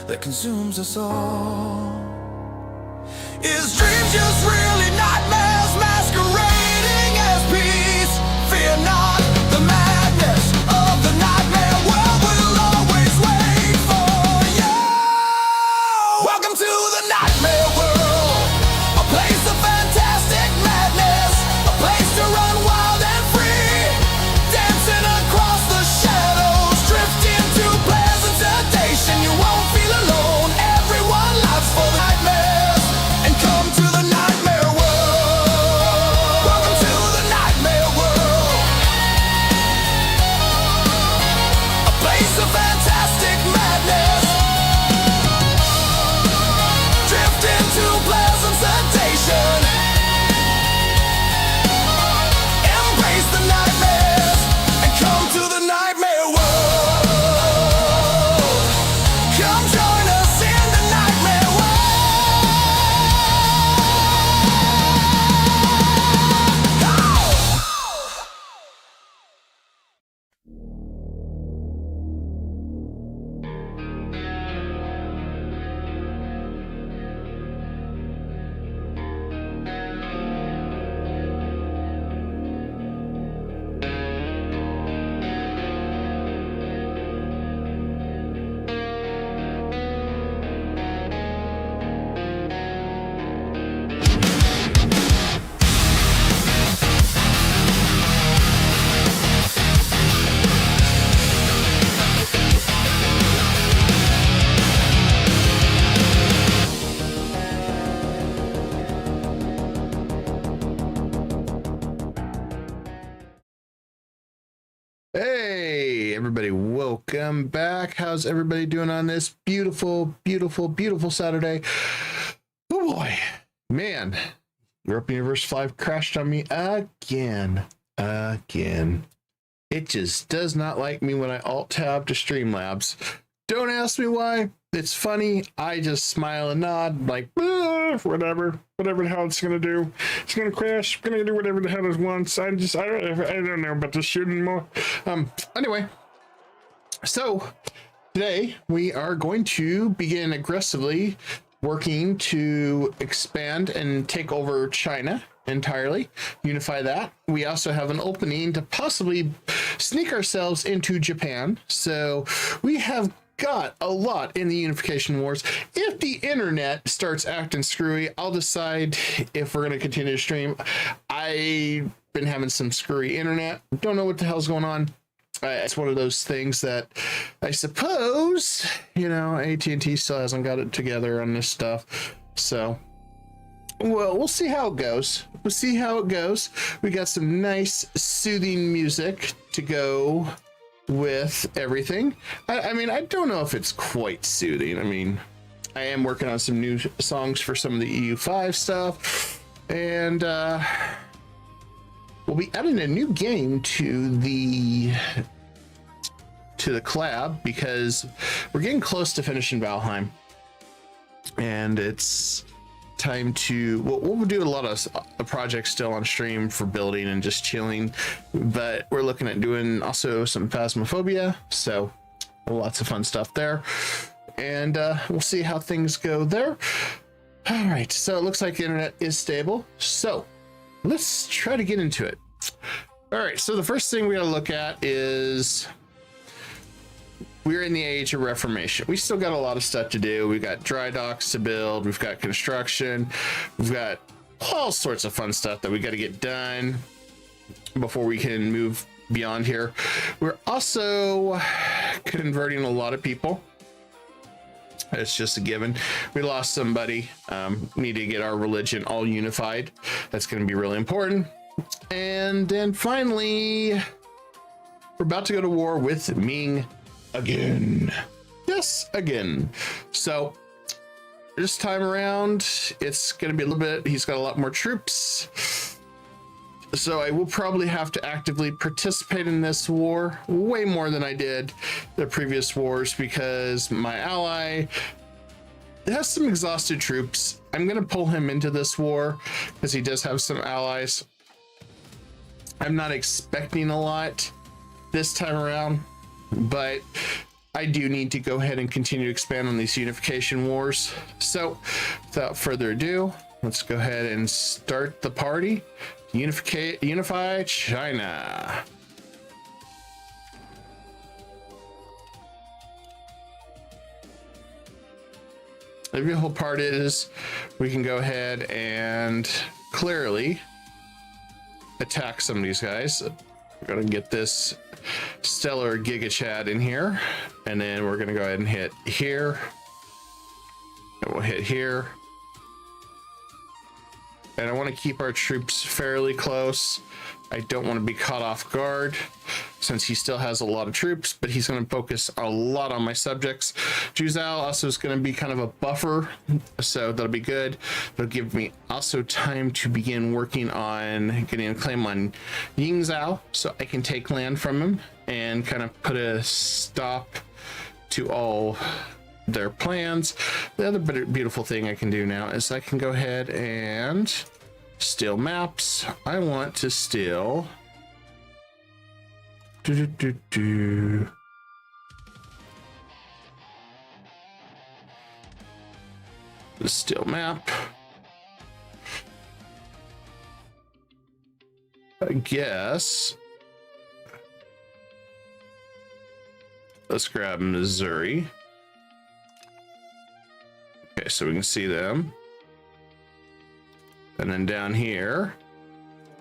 that consumes us all. Is dreams just really nightmares masquerading as peace? Fear not the madness of the nightmare world will always wait for you. Welcome to the nightmare world, a place of fantastic madness, a place to run wild and free, dancing across the shadows, drift into pleasant sedation. You won't feel alone, everyone lives for the nightmares, and come to the nightmare world. Welcome to the nightmare world, a place of fantastic madness, drift into pleasant sedation, embrace the nightmares, and come to the nightmare world. Come join us in the nightmare world. everybody, welcome back. How's everybody doing on this beautiful, beautiful, beautiful Saturday? Oh boy, man, Europa Universalis 5 crashed on me again. It just does not like me when I alt-tab to Streamlabs. Don't ask me why. It's funny. I just smile and nod, like, whatever the hell it's gonna do. It's gonna crash. It's gonna do whatever the hell it wants. I don't know about this shit anymore. Anyway, so today we are going to begin aggressively working to expand and take over China entirely, unify that. We also have an opening to possibly sneak ourselves into Japan. So we have got a lot in the Unification Wars. If the internet starts acting screwy, I'll decide if we're going to continue to stream. I've been having some screwy internet. Don't know what the hell's going on. It's one of those things that I suppose, you know, AT&T still hasn't got it together on this stuff. So, well, we'll see how it goes. We'll see how it goes. We got some nice soothing music to go with everything. I mean, I don't know if it's quite soothing. I mean, I am working on some new songs for some of the EU5 stuff, and we'll be adding a new game to the collab because we're getting close to finishing Valheim, and it's time to we'll do a lot of projects still on stream for building and just chilling, but we're looking at doing also some Phasmophobia, so lots of fun stuff there, and we'll see how things go there. All right, so it looks like the internet is stable, so let's try to get into it. All right, so the first thing we gotta look at is we're in the age of Reformation. We still got a lot of stuff to do. We've got dry docks to build. We've got construction. We've got all sorts of fun stuff that we got to get done before we can move beyond here. We're also converting a lot of people. It's just a given. We lost somebody. Need to get our religion all unified. That's going to be really important. And then finally, we're about to go to war with Ming again. Yes, again. So this time around, it's going to be a little bit, he's got a lot more troops. So I will probably have to actively participate in this war way more than I did the previous wars because my ally has some exhausted troops. I'm going to pull him into this war because he does have some allies. I'm not expecting a lot this time around, but I do need to go ahead and continue to expand on these unification wars. So without further ado, let's go ahead and start the party. Unify China. The beautiful part is we can go ahead and clearly attack some of these guys. We're going to get this stellar Giga Chad in here, and then we're going to go ahead and hit here, and we'll hit here. And I want to keep our troops fairly close. I don't want to be caught off guard since he still has a lot of troops, but he's going to focus a lot on my subjects. Juzao also is going to be kind of a buffer, so that'll be good. It'll give me also time to begin working on getting a claim on Yingzhou, so I can take land from him and kind of put a stop to all their plans. The other beautiful thing I can do now is I can go ahead and steal maps. I want to steal the steal map. I guess let's grab Missouri. Okay, so we can see them. And then down here,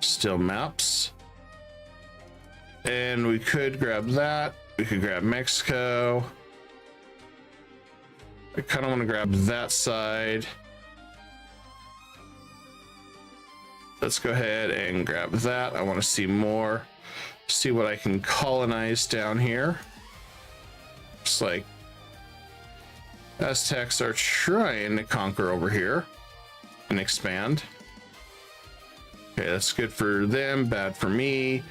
still maps. And we could grab that. We could grab Mexico. I kind of want to grab that side. Let's go ahead and grab that. I want to see more. See what I can colonize down here. looks like Aztecs are trying to conquer over here and expand. Okay, that's good for them, bad for me.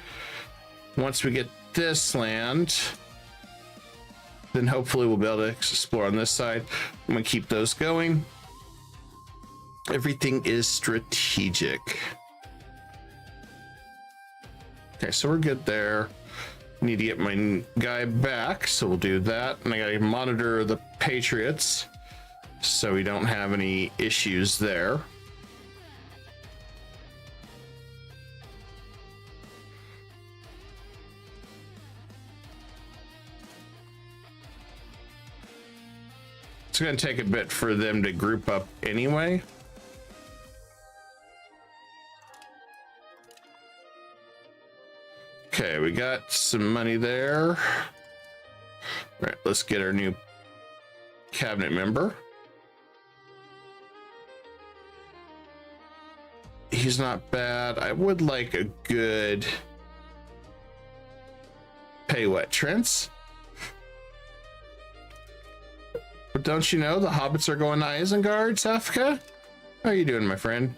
Once we get this land, then hopefully we'll be able to explore on this side. I'm gonna keep those going. Everything is strategic. Okay, so we're good there. Need to get my guy back, so we'll do that. And I gotta monitor the Patriots so we don't have any issues there. It's gonna take a bit for them to group up anyway. Okay, we got some money there. All right, let's get our new cabinet member. He's not bad. I would like a good pay what, Trents? But don't you know the hobbits are going to Isengard, Safka? How are you doing, my friend?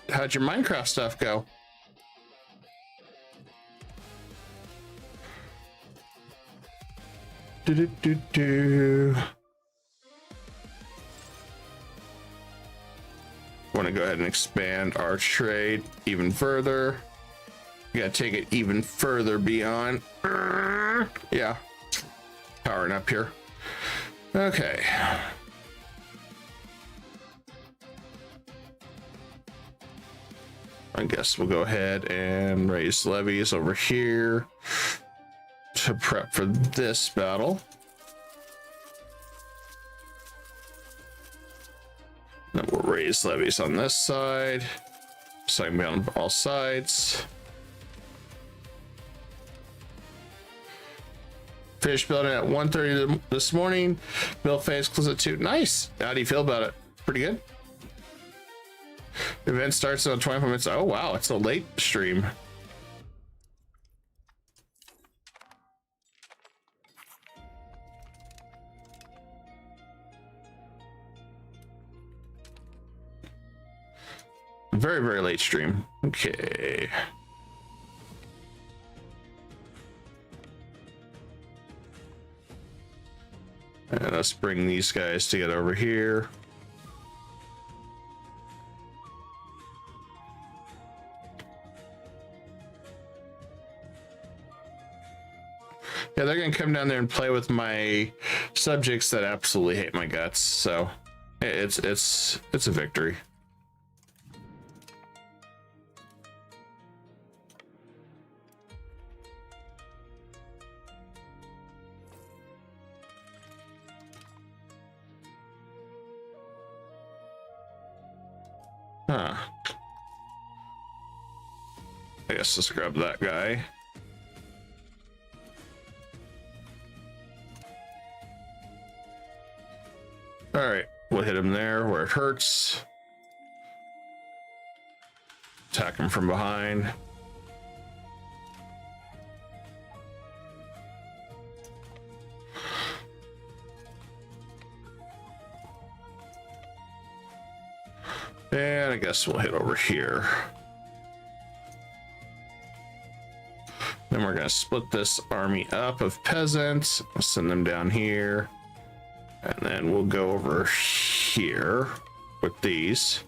How'd your Minecraft stuff go? Want to go ahead and expand our trade even further. We gotta take it even further beyond. Yeah, powering up here. Okay. I guess we'll go ahead and raise levies over here to prep for this battle. Then we'll raise levies on this side, so I can be on all sides. Finished building at 1:30 this morning. Build phase close at 2. Nice. How do you feel about it? Pretty good. The event starts in 25 minutes. Oh wow, it's a late stream. Very, very late stream. Okay. And let's bring these guys to get over here. Yeah, they're gonna come down there and play with my subjects that absolutely hate my guts. So it's a victory. Huh. I guess let's grab that guy. All right, we'll hit him there where it hurts. Attack him from behind. And I guess we'll hit over here. Then we're gonna split this army up of peasants. We'll send them down here. And then we'll go over here with these.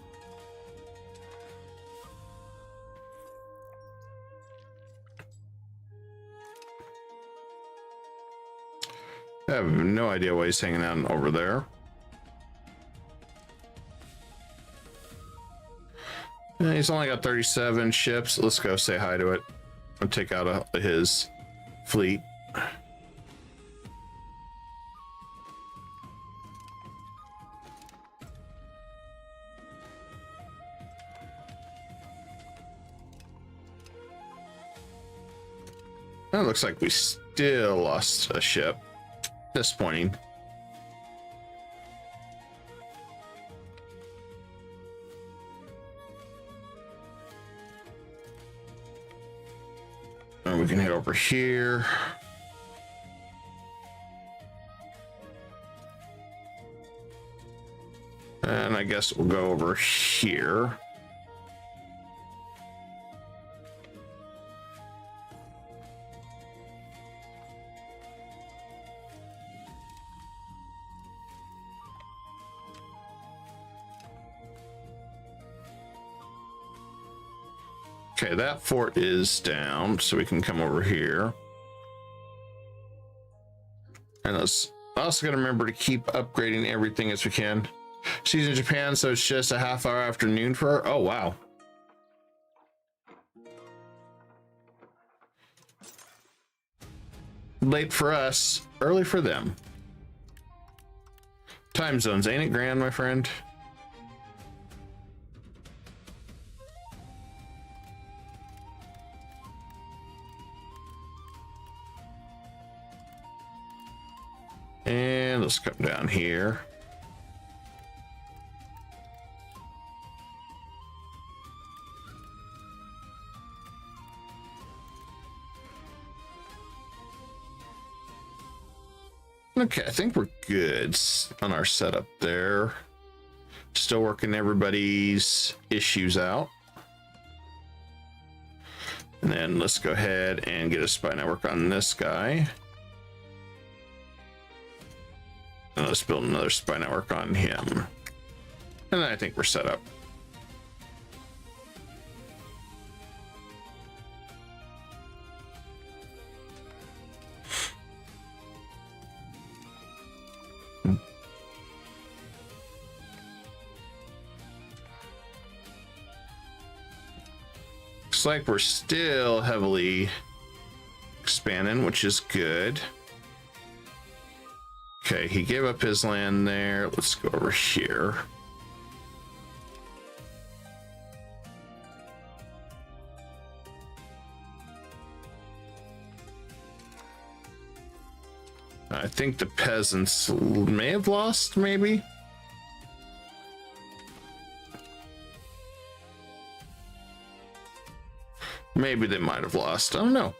I have no idea why he's hanging out over there. Yeah, he's only got 37 ships. Let's go say hi to it and take out his fleet. It looks like we still lost a ship. Disappointing. And we can head over here. And I guess we'll go over here. Okay, that fort is down, so we can come over here. And let's also got to remember to keep upgrading everything as we can. She's in Japan, so it's just a half-hour afternoon for her. Oh, wow. Late for us, early for them. Time zones, ain't it grand, my friend? And let's come down here. Okay, I think we're good on our setup there. Still working everybody's issues out. And then let's go ahead and get a spy network on this guy. And let's build another spy network on him. And then I think we're set up. Looks like we're still heavily expanding, which is good. Okay, he gave up his land there. Let's go over here. I think the peasants may have lost, maybe. Maybe they might have lost. I don't know.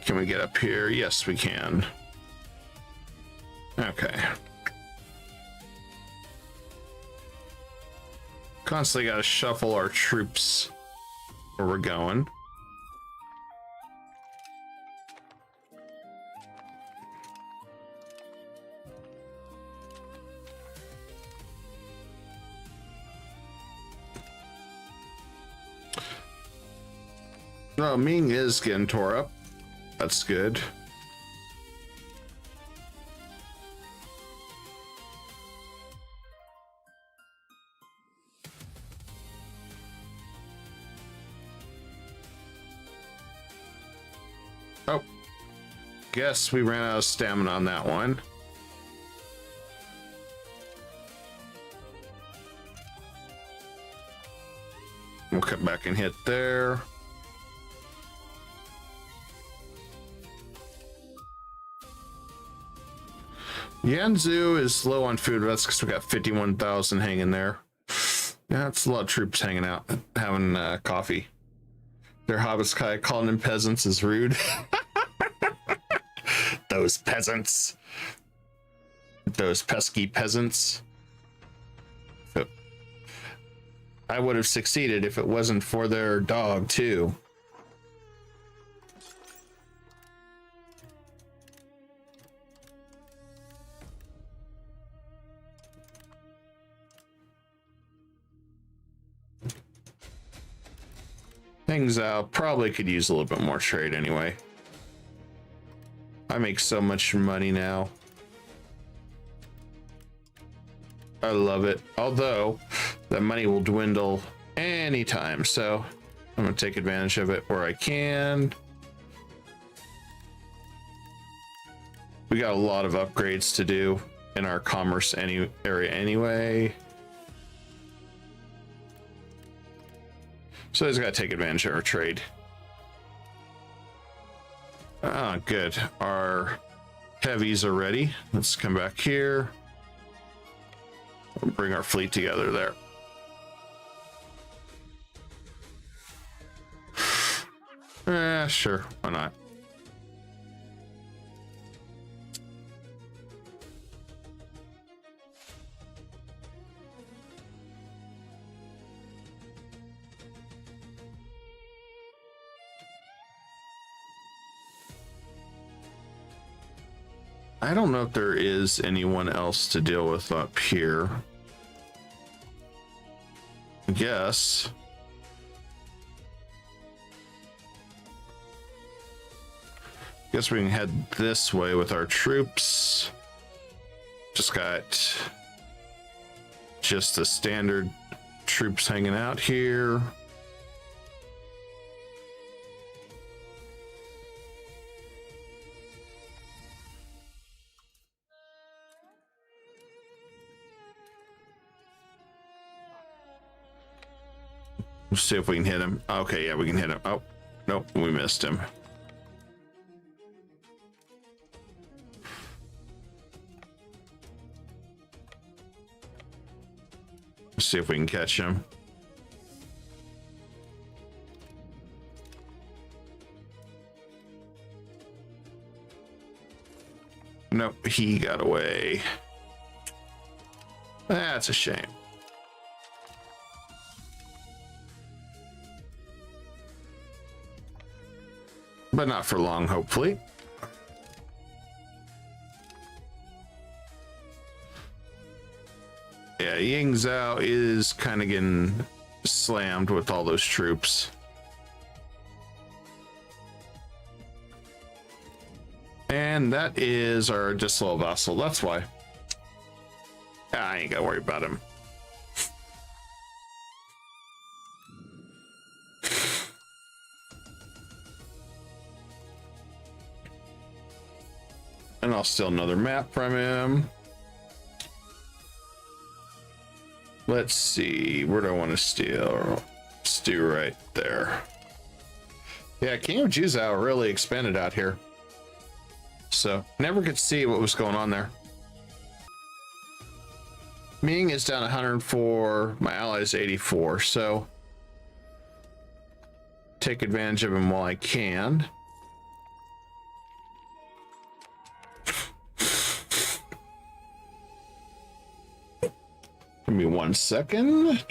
Can we get up here? Yes, we can. Okay. Constantly got to shuffle our troops where we're going. No, Ming is getting tore up. That's good. Oh, guess we ran out of stamina on that one. We'll cut back and hit there. Yanzu is low on food, but that's because we got 51,000 hanging there. Yeah, that's a lot of troops hanging out, having coffee. Their hobbits calling them peasants is rude. Those peasants. Those pesky peasants. I would have succeeded if it wasn't for their dog, too. Things probably could use a little bit more trade anyway. I make so much money now. I love it. Although that money will dwindle anytime, so I'm gonna take advantage of it where I can. We got a lot of upgrades to do in our commerce area anyway. So I just gotta take advantage of our trade. Ah, good. Our Heavies are ready. Let's come back here. We'll bring our fleet together there. Sure, why not? I don't know if there is anyone else to deal with up here. I guess. Guess we can head this way with our troops. Just got just the standard troops hanging out here. Let's see if we can hit him. Okay, yeah, we can hit him. Oh, nope, we missed him. Let's see if we can catch him. Nope, he got away. That's a shame. But not for long, hopefully. Yeah, Ying Zhao is kind of getting slammed with all those troops. And that is our disloyal vassal. That's why. I ain't gotta worry about him. And I'll steal another map from him. Let's see, where do I want to steal? Let's do right there. Yeah, King of Juzhou really expanded out here. So, never could see what was going on there. Ming is down 104, my ally is 84, so take advantage of him while I can. Give me 1 second.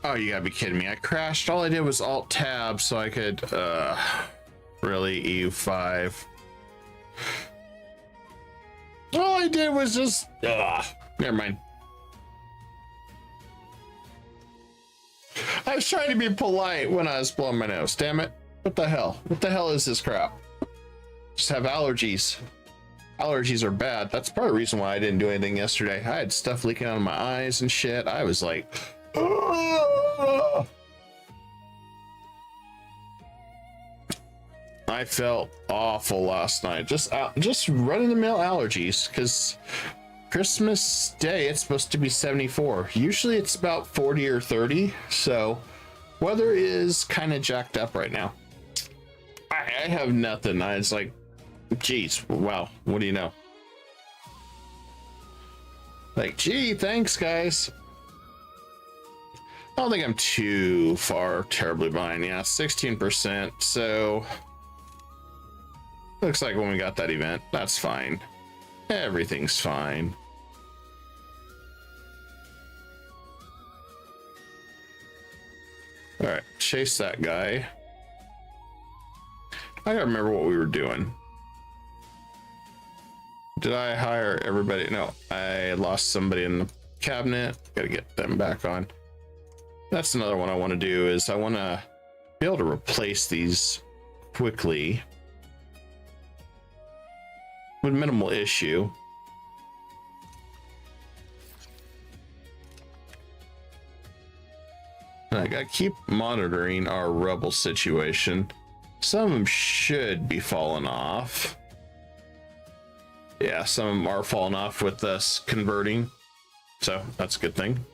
Oh, you gotta be kidding me. I crashed. All I did was Alt Tab so I could, really, EU5. All I did was just, never mind. I was trying to be polite when I was blowing my nose. Damn it. What the hell? What the hell is this crap? Just have allergies. Allergies are bad. That's part of the reason why I didn't do anything yesterday. I had stuff leaking out of my eyes and shit. I was like, I felt awful last night. Just run-of-the-mill allergies, because Christmas Day it's supposed to be 74. Usually it's about 40 or 30. So weather is kind of jacked up right now. I have nothing. I was like, geez, wow, what do you know? Like, gee, thanks, guys. I don't think I'm too far terribly behind. Yeah, 16%. So looks like when we got that event, that's fine. Everything's fine. All right, chase that guy. I gotta remember what we were doing. Did I hire everybody? No, I lost somebody in the cabinet. Gotta get them back on. That's another one I want to do, is I want to be able to replace these quickly with minimal issue. I gotta keep monitoring our rebel situation. Some of them should be falling off. Yeah, some of them are falling off with us converting, so that's a good thing.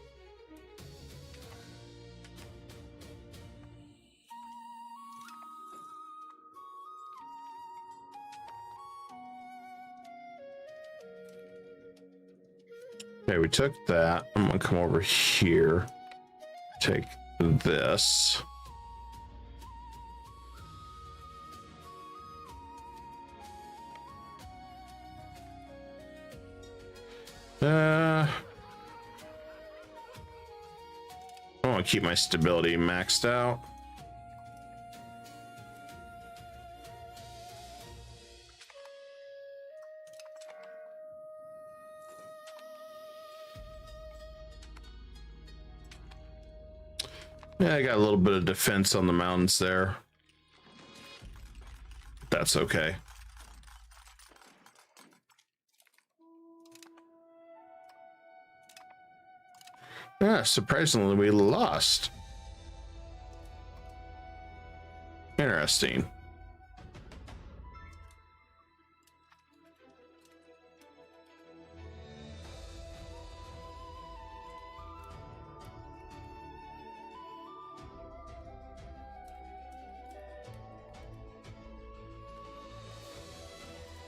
Okay, we took that. I'm gonna come over here, take this. I want to keep my stability maxed out. Yeah, I got a little bit of defense on the mountains there. That's okay. Yeah, surprisingly, we lost. Interesting.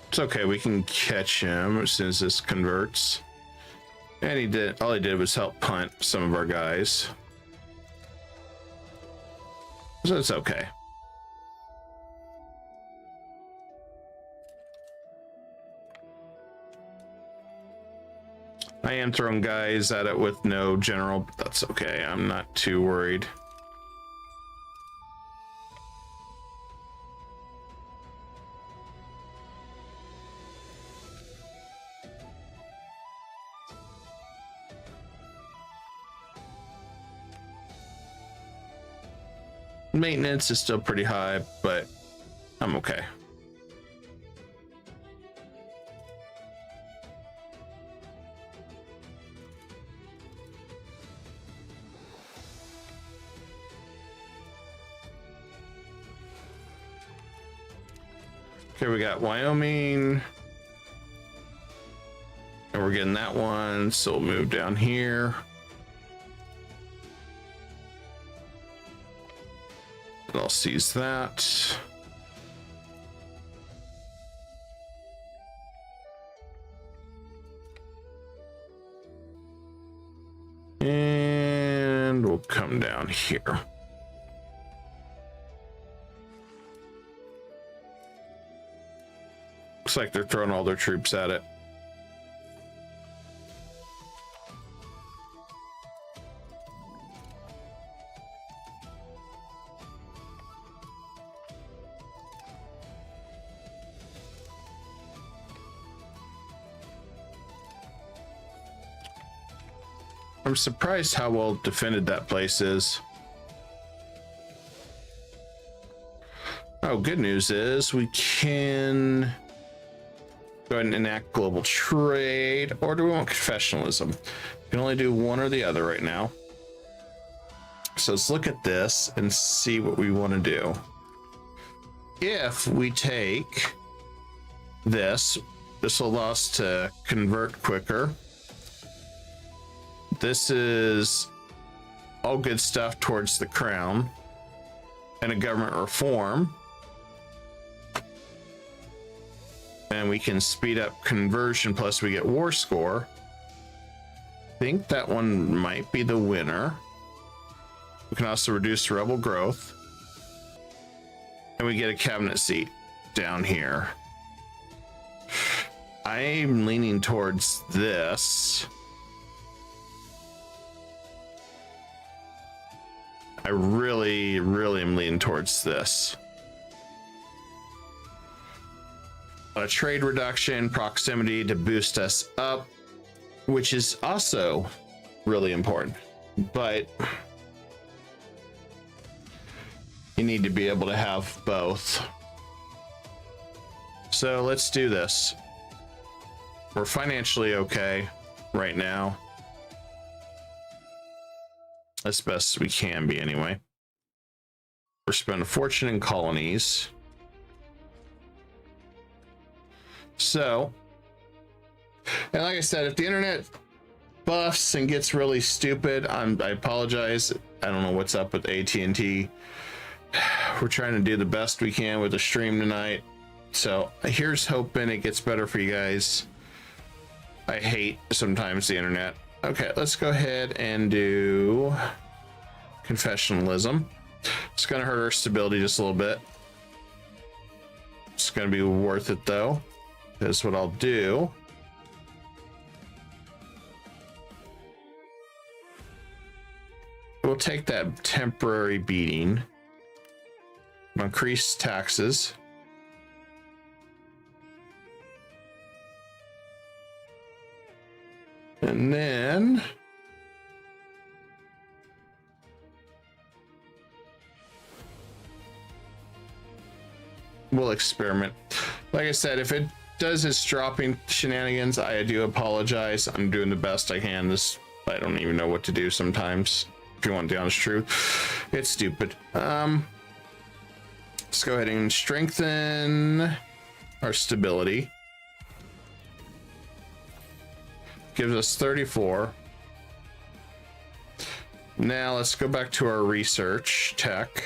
It's okay, we can catch him as soon as this converts. And he did, all he did was help punt some of our guys. So it's okay. I am throwing guys at it with no general, but that's okay. I'm not too worried. Maintenance is still pretty high, but I'm okay. Okay, we got Wyoming. And we're getting that one, so we'll move down here. I'll seize that. And we'll come down here. Looks like they're throwing all their troops at it. I'm surprised how well defended that place is. Oh, good news is we can go ahead and enact global trade, or do we want confessionalism? We can only do one or the other right now. So let's look at this and see what we want to do. If we take this, this will allow us to convert quicker. This is all good stuff towards the crown and a government reform. And we can speed up conversion, plus we get war score. I think that one might be the winner. We can also reduce rebel growth. And we get a cabinet seat down here. I'm leaning towards this. I really am leaning towards this. A trade reduction, proximity to boost us up, which is also really important. But you need to be able to have both. So let's do this. We're financially okay right now. as best as we can be anyway. We're spending a fortune in colonies. So, and like I said, if the internet buffs and gets really stupid, I apologize. I don't know what's up with AT&T. We're trying to do the best we can with the stream tonight. So here's hoping it gets better for you guys. I hate sometimes the internet. Okay, let's go ahead and do confessionalism. It's going to hurt our stability just a little bit. It's going to be worth it though. That's what I'll do. We'll take that temporary beating. Increase taxes. And then we'll experiment. Like I said, if it does its dropping shenanigans, I do apologize. I'm doing the best I can. I don't even know what to do sometimes. If you want the honest truth, it's stupid. Let's go ahead and strengthen our stability. Gives us 34. Now let's go back to our research tech.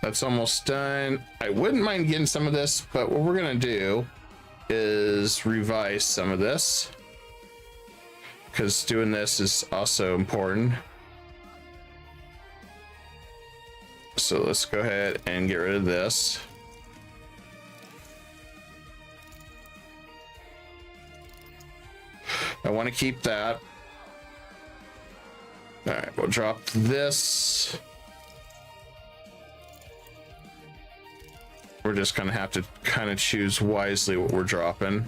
That's almost done. I wouldn't mind getting some of this, but what we're gonna do is revise some of this, because doing this is also important. So let's go ahead and get rid of this. I want to keep that. All right, we'll drop this. We're just gonna have to kind of choose wisely what we're dropping.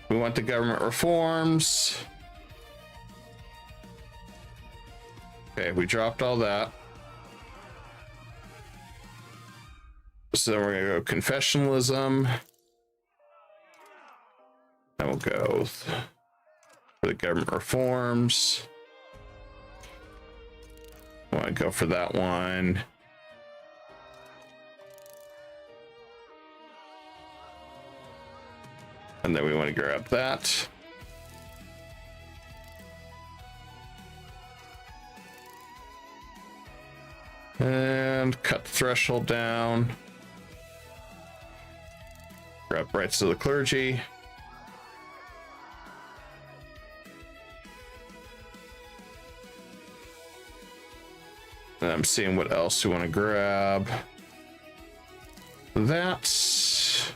We want the government reforms. Okay, we dropped all that. So then we're gonna go confessionalism. And we'll go for the government reforms. I want to go for that one. And then we want to grab that. And cut the threshold down. Grab rights to the clergy. And I'm seeing what else we want to grab. That's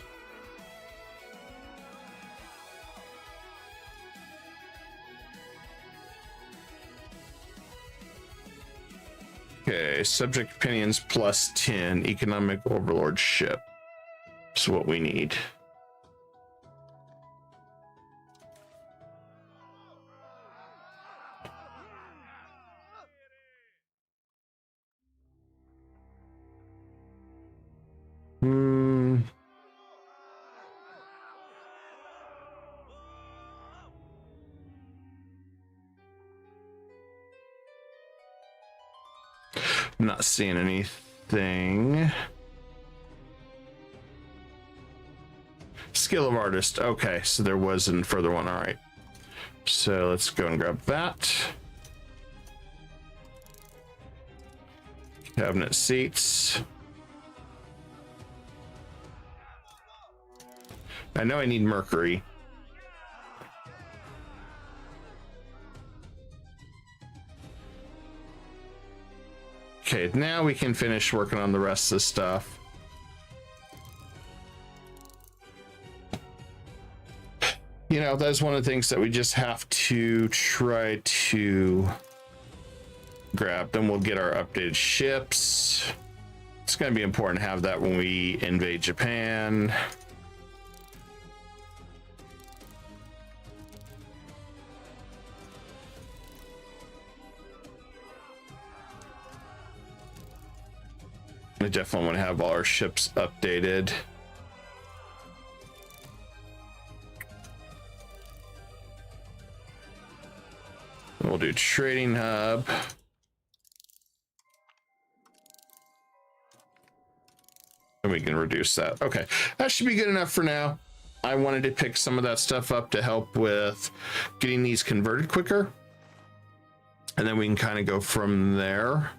okay. Subject opinions plus 10. Economic overlordship. That's what we need. I'm not seeing anything. Skill of artist. Okay, so there was a further one. All right. So let's go and grab that. Cabinet seats. I know I need mercury. Okay, now we can finish working on the rest of the stuff. You know, that's one of the things that we just have to try to grab. Then we'll get our updated ships. It's going to be important to have that when we invade Japan. I definitely want to have all our ships updated. We'll do trading hub. And we can reduce that. Okay, that should be good enough for now. I wanted to pick some of that stuff up to help with getting these converted quicker. And then we can kind of go from there.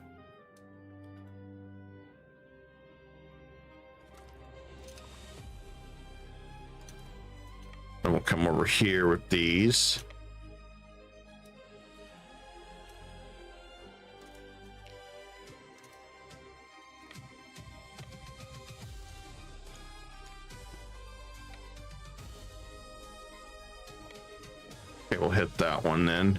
And we'll come over here with these. Okay, we'll hit that one then.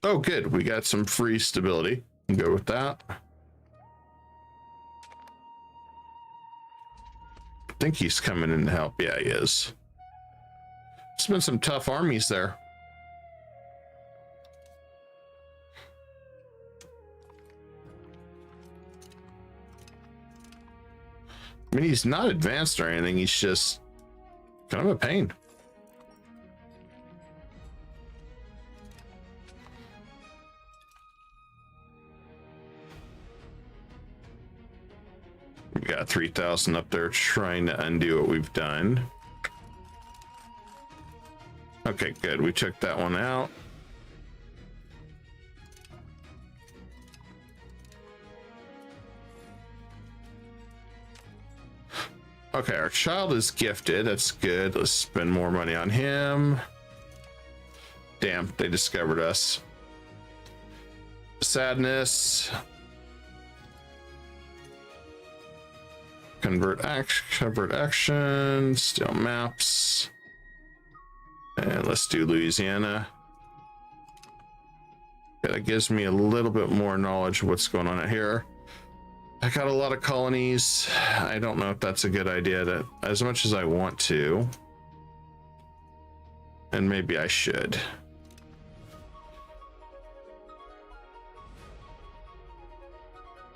Oh, good. We got some free stability. Go with that. I think he's coming in to help. Yeah, he is. There's been some tough armies there. I mean, he's not advanced or anything. He's just kind of a pain. We got 3,000 up there trying to undo what we've done. Okay, good. We took that one out. Okay, our child is gifted. That's good. Let's spend more money on him. Damn, they discovered us. Sadness. Convert action. Still maps. And let's do Louisiana. Yeah, that gives me a little bit more knowledge of what's going on out here. I got a lot of colonies. I don't know if that's a good idea to, as much as I want to. And maybe I should.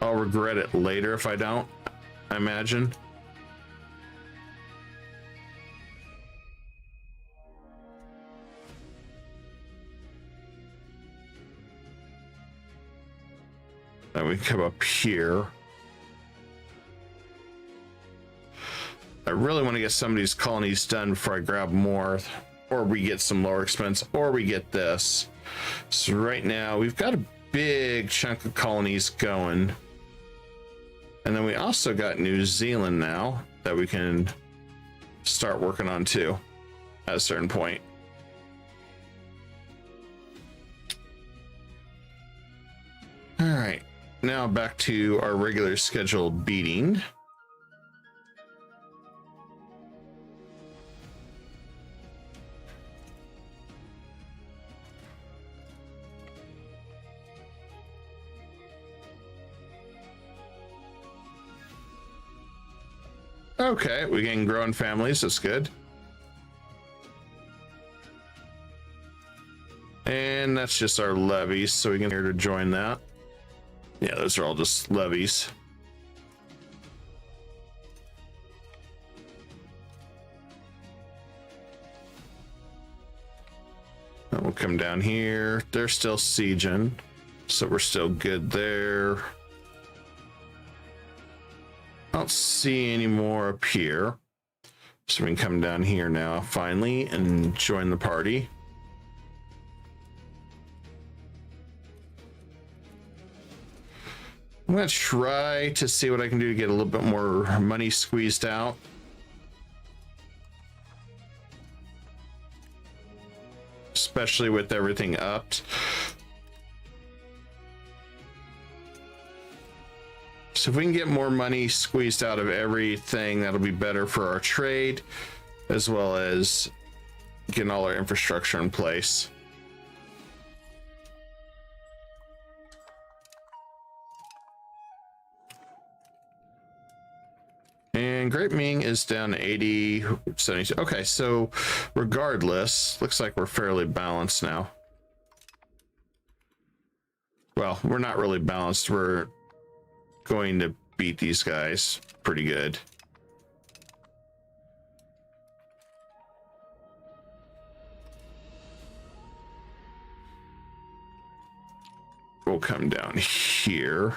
I'll regret it later if I don't, I imagine. Then we come up here. I really want to get some of these colonies done before I grab more, or we get some lower expense, or we get this. So right now we've got a big chunk of colonies going. And then we also got New Zealand now that we can start working on too at a certain point. All right, now back to our regular scheduled beating. Okay, we can grow in families. That's good. And that's just our levies, so we can here to join that. Yeah, those are all just levies. And we'll come down here. They're still sieging, so we're still good there. I don't see any more up here. So we can come down here now, finally, and join the party. I'm going to try to see what I can do to get a little bit more money squeezed out. Especially with everything upped. So if we can get more money squeezed out of everything, that'll be better for our trade, as well as getting all our infrastructure in place. And Great Ming is down to 80, 72. Okay, so regardless, looks like we're fairly balanced now. Well, we're not really balanced. We're going to beat these guys pretty good. will come down here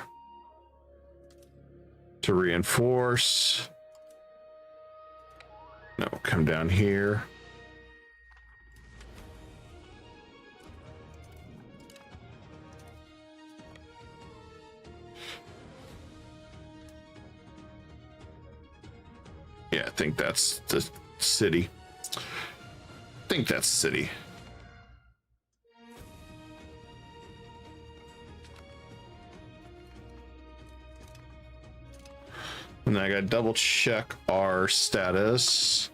to reinforce. No, come down here. Yeah, I think that's the city. I think that's the city. And then I gotta double check our status.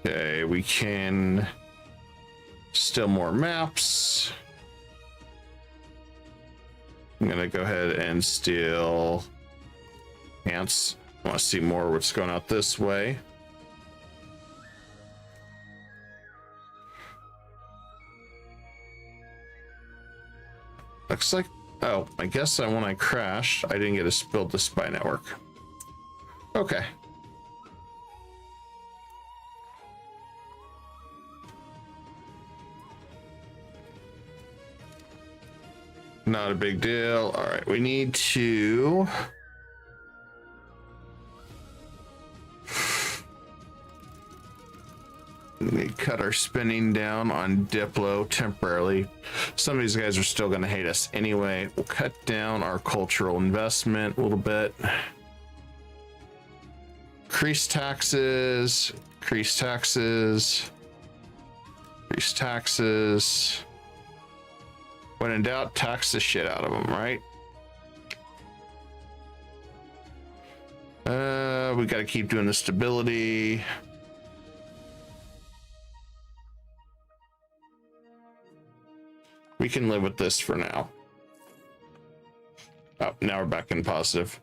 Okay, we can still more maps. I'm gonna go ahead and steal ants. I want to see more what's going out this way. Looks like, oh, I guess when I crashed, I didn't get to build the spy network. Okay. Not a big deal. All right, we need to... We cut our spending down on Diplo temporarily. Some of these guys are still going to hate us anyway. We'll cut down our cultural investment a little bit. Increase taxes, increase taxes, increase taxes. When in doubt, tax the shit out of them, right? We got to keep doing the stability. We can live with this for now. Oh, now we're back in positive.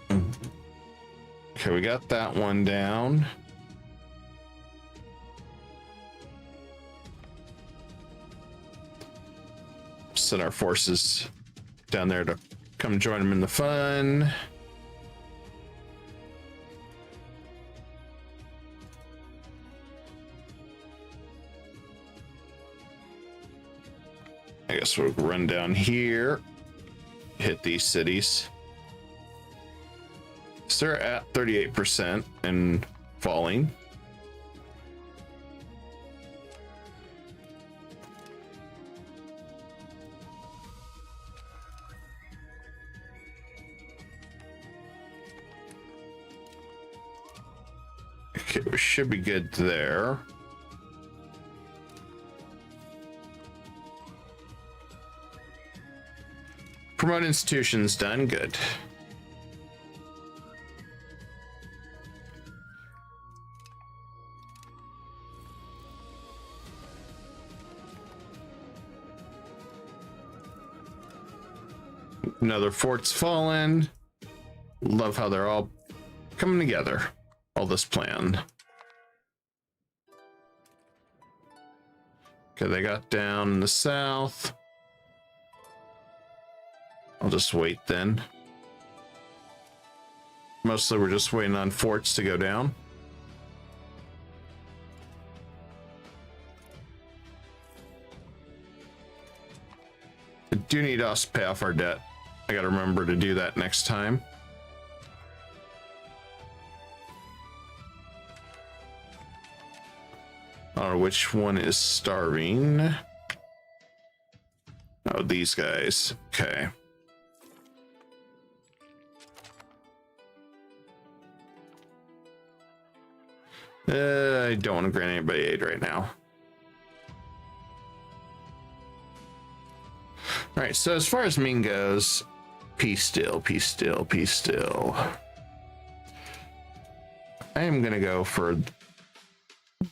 Okay, we got that one down. Send our forces down there to come join them in the fun. I guess we'll run down here, hit these cities. So they're at 38% and falling. Okay, we should be good there. Promote institutions done, good. Another fort's fallen. Love how they're all coming together. All this plan. Okay, they got down in the south. I'll just wait then. Mostly we're just waiting on forts to go down. I do need us to pay off our debt. I gotta remember to do that next time. I don't know which one is starving. Oh, these guys. Okay. I don't want to grant anybody aid right now. All right, so as far as Ming goes, peace still, peace still, peace still. I am gonna go for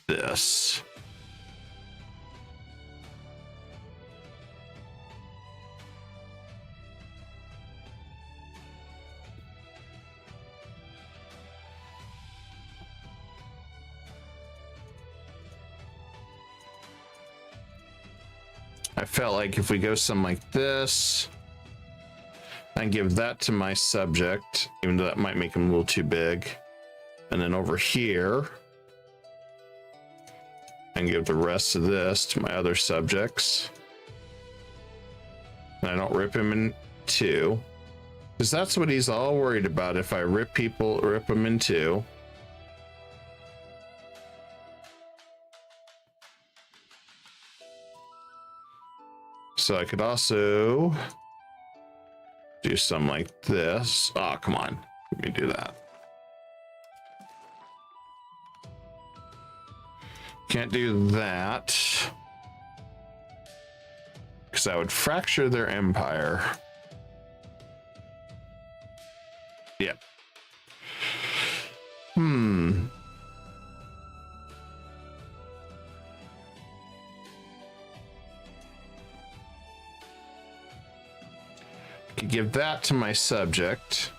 this. I felt like if we go something like this, and give that to my subject, even though that might make him a little too big. And then over here, and give the rest of this to my other subjects. And I don't rip him in two, because that's what he's all worried about. If I rip them in two. So I could also do something like this. Oh, come on. Let me do that. Can't do that, because that would fracture their empire. Yep. Could give that to my subject.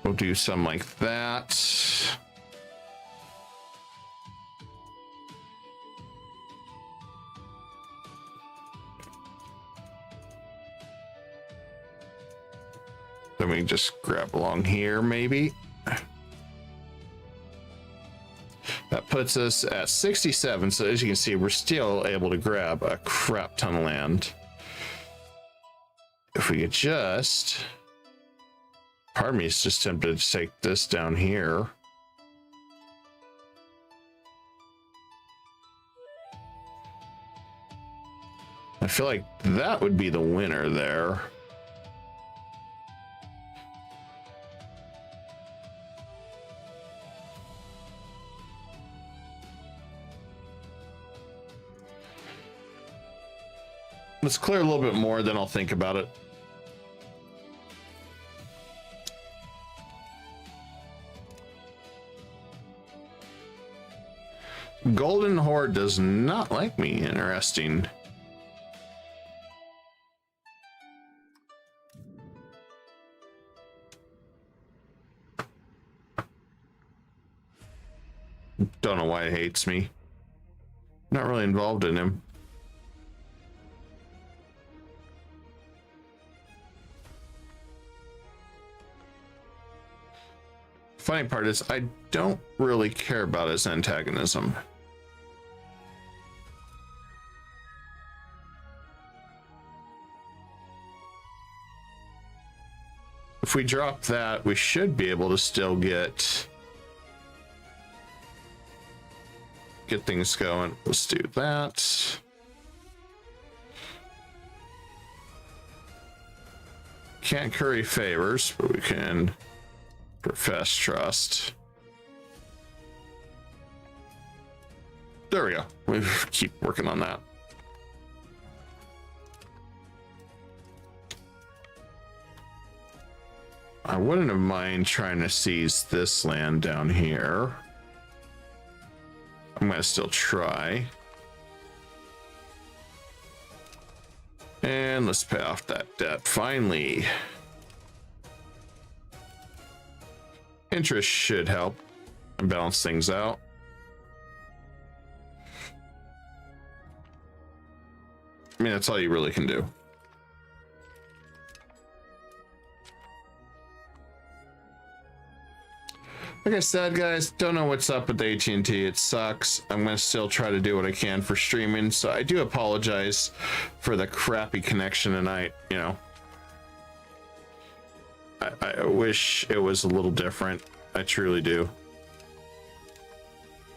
We'll do something like that. Then we can just grab along here, maybe. That puts us at 67. So as you can see, we're still able to grab a crap ton of land. If we could just... Part of me is just tempted to take this down here. I feel like that would be the winner there. Let's clear a little bit more, then I'll think about it. Golden Horde does not like me. Interesting. Don't know why it hates me. Not really involved in him. Funny part is I don't really care about his antagonism. If we drop that, we should be able to still get things going. Let's do that. Can't curry favors, but we can profess trust. There we go. We keep working on that. I wouldn't have mind trying to seize this land down here. I'm gonna still try. And let's pay off that debt finally. Interest should help and balance things out. I mean, that's all you really can do. Like I said, guys, don't know what's up with the AT&T. It sucks. I'm going to still try to do what I can for streaming. So I do apologize for the crappy connection tonight. You know, I wish it was a little different. I truly do.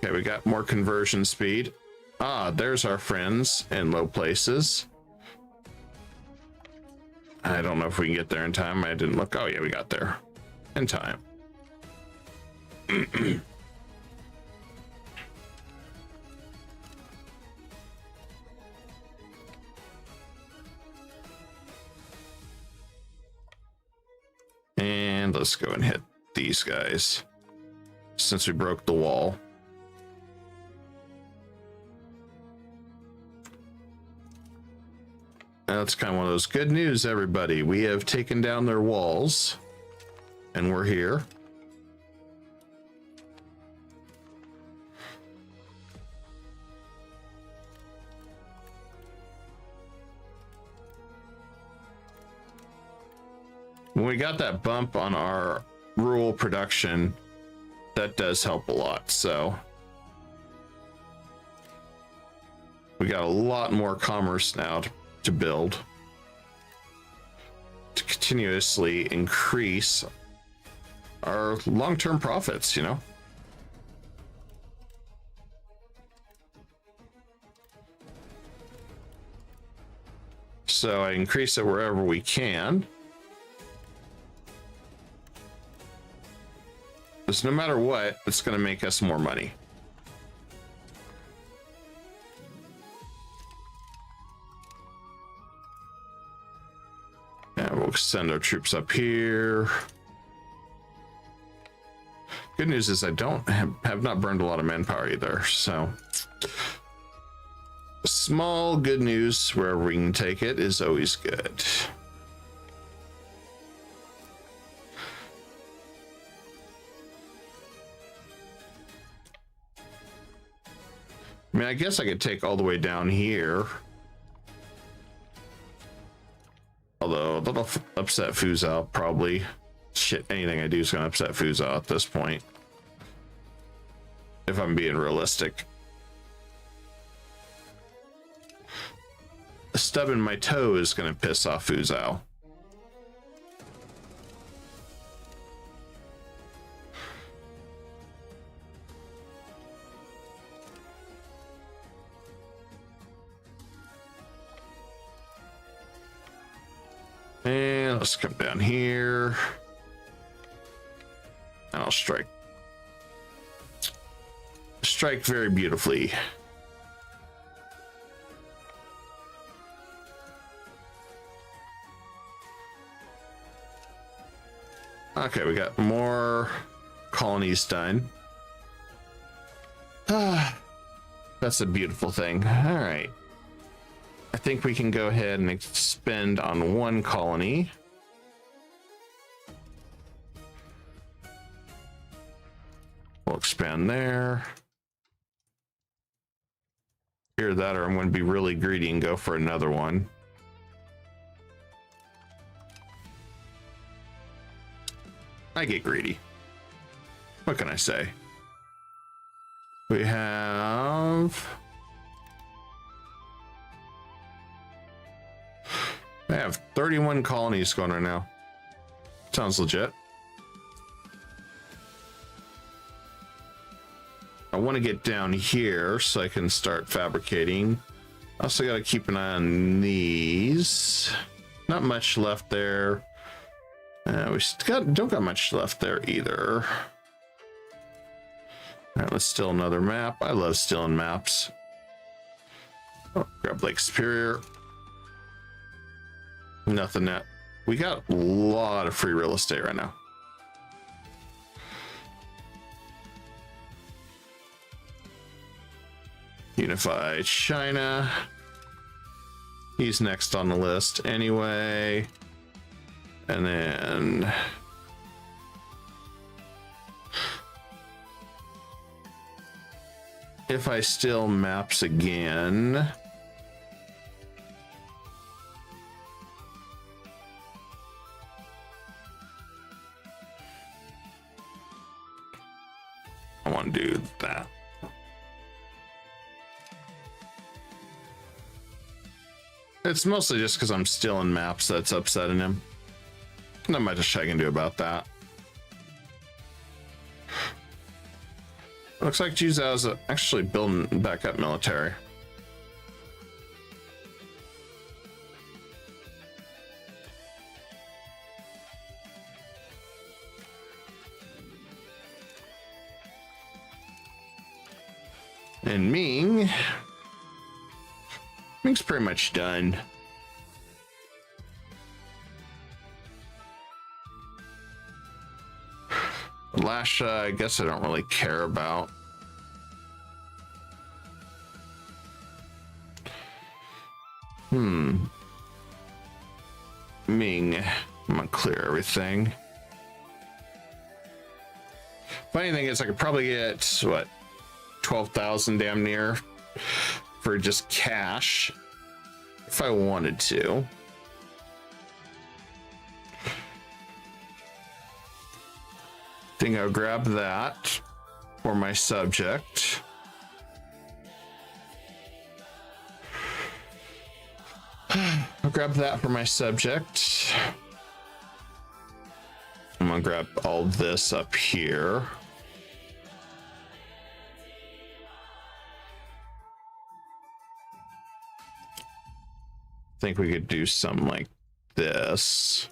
Okay, we got more conversion speed. Ah, there's our friends in low places. I don't know if we can get there in time. I didn't look. Oh, yeah, we got there in time. And let's go and hit these guys since we broke the wall. That's kind of one of those good news, everybody. We have taken down their walls and we're here. when we got that bump on our rural production, that does help a lot. So we got a lot more commerce now to build to continuously increase our long-term profits, you know. So I increase it wherever we can. Because no matter what, it's going to make us more money. And we'll send our troops up here. Good news is I don't have not burned a lot of manpower either, so small good news wherever we can take it is always good. I mean, I guess I could take all the way down here. Although that'll upset Fuzhou probably. Shit, anything I do is going to upset Fuzhou at this point. If I'm being realistic. Stubbing my toe is going to piss off Fuzhou. And let's come down here. And I'll strike. Strike very beautifully. Okay, we got more colonies done. That's a beautiful thing. All right. I think we can go ahead and expend on one colony. We'll expand there. Either that or I'm going to be really greedy and go for another one. I get greedy. What can I say? We have... I have 31 colonies going right now. Sounds legit. I want to get down here so I can start fabricating. Also got to keep an eye on these. Not much left there. Don't got much left there either. All right, let's steal another map. I love stealing maps. Oh, grab Lake Superior. Nothing that we got a lot of free real estate right now. Unified China. He's next on the list anyway. And then if I steal maps again, I want to do that. It's mostly just because I'm stealing maps that's upsetting him. Not much I can do about that. Looks like Juzhao's actually building back up military. And Ming's pretty much done. Lasha, I guess I don't really care about. Ming, I'm gonna clear everything. Funny thing is, I could probably get what, 12,000 damn near for just cash if I wanted to. think I'll grab that for my subject. I'll grab that for my subject. I'm gonna grab all this up here. I think we could do something like this.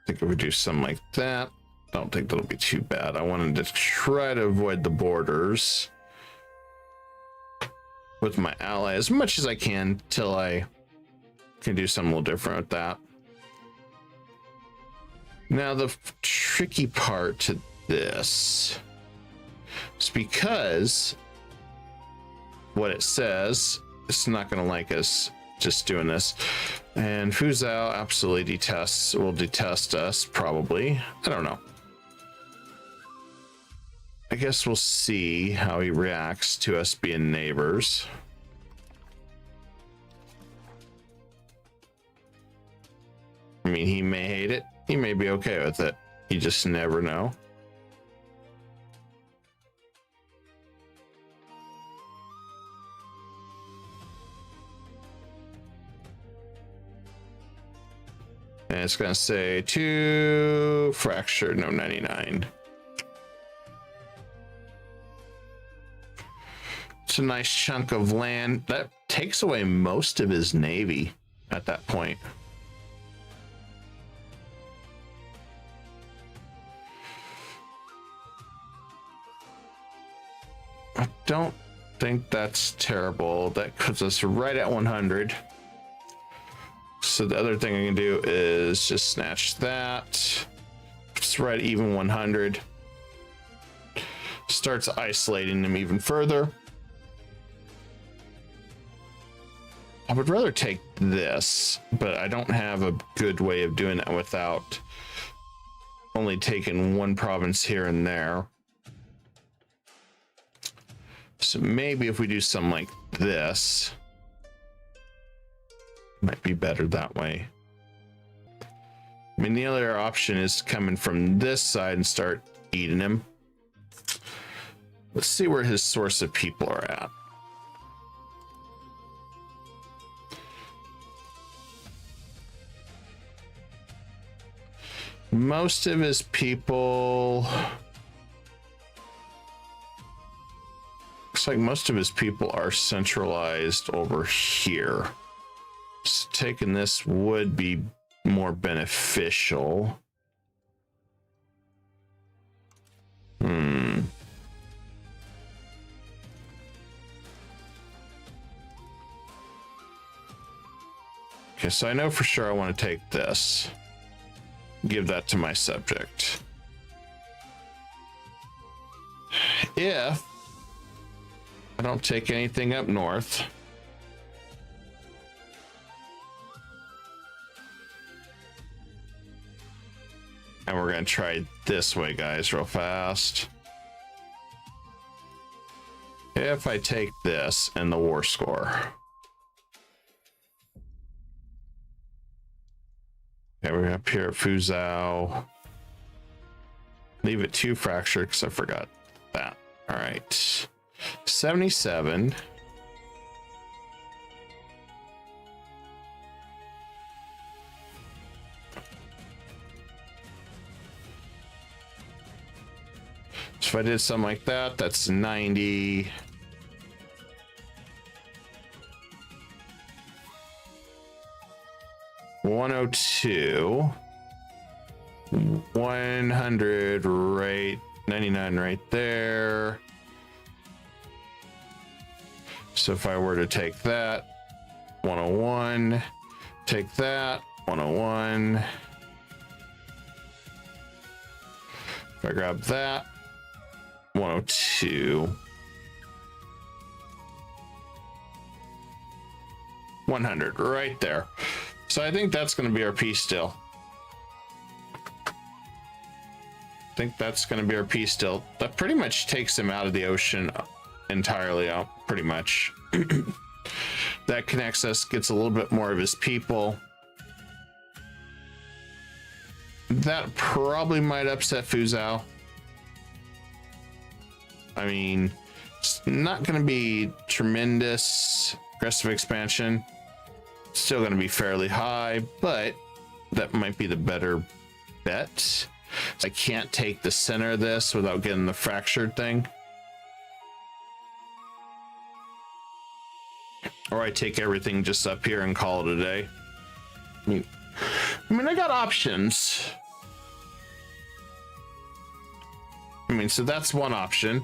I think if we do something like that, I don't think that'll be too bad. I wanted to try to avoid the borders with my ally as much as I can till I can do something a little different with that. Now the tricky part to this is because what it says, it's not going to like us just doing this. And Fuzhou absolutely will detest us, probably. I don't know. I guess we'll see how he reacts to us being neighbors. I mean, he may hate it. He may be okay with it. You just never know. And it's going to say 2 fractured, no 99. It's a nice chunk of land. That takes away most of his navy at that point. I don't think that's terrible. That puts us right at 100. So the other thing I can do is just snatch that. It's right at even 100. Starts isolating them even further. I would rather take this, but I don't have a good way of doing that without only taking one province here and there. So maybe if we do something like this, might be better that way. I mean, the other option is coming from this side and start eating him. Let's see where his source of people are at. Most of his people, looks like most of his people are centralized over here. So taking this would be more beneficial. Okay, so I know for sure I want to take this. Give that to my subject. If I don't take anything up north, and we're going to try this way, guys, real fast. If I take this and the war score. Okay, we're up here at Fuzhou. Leave it 2 fractured because I forgot that. All right. 77. So if I did something like that, that's 90. $102. 100 right, 99 right there. So if I were to take that, 101, take that, 101. If I grab that, 102. 100 right there. So I think that's going to be our piece still. I think that's going to be our piece still. That pretty much takes him out of the ocean entirely out, pretty much. That connects us, gets a little bit more of his people. That probably might upset Fuzhou. I mean, it's not going to be tremendous aggressive expansion. Still going to be fairly high, but that might be the better bet. I can't take the center of this without getting the fractured thing. Or I take everything just up here and call it a day. I mean, I got options. I mean, so that's one option.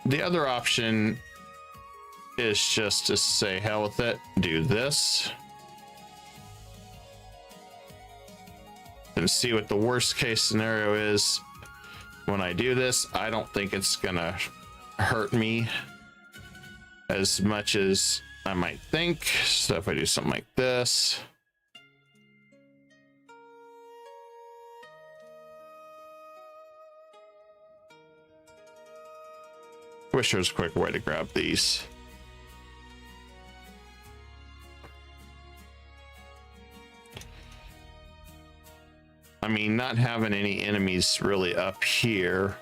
The other option is just to say, hell with it, do this. And see what the worst case scenario is. When I do this, I don't think it's gonna hurt me as much as I might think. So if I do something like this, wish there was a quick way to grab these. I mean, not having any enemies really up here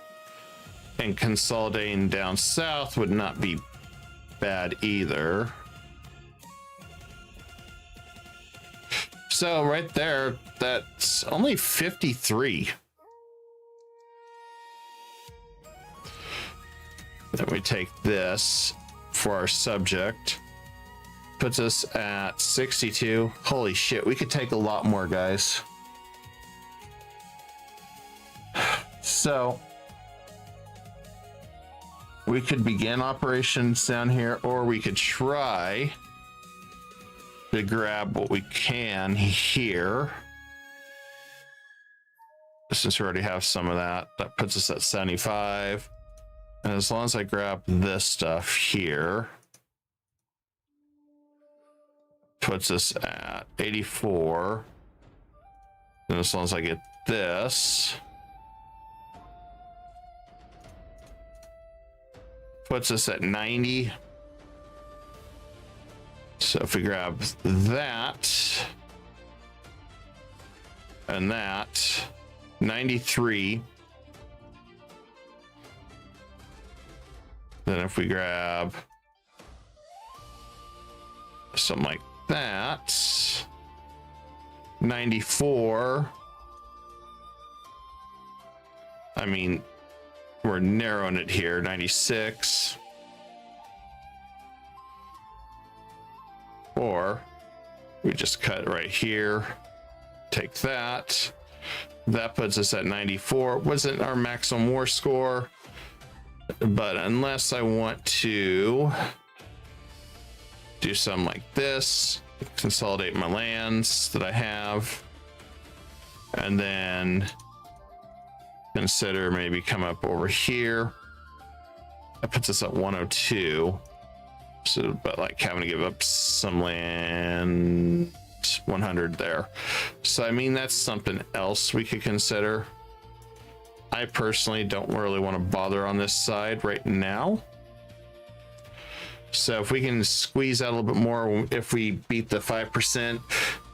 and consolidating down south would not be bad either. So right there, that's only 53. Then we take this for our subject. Puts us at 62. Holy shit, we could take a lot more, guys. So we could begin operations down here, or we could try to grab what we can here. Since we already have some of that, that puts us at 75. And as long as I grab this stuff here, puts us at 84. And as long as I get this, puts us at 90. So if we grab that and that, 93. Then if we grab something like that, 94. I mean, we're narrowing it here, 96. Or we just cut right here, take that. That puts us at 94. Wasn't our maximum war score, but unless I want to do something like this, consolidate my lands that I have, and then consider maybe come up over here. That puts us at 102. So, but like having to give up some land, 100 there. So, I mean, that's something else we could consider. I personally don't really want to bother on this side right now. So if we can squeeze out a little bit more, if we beat the 5%,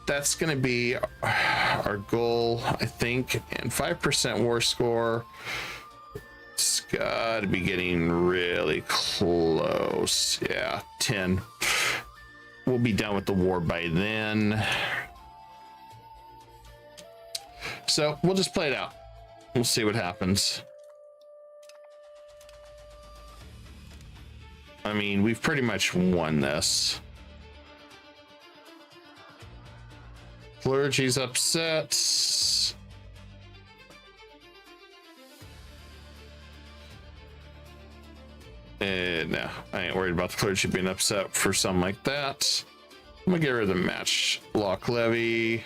that's going to be our goal, I think. And 5% war score, it's got to be getting really close. Yeah, 10. We'll be done with the war by then. So we'll just play it out. We'll see what happens. I mean, we've pretty much won this. Clergy's upset. And no, I ain't worried about the clergy being upset for something like that. I'm gonna get rid of the match lock levy.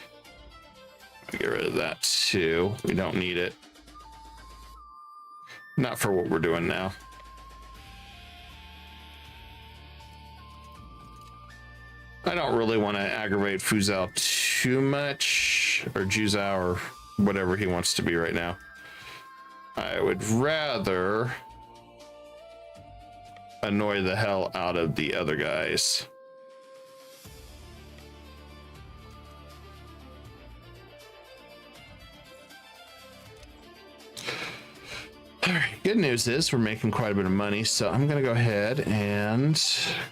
Get rid of that too. We don't need it. Not for what we're doing now. I don't really want to aggravate Fuzhou too much, or Juzhou, or whatever he wants to be right now. I would rather annoy the hell out of the other guys. All right, good news is we're making quite a bit of money, so I'm gonna go ahead and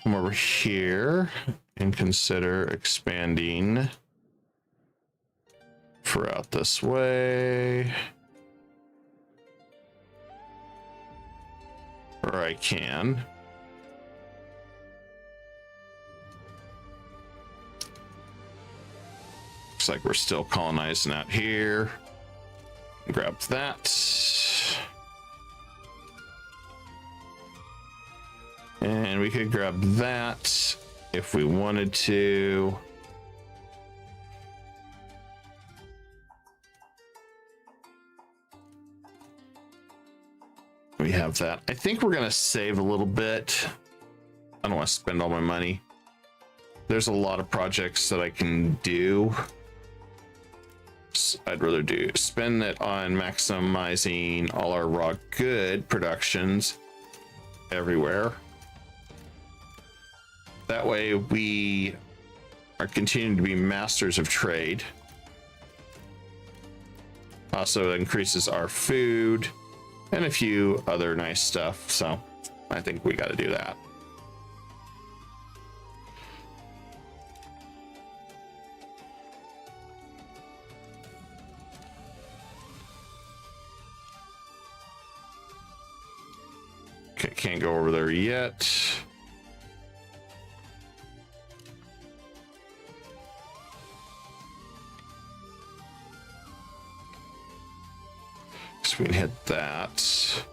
come over here and consider expanding for out this way. Or I can. Looks like we're still colonizing out here. Grab that. And we could grab that if we wanted to. We have that. I think we're gonna save a little bit. I don't want to spend all my money. There's a lot of projects that I can do. I'd rather spend it on maximizing all our raw good productions everywhere. That way we are continuing to be masters of trade. Also increases our food and a few other nice stuff. So I think we got to do that. Okay, can't go over there yet. So we can hit that.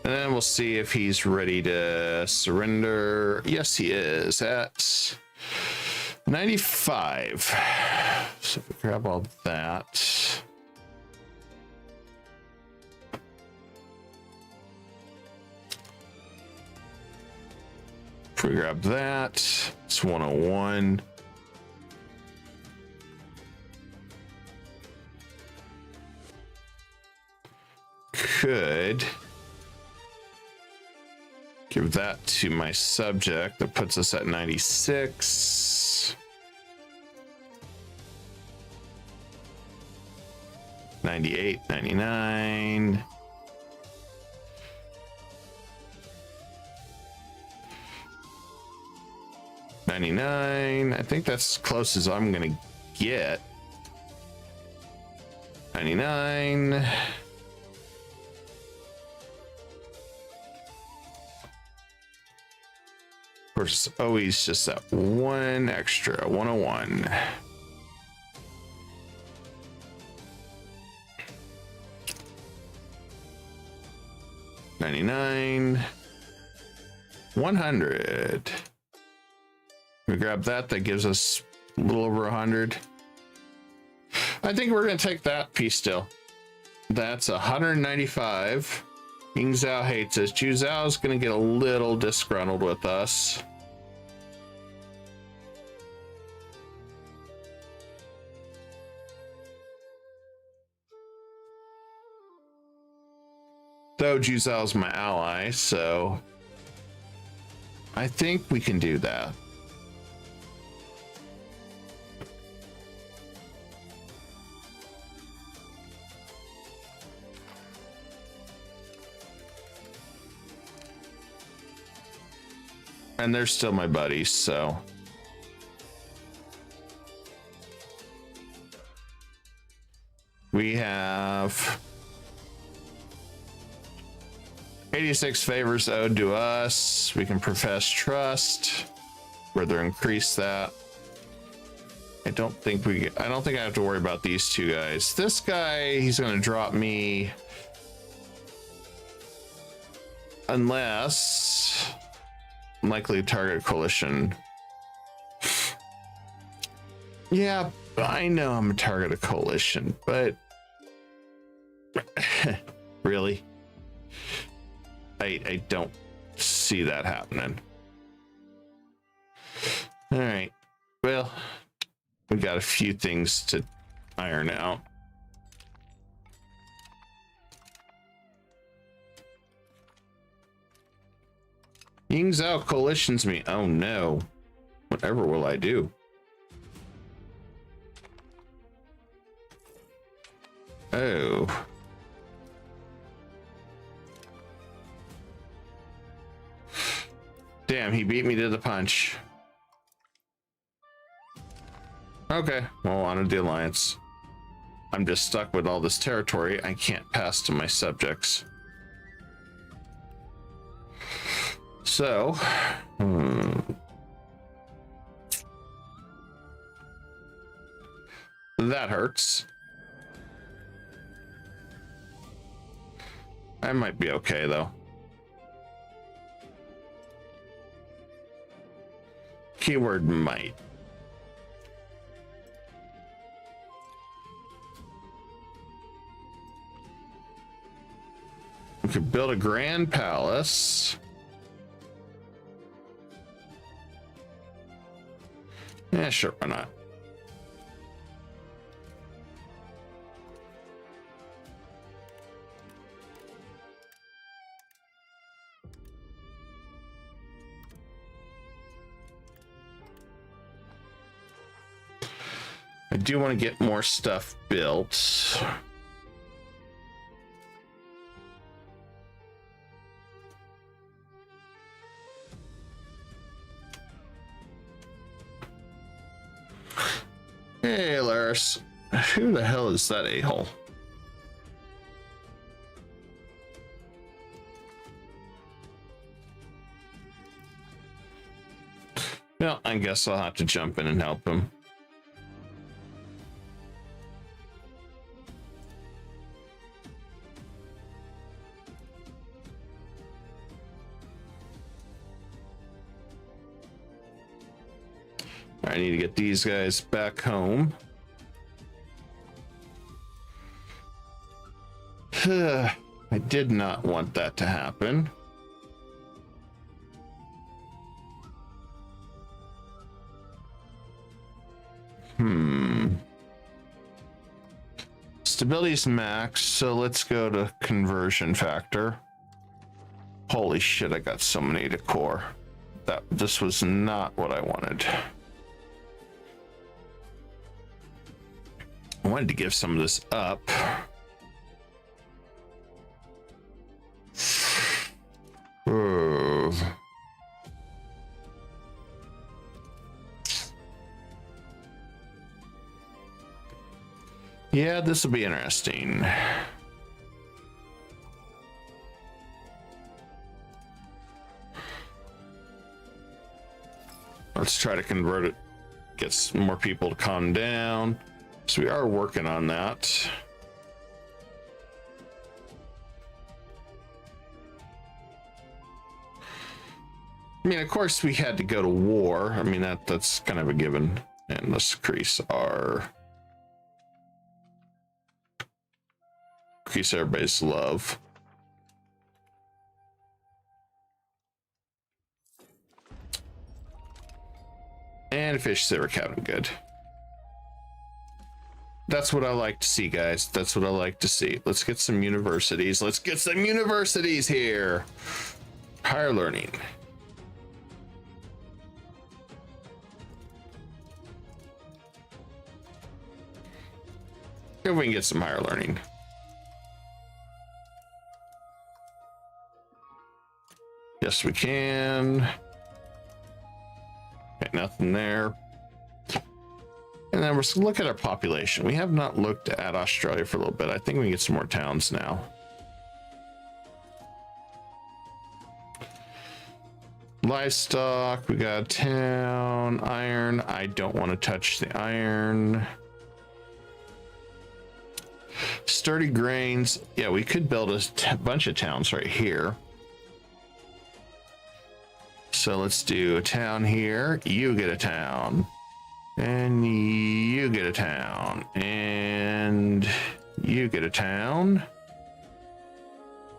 And then we'll see if he's ready to surrender. Yes, he is at 95. So if we grab all that. If we grab that, it's 101. Could give that to my subject. That puts us at 96. 98, 99. I think that's as close as I'm gonna get. 99. Of course, it's always just that one extra 101. $99. 100. We grab that. That gives us a little over 100. I think we're going to take that piece still. That's 195. Ying Zhao hates us. Ju Zhao is going to get a little disgruntled with us. Though Ju Zhao is my ally, so I think we can do that. And they're still my buddies, so. We have 86 favors owed to us. We can profess trust. Further increase that. I don't think I have to worry about these two guys. This guy, he's gonna drop me unless likely target coalition. Yeah, I know I'm a target of coalition, but really, I don't see that happening. All right, well, we got a few things to iron out. Ying Zhao coalitions me. Oh no. Whatever will I do? Oh. Damn, he beat me to the punch. Okay, well, on the alliance. I'm just stuck with all this territory I can't pass to my subjects. So, that hurts. I might be okay though. Keyword might. We could build a grand palace. Yeah, sure, why not? I do want to get more stuff built. Hey, Laris. Who the hell is that a-hole? Well, I guess I'll have to jump in and help him. I need to get these guys back home. I did not want that to happen. Stability's max, so let's go to conversion factor. Holy shit, I got so many to core. This was not what I wanted. I wanted to give some of this up. Yeah, this will be interesting. Let's try to convert it, get some more people to calm down. So we are working on that. I mean, of course, we had to go to war. I mean, that's kind of a given. And let's increase everybody's love. And fish silver cabin, good. That's what I like to see, guys. That's what I like to see. Let's get some universities. Let's get some universities here. Higher learning. If we can get some higher learning. Yes, we can. Okay, nothing there. And then we're just look at our population. We have not looked at Australia for a little bit. I think we can get some more towns now. Livestock, we got a town. Iron, I don't want to touch the iron. Sturdy grains, yeah, we could build a bunch of towns right here. So let's do a town here. You get a town. And you get a town. And you get a town.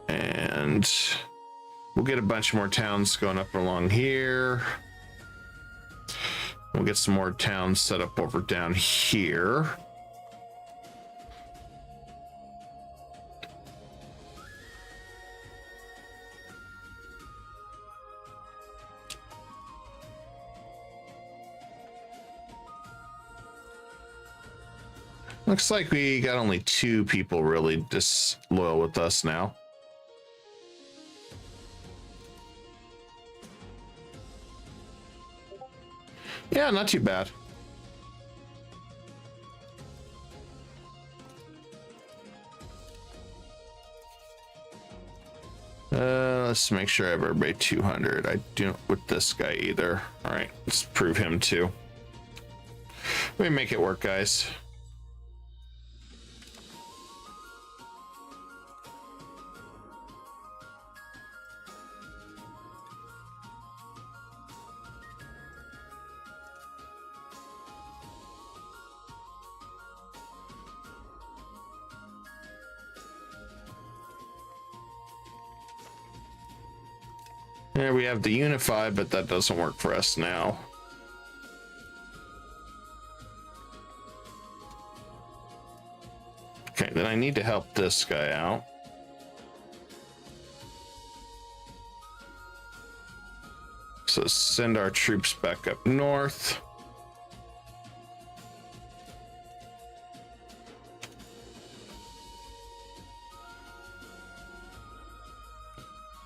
And we'll get a bunch more towns going up along here. We'll get some more towns set up over down here. Looks like we got only 2 people really disloyal with us now. Yeah, not too bad. Let's make sure I have everybody 200. I don't with this guy either. All right, let's prove him too. Let me make it work, guys. There we have the Unify, but that doesn't work for us now. Okay, then I need to help this guy out. So send our troops back up north.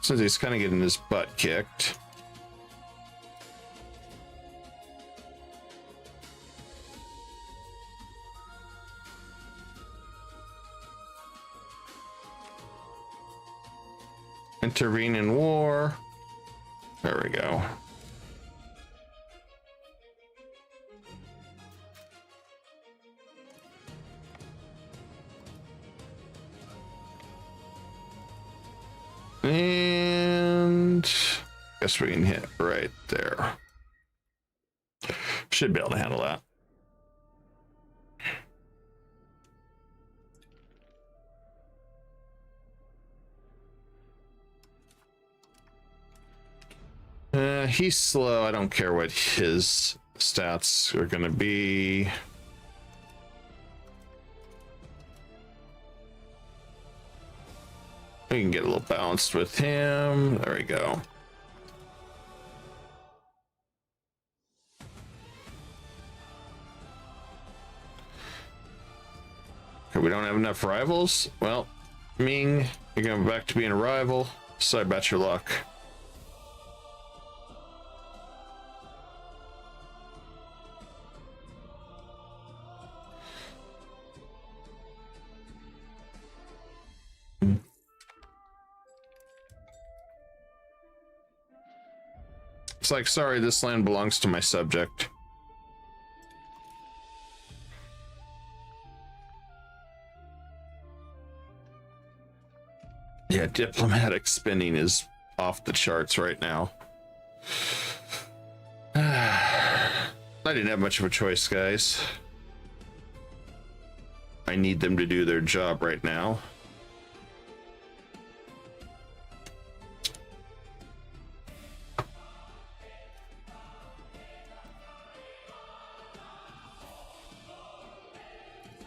Since he's kind of getting his butt kicked. Intervene in war. There we go. And guess we can hit right there. Should be able to handle that. He's slow. I don't care what his stats are going to be. We can get a little balanced with him. There we go. Okay, we don't have enough rivals. Well, Ming, you're going back to being a rival. Sorry about your luck. It's like, sorry, this land belongs to my subject. Yeah, diplomatic spending is off the charts right now. I didn't have much of a choice, guys. I need them to do their job right now.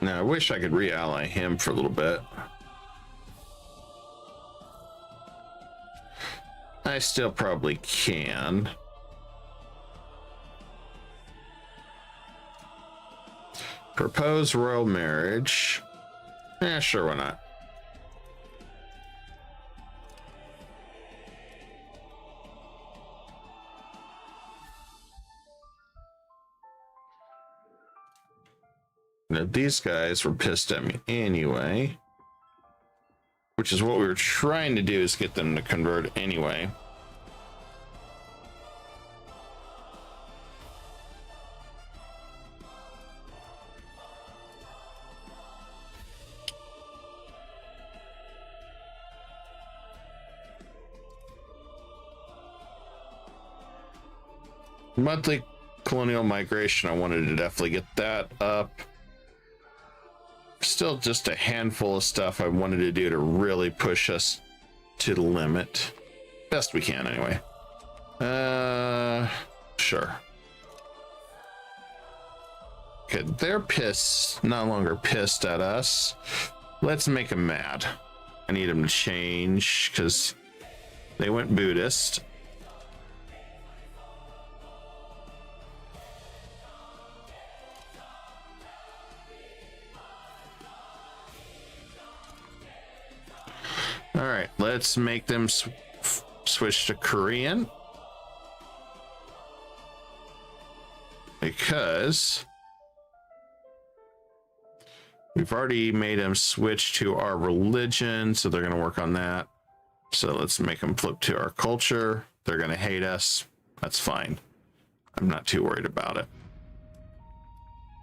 Now, I wish I could re-ally him for a little bit. I still probably can. Propose royal marriage. Yeah, sure, why not? Now, these guys were pissed at me anyway, which is what we were trying to do, is get them to convert anyway. Monthly colonial migration, I wanted to definitely get that up. Still just a handful of stuff I wanted to do to really push us to the limit. Best we can, anyway. Sure. Okay, they're pissed, no longer pissed at us. Let's make them mad. I need them to change, because they went Buddhist. Let's make them switch to Korean. Because we've already made them switch to our religion, so they're going to work on that. So let's make them flip to our culture. They're going to hate us. That's fine. I'm not too worried about it.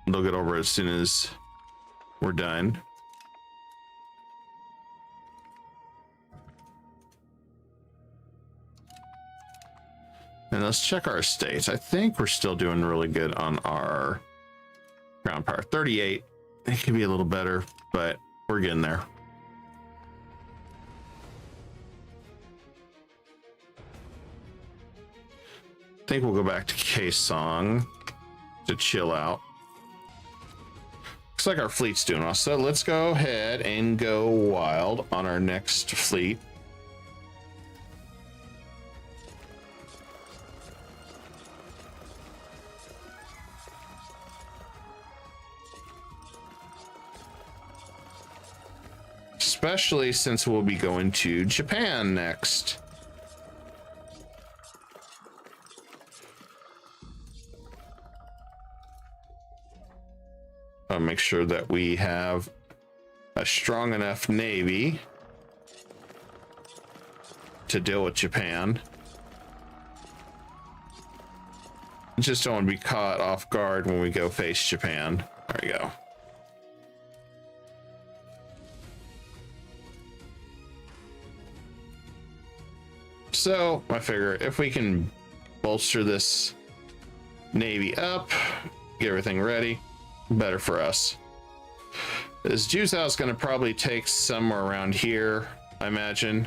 They'll get over it as soon as we're done. And let's check our estates. I think we're still doing really good on our ground power. 38. It could be a little better, but we're getting there. I think we'll go back to Kaesong to chill out. Looks like our fleet's doing well. So let's go ahead and go wild on our next fleet. Especially since we'll be going to Japan next. I'll make sure that we have a strong enough navy to deal with Japan. Just don't want to be caught off guard when we go face Japan. There we go. So I figure if we can bolster this navy up, get everything ready, better for us. This Juzao is going to probably take somewhere around here, I imagine.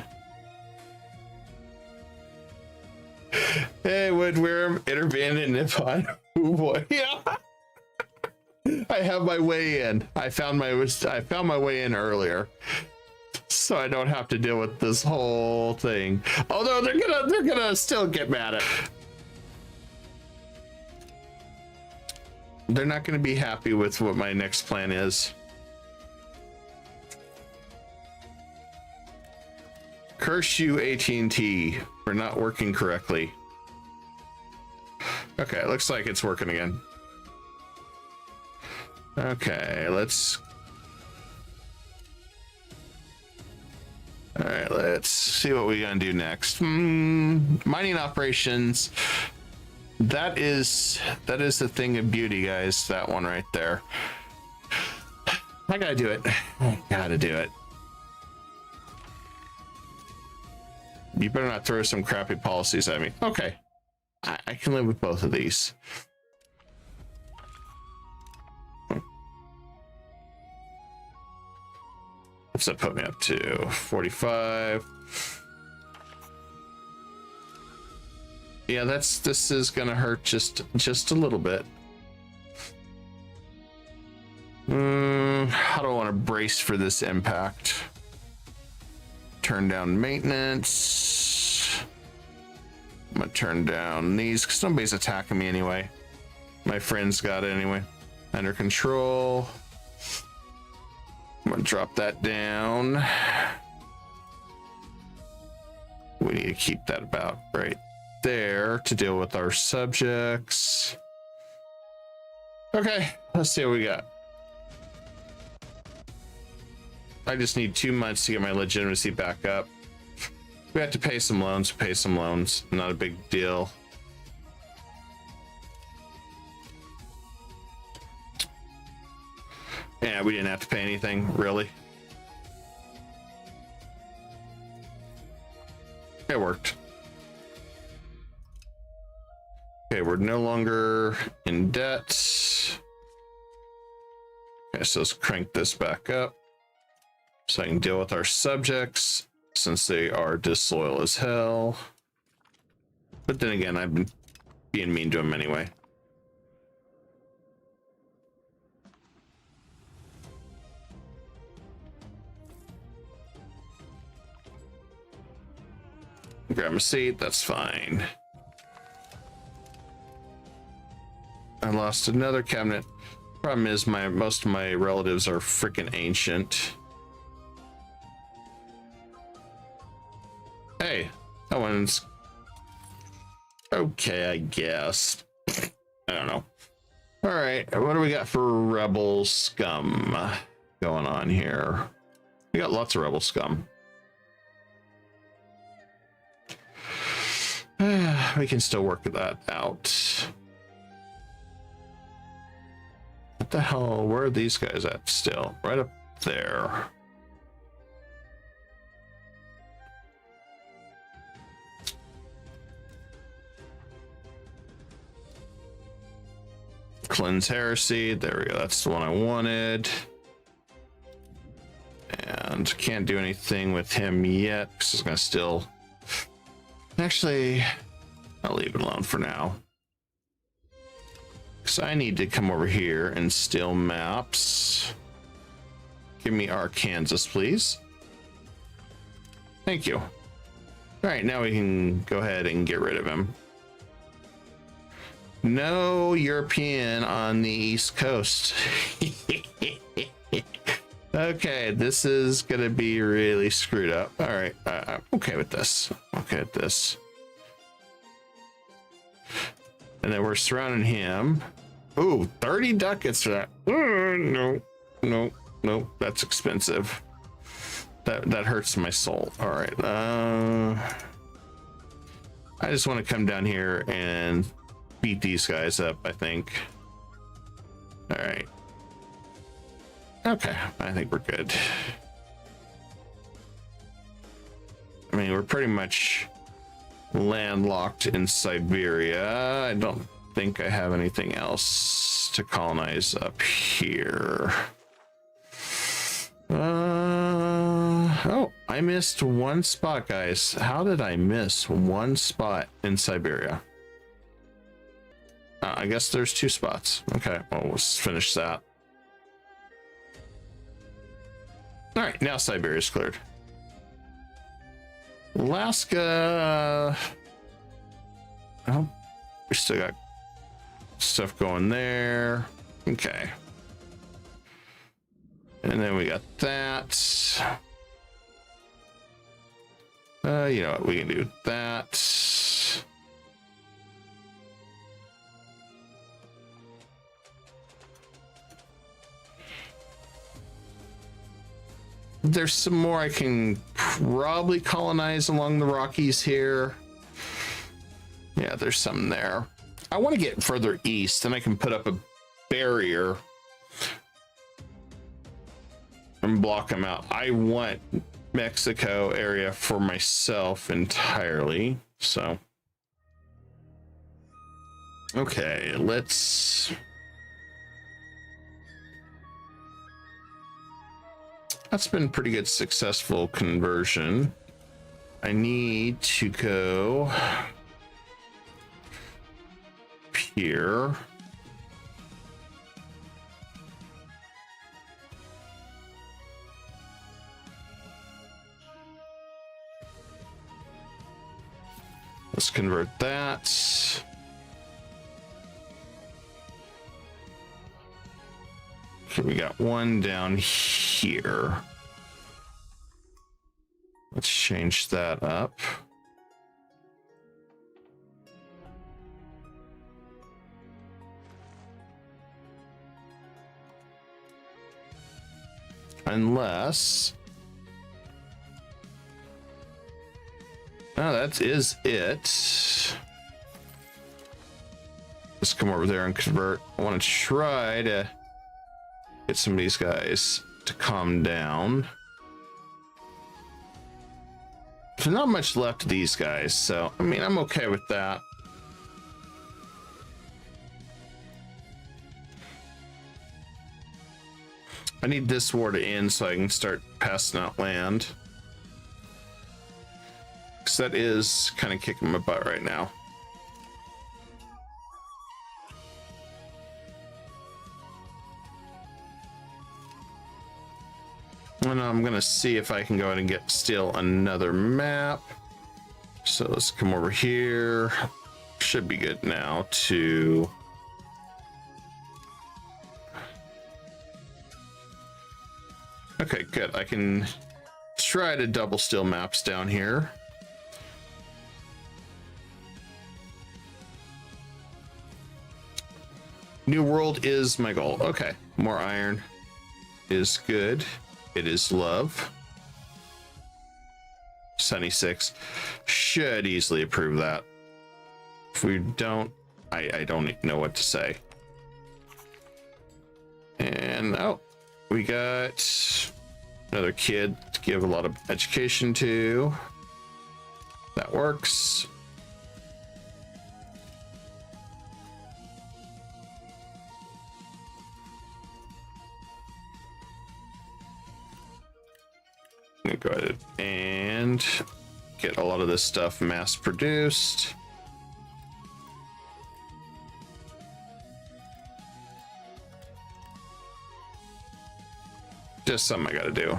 Hey, would we're intervening in Nippon. Oh boy, yeah. I have my way in. I found my way in earlier, so I don't have to deal with this whole thing. Although they're gonna still get mad at it. They're not gonna be happy with what my next plan is. Curse you, AT&T, for not working correctly. Okay, looks like it's working again. Okay, let's... All right, let's see what we're gonna do next. Mining operations. That is the thing of beauty, guys. That one right there. I gotta do it. I gotta do it. You better not throw some crappy policies at me. Okay, I can live with both of these. What's that put me up to? 45. Yeah, this is gonna hurt just a little bit. How do I want to brace for this impact? Turn down maintenance. I'm gonna turn down these because nobody's attacking me anyway. My friends got it anyway. Under control. I'm gonna drop that down. We need to keep that about right there to deal with our subjects. Okay, let's see what we got. I just need 2 months to get my legitimacy back up. We have to pay some loans, not a big deal. Yeah, we didn't have to pay anything, really. It worked. Okay, we're no longer in debt. Okay, so let's crank this back up so I can deal with our subjects since they are disloyal as hell. But then again, I've been being mean to them anyway. Grab a seat, that's fine. I lost another cabinet. Problem is most of my relatives are freaking ancient. Hey, that one's okay, I guess. I don't know. All right, what do we got for rebel scum going on here? We got lots of rebel scum. We can still work that out. What the hell? Where are these guys at still? Right up there. Cleanse Heresy. There we go. That's the one I wanted. And can't do anything with him yet because it's going to still... Actually, I'll leave it alone for now. Because I need to come over here and steal maps. Give me Arkansas, please. Thank you. All right, now we can go ahead and get rid of him. No European on the East Coast. Okay, this is gonna be really screwed up. All right, I'm okay with this. Okay with this. And then we're surrounding him. Ooh, 30 ducats for that. No, that's expensive. That hurts my soul. All right, I just want to come down here and beat these guys up, I think. All right. Okay, I think we're good. I mean, we're pretty much landlocked in Siberia. I don't think I have anything else to colonize up here. Oh, I missed one spot, guys. How did I miss one spot in Siberia? I guess there's 2 spots. Okay, well, let's finish that. All right, now Siberia's cleared. Alaska. Oh, we still got stuff going there. Okay. And then we got that. You know what? We can do that. There's some more I can probably colonize along the Rockies here. Yeah, there's some there. I want to get further east, then I can put up a barrier and block them out. I want Mexico area for myself entirely. So, okay, let's... That's been pretty good, successful conversion. I need to go here. Let's convert that. Okay, we got one down here. Let's change that up. Unless... Oh, that is it. Let's come over there and convert. I want to try to get some of these guys to calm down. There's not much left of these guys, so I mean, I'm okay with that. I need this war to end so I can start passing out land. Because that is kind of kicking my butt right now. And I'm going to see if I can go ahead and steal another map. So let's come over here. Should be good now to... Okay, good. I can try to double steal maps down here. New world is my goal. Okay, more iron is good. It is love. Sunny 6 should easily approve that. If we don't, I don't know what to say. And oh, we got another kid to give a lot of education to. That works. I'm gonna go ahead and get a lot of this stuff mass produced. Just something I gotta do.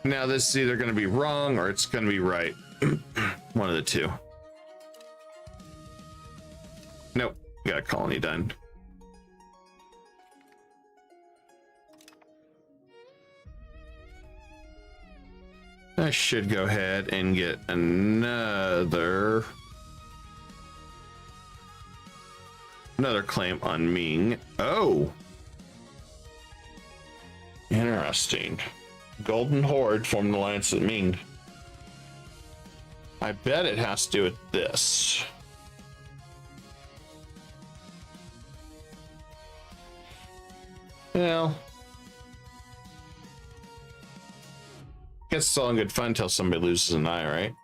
Now this is either gonna be wrong or it's gonna be right. One of the two. Nope, got a colony done. I should go ahead and get another claim on Ming. Oh, interesting. Golden Horde formed an alliance with Ming. I bet it has to do with this. Well, guess it's all in good fun until somebody loses an eye, right?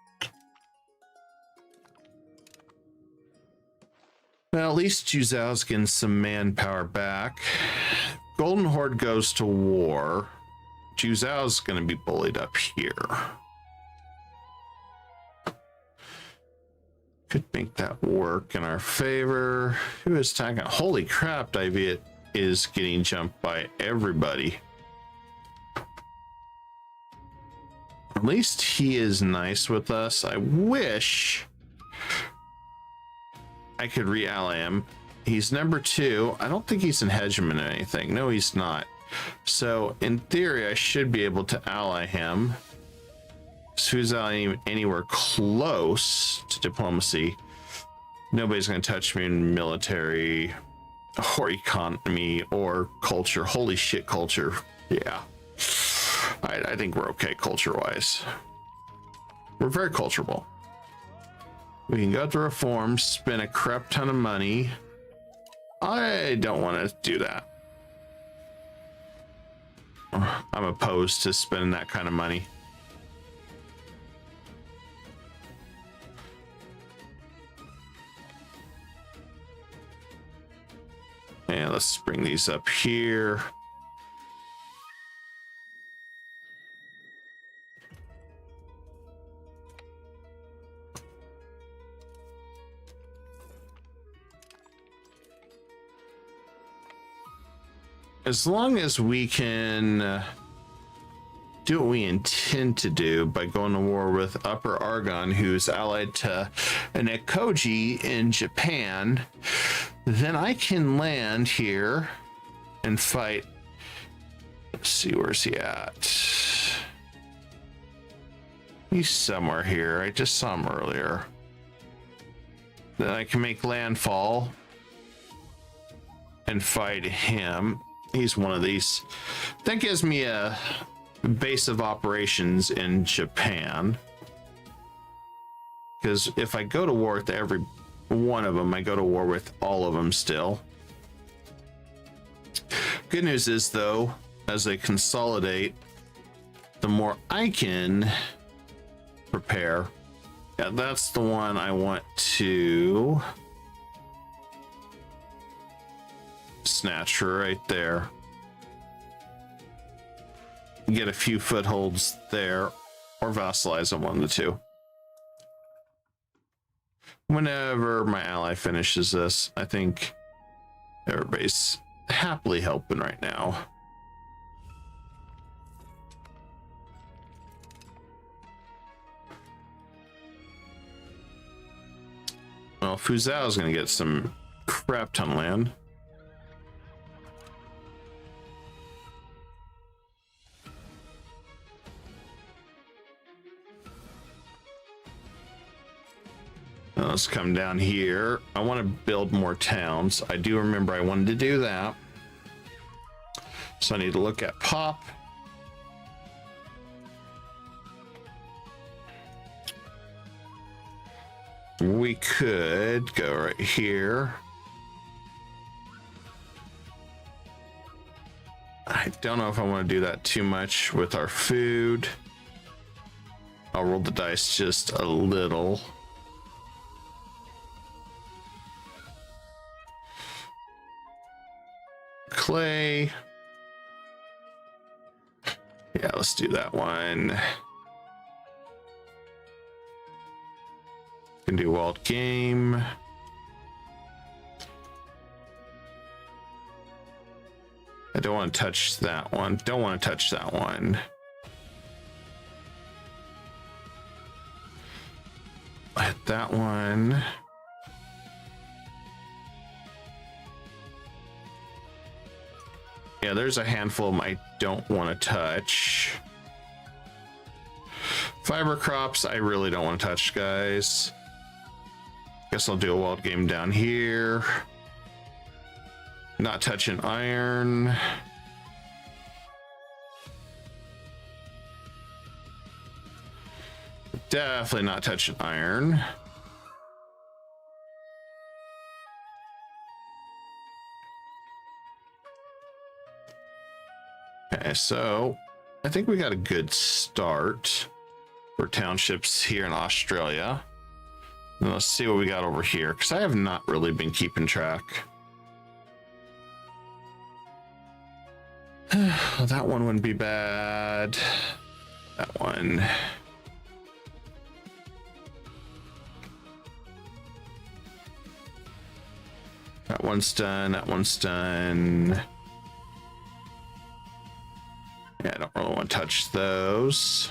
Well, at least Juzao's getting some manpower back. Golden Horde goes to war. Juzao's going to be bullied up here. Could make that work in our favor. Who is attacking? Holy crap, Diviet is getting jumped by everybody. At least he is nice with us. I wish I could re-ally him. He's number 2. I don't think he's in hegemon or anything. No, he's not. So in theory, I should be able to ally him. So who's allying anywhere close to diplomacy? Nobody's going to touch me in military or economy or culture. Holy shit, culture. Yeah. I think we're okay culture-wise. We're very culturable. We can go through reforms, spend a crap ton of money. I don't want to do that. I'm opposed to spending that kind of money. And let's bring these up here. As long as we can do what we intend to do by going to war with Upper Argon, who's allied to an Ekoji in Japan, then I can land here and fight. Let's see, where's he at? He's somewhere here. I just saw him earlier. Then I can make landfall and fight him. He's one of these. That gives me a base of operations in Japan. Because if I go to war with every one of them, I go to war with all of them still. Good news is, though, as they consolidate, the more I can prepare. Yeah, that's the one I want to snatch right there. Get a few footholds there, or vassalize them, one of the two. Whenever my ally finishes this, I think everybody's happily helping right now. Well, Fuzhou is going to get some crap ton of land. Now let's come down here. I want to build more towns. I do remember I wanted to do that. So I need to look at pop. We could go right here. I don't know if I want to do that too much with our food. I'll roll the dice just a little. Clay. Yeah, let's do that one. Can do wild game. I don't want to touch that one. Don't want to touch that one. Hit that one. Yeah, there's a handful of them I don't want to touch. Fiber crops, I really don't want to touch, guys. Guess I'll do a wild game down here. Not touching iron. Definitely not touching iron. Okay, so I think we got a good start for townships here in Australia. And let's see what we got over here, because I have not really been keeping track. That one wouldn't be bad. That one. That one's done. That one's done. Yeah, I don't really want to touch those.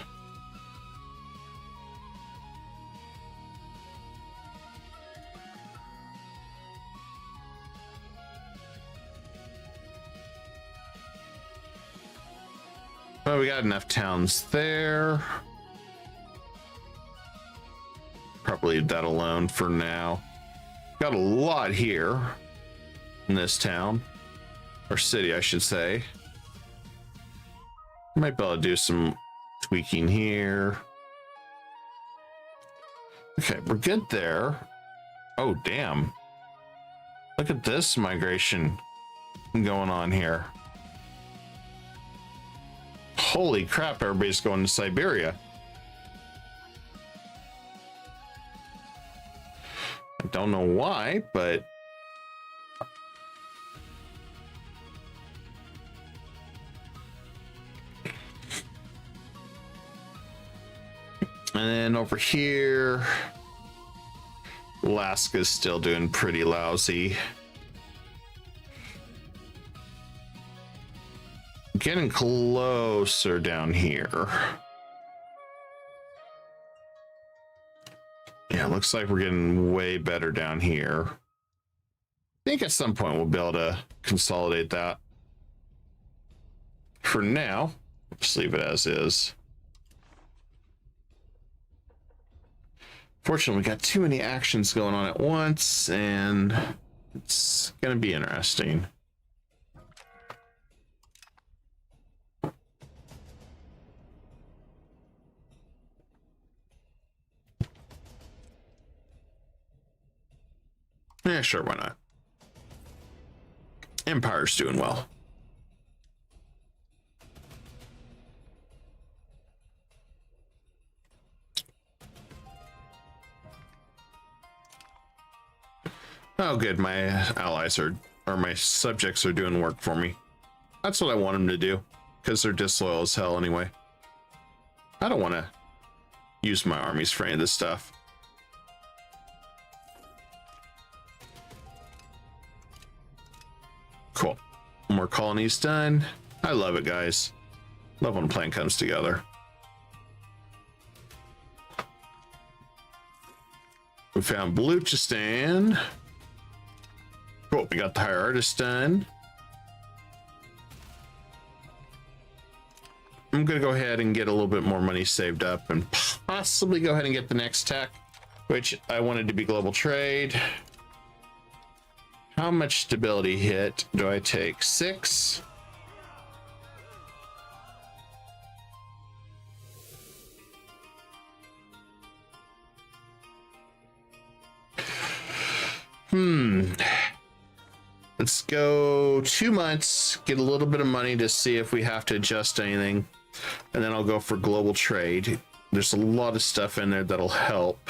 Well, we got enough towns there. Probably leave that alone for now. Got a lot here in this town, or city, I should say. Might be able to do some tweaking here. Okay, we're good there. Oh, damn. Look at this migration going on here. Holy crap, everybody's going to Siberia. I don't know why, but and then over here, Alaska's still doing pretty lousy. Getting closer down here. Yeah, looks like we're getting way better down here. I think at some point we'll be able to consolidate that. For now, just leave it as is. Fortunately, we got too many actions going on at once, and it's gonna be interesting. Yeah, sure, why not? Empire's doing well. Oh, good. My allies are, or my subjects are doing work for me. That's what I want them to do, because they're disloyal as hell anyway. I don't want to use my armies for any of this stuff. Cool. More colonies done. I love it, guys. Love when a plan comes together. We found Baluchistan. Cool. We got the higher artist done. I'm going to go ahead and get a little bit more money saved up and possibly go ahead and get the next tech. which I wanted to be global trade. How much stability hit do I take? 6. Let's go 2 months, get a little bit of money to see if we have to adjust anything, and then I'll go for global trade. There's a lot of stuff in there that'll help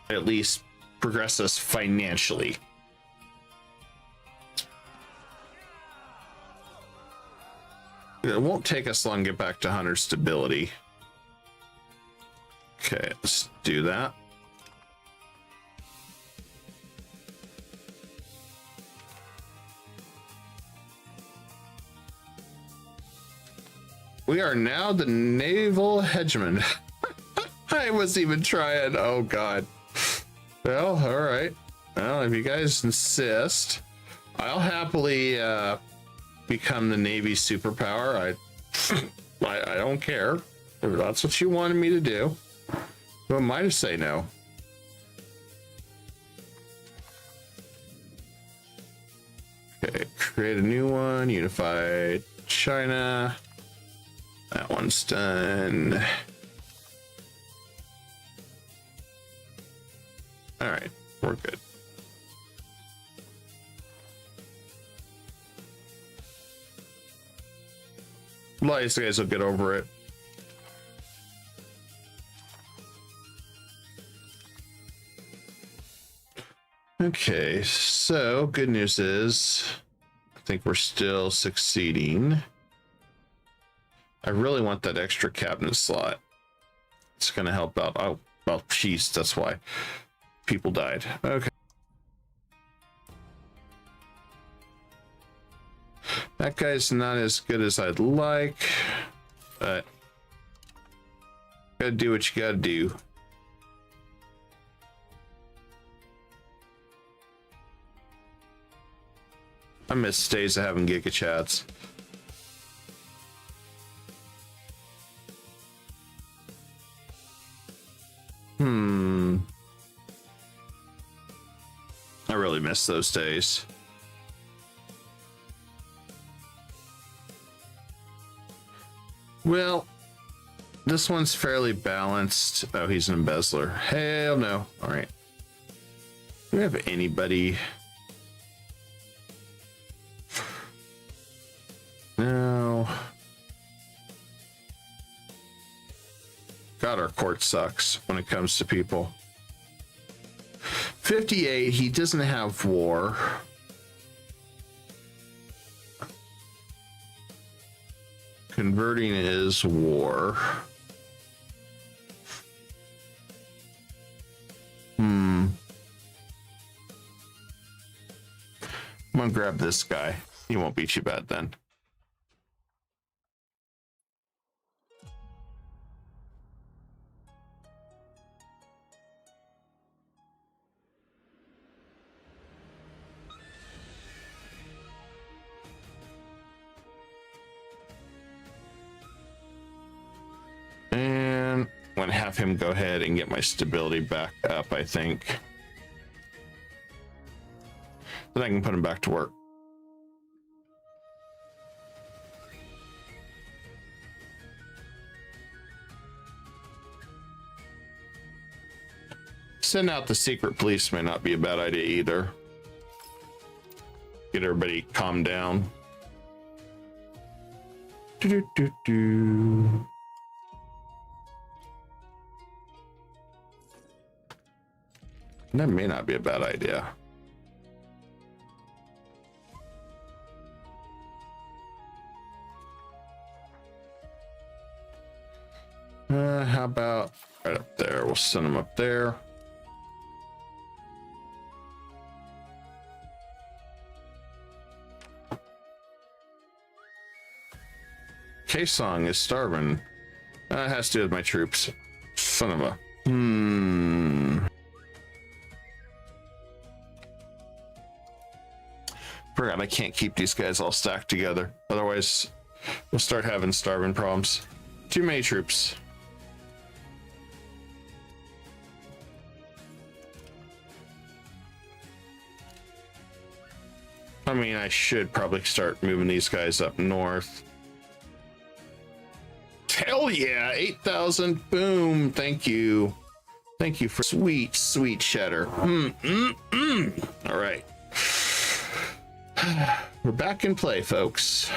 at least progress us financially. It won't take us long to get back to 100 stability. Okay, let's do that. We are now the naval hegemon. I was even trying. Oh God. Well, all right. Well, if you guys insist, I'll happily become the Navy superpower. I don't care if that's what you wanted me to do. Who am I to say no? Okay, create a new one. Unified China. That one's done. All right, we're good. A lot of these guys will get over it. Okay, so good news is I think we're still succeeding. I really want that extra cabinet slot. It's going to help out. Oh, well, geez, that's why people died. Okay. That guy's not as good as I'd like, but gotta do what you gotta do. I miss days of having Giga Chats. I really miss those days. Well, this one's fairly balanced. Oh, he's an embezzler. Hell no. All right. Do we have anybody? No. God, our court sucks when it comes to people. 58, he doesn't have war. Converting is war. I'm gonna grab this guy. He won't beat you bad then. And I'm gonna have him go ahead and get my stability back up, I think. Then I can put him back to work. Send out the secret police may not be a bad idea either. Get everybody calmed down. That may not be a bad idea. How about right up there? We'll send them up there. K-Song is starving. It has to do with my troops. Son of a... Forgot I can't keep these guys all stacked together. Otherwise, we'll start having starving problems. Too many troops. I mean, I should probably start moving these guys up north. Hell yeah, 8,000. Boom. Thank you. Thank you for sweet, sweet cheddar. All right. We're back in play, folks.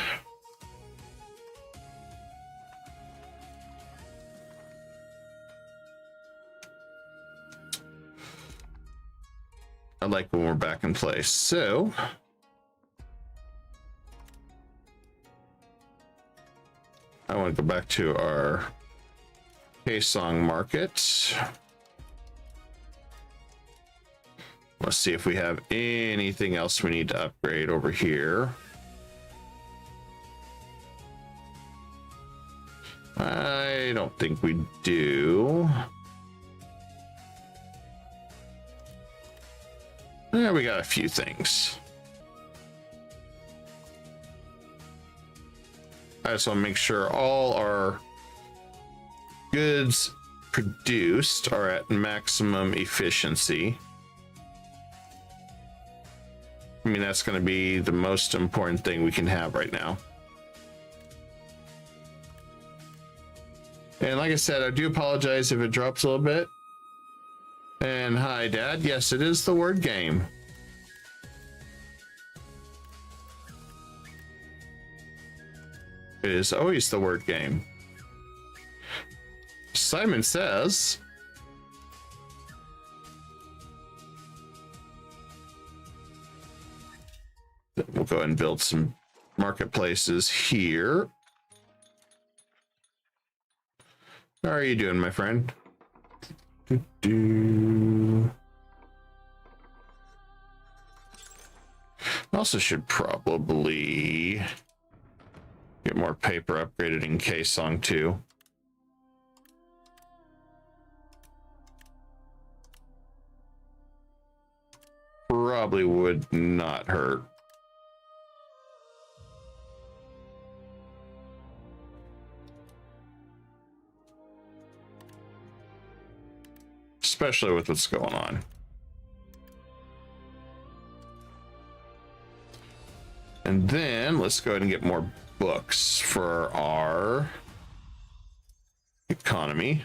I like when we're back in play. So I want to go back to our K-Song market. Let's see if we have anything else we need to upgrade over here. I don't think we do. Yeah, we got a few things. I just want to make sure all our goods produced are at maximum efficiency. I mean, that's going to be the most important thing we can have right now. And like I said, I do apologize if it drops a little bit. And hi, Dad. Yes, it is the word game. It is always the word game. Simon says, we'll go ahead and build some marketplaces here. How are you doing, my friend? Also should probably get more paper upgraded in K-Song too. Probably would not hurt. Especially with what's going on. And then let's go ahead and get more books for our economy.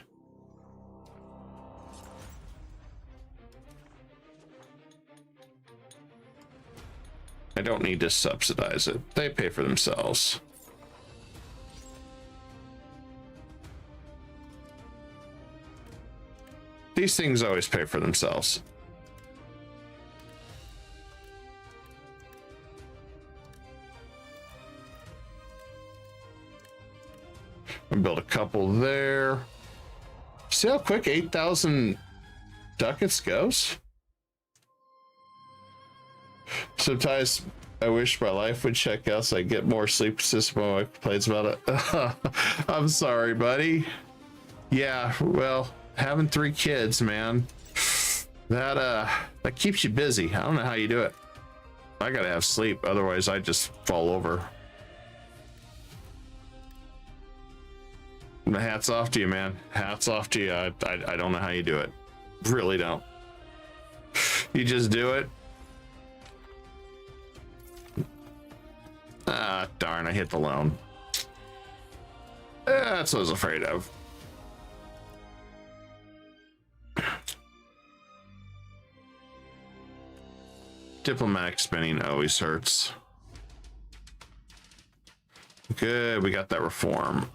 I don't need to subsidize it. They pay for themselves. These things always pay for themselves. And build a couple there. See how quick 8,000 ducats goes? Sometimes I wish my life would check out so I get more sleep system when my wife complains about it. I'm sorry, buddy. Yeah, well, having 3 kids, man, that keeps you busy. I don't know how you do it. I gotta have sleep, otherwise I just fall over. My hat's off to you, man. Hats off to you. I don't know how you do it. Really don't. You just do it. Ah, darn, I hit the loan. That's what I was afraid of. Diplomatic spending always hurts. Good, we got that reform.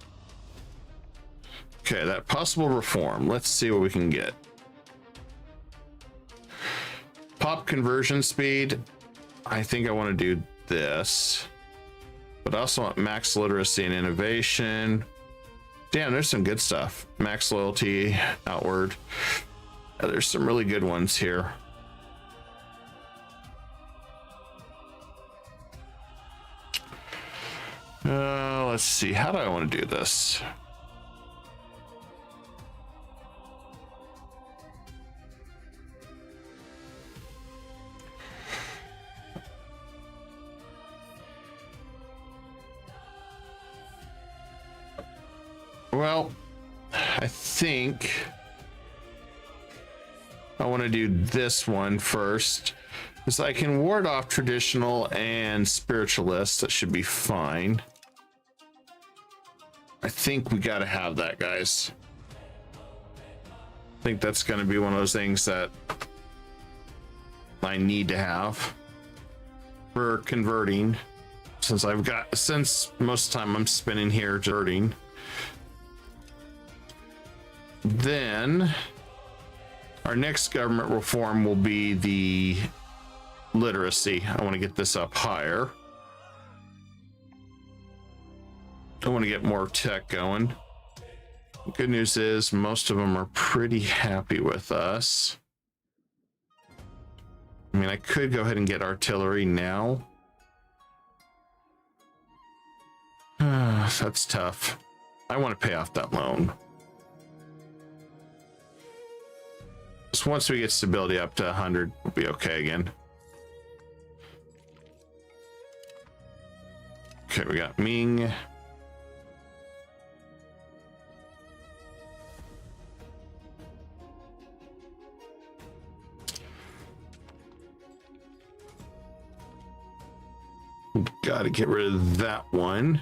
Okay, that possible reform. Let's see what we can get. Pop conversion speed. I think I want to do this. But I also want max literacy and innovation. Damn, there's some good stuff. Max loyalty, outward. Yeah, there's some really good ones here. Let's see. How do I want to do this? Well, I think I want to do this one first So I can ward off traditional and spiritualists. That should be fine. I think we got to have that, guys. I think that's going to be one of those things that I need to have for converting, since most of the time I'm spending here converting. Then our next government reform will be the literacy. I want to get this up higher. I want to get more tech going. Good news is most of them are pretty happy with us. I mean, I could go ahead and get artillery now. That's tough. I want to pay off that loan. Just once we get stability up to 100, we'll be okay again. Okay, we got Ming. Got to get rid of that one.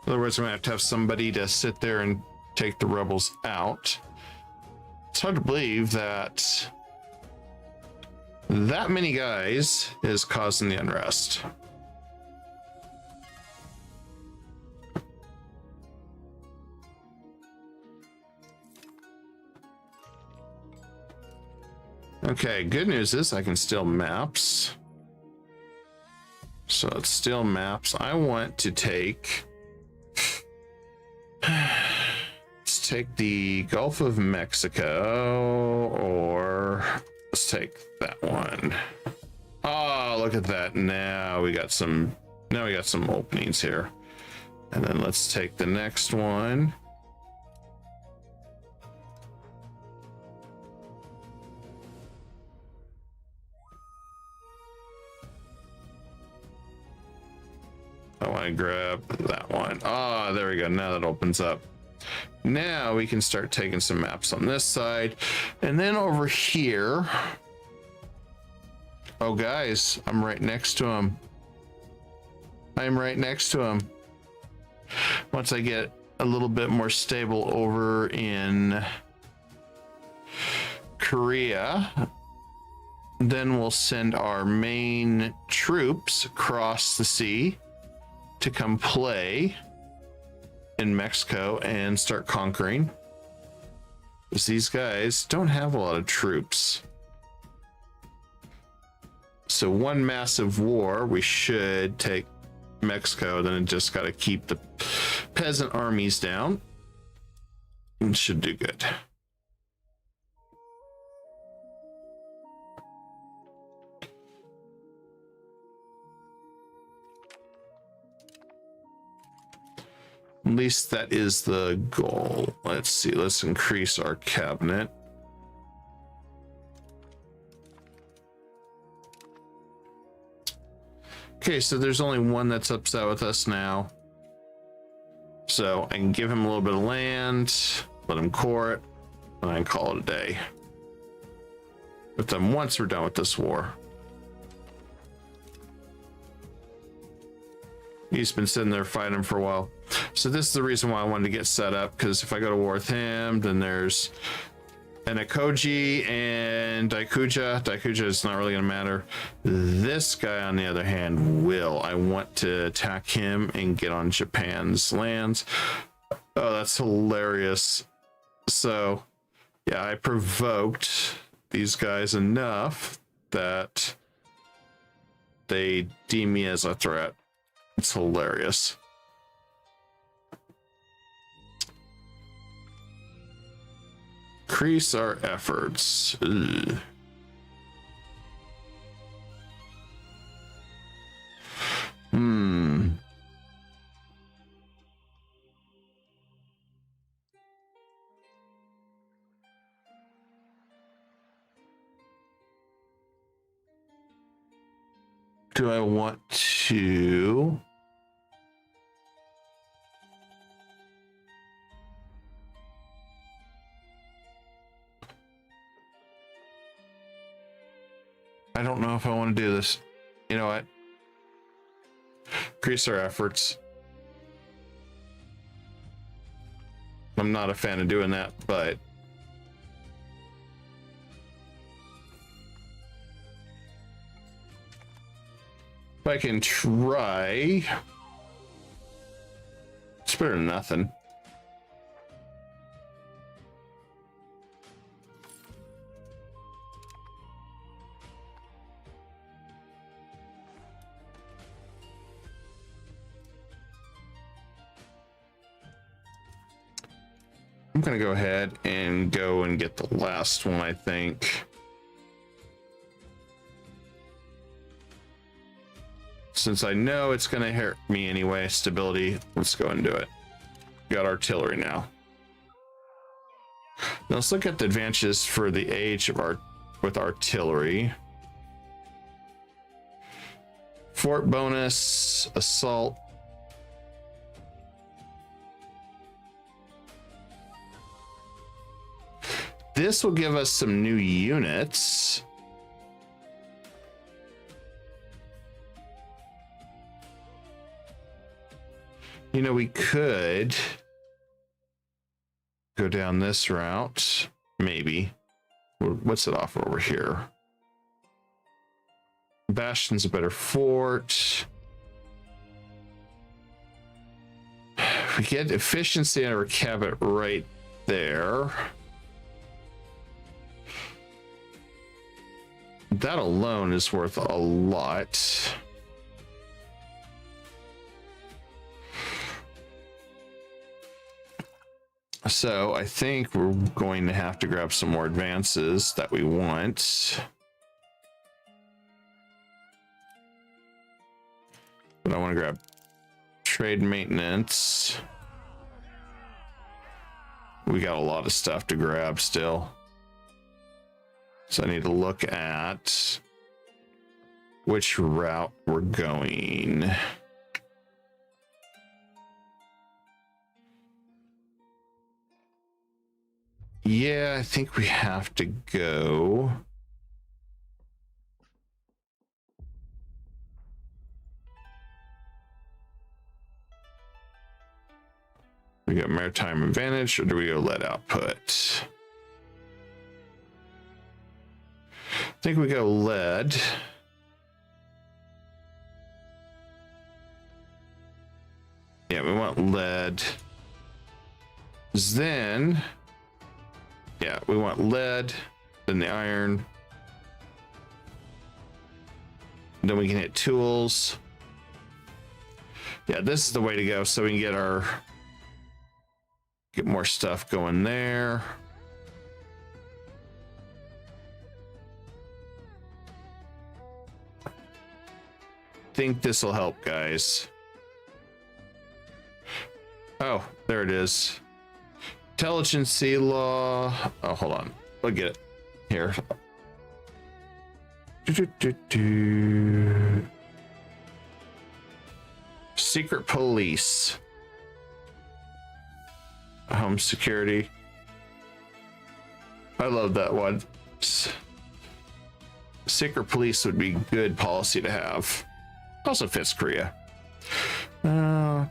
Otherwise, I'm gonna have to have somebody to sit there and take the rebels out. It's hard to believe that that many guys is causing the unrest. Okay, good news is I can steal maps. So it's still maps. I want to take, let's take the Gulf of Mexico, or let's take that one. Oh, look at that. Now we got some openings here. And then let's take the next one. I want to grab that one. Ah, there we go. Now that opens up. Now we can start taking some maps on this side. And then over here. Oh, guys, I'm right next to him. I'm right next to him. Once I get a little bit more stable over in Korea, then we'll send our main troops across the sea to come play in Mexico and start conquering, because these guys don't have a lot of troops. So one massive war, we should take Mexico, then it just got to keep the peasant armies down and should do good. At least that is the goal. Let's see. Let's increase our cabinet. Okay, so there's only one that's upset with us now. So I can give him a little bit of land, let him core it, and I can call it a day. But then once we're done with this war. He's been sitting there fighting for a while. So this is the reason why I wanted to get set up, because if I go to war with him, then there's an Akoji and Daikuja. Daikuja is not really going to matter. This guy, on the other hand, will. I want to attack him and get on Japan's lands. Oh, that's hilarious. So, yeah, I provoked these guys enough that they deem me as a threat. It's hilarious. Increase our efforts. Ugh. Do I want to? I don't know if I want to do this. You know what? Increase our efforts. I'm not a fan of doing that, but if I can try, it's better than nothing. I'm gonna go ahead and get the last one, I think. Since I know it's gonna hurt me anyway, stability, let's go and do it. Got artillery now. Now let's look at the advantages for the age of with artillery. Fort bonus, assault. This will give us some new units. You know, we could go down this route, maybe. What's it offer over here? Bastion's a better fort. We get efficiency out of our cabinet right there. That alone is worth a lot. So I think we're going to have to grab some more advances that we want. But I want to grab trade maintenance. We got a lot of stuff to grab still. So I need to look at which route we're going. Yeah, I think we have to go. We got maritime advantage, or do we go lead output? I think we go lead. Yeah, we want lead. Then, yeah, we want lead, then the iron. Then we can hit tools. Yeah, this is the way to go, so we can get more stuff going there. Think this will help, guys. Oh, there it is. Intelligence law. Oh, hold on. We'll get it here. Secret police. Home security. I love that one. Secret police would be good policy to have. Also fits Korea. Yeah,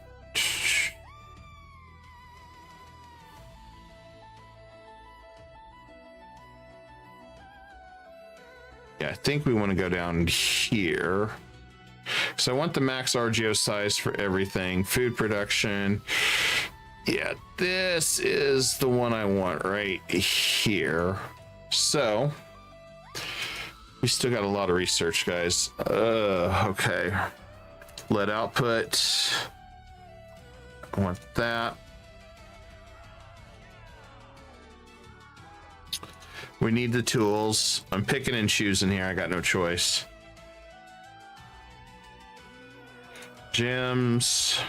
I think we want to go down here. So I want the max RGO size for everything. Food production. Yeah, this is the one I want right here. So we still got a lot of research, guys. Okay. Lead output. I want that. We need the tools. I'm picking and choosing here. I got no choice. Gems.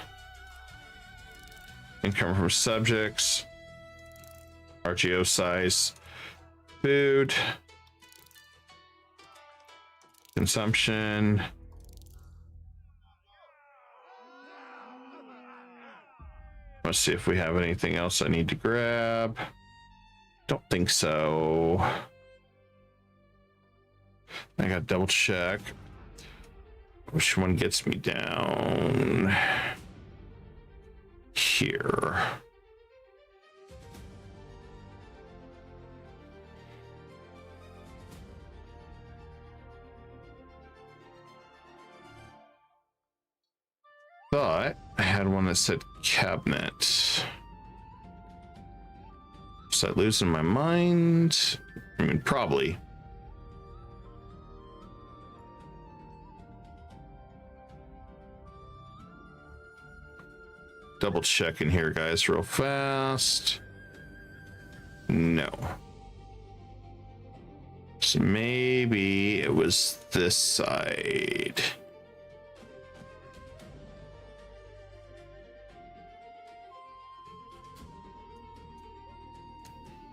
Income from subjects. RGO size. Food. Consumption. Let's see if we have anything else I need to grab. Don't think so. I gotta double check which one gets me down here. Thought I had one that said cabinet. Was I losing my mind? I mean, probably. Double checking here, guys, real fast. No. So maybe it was this side.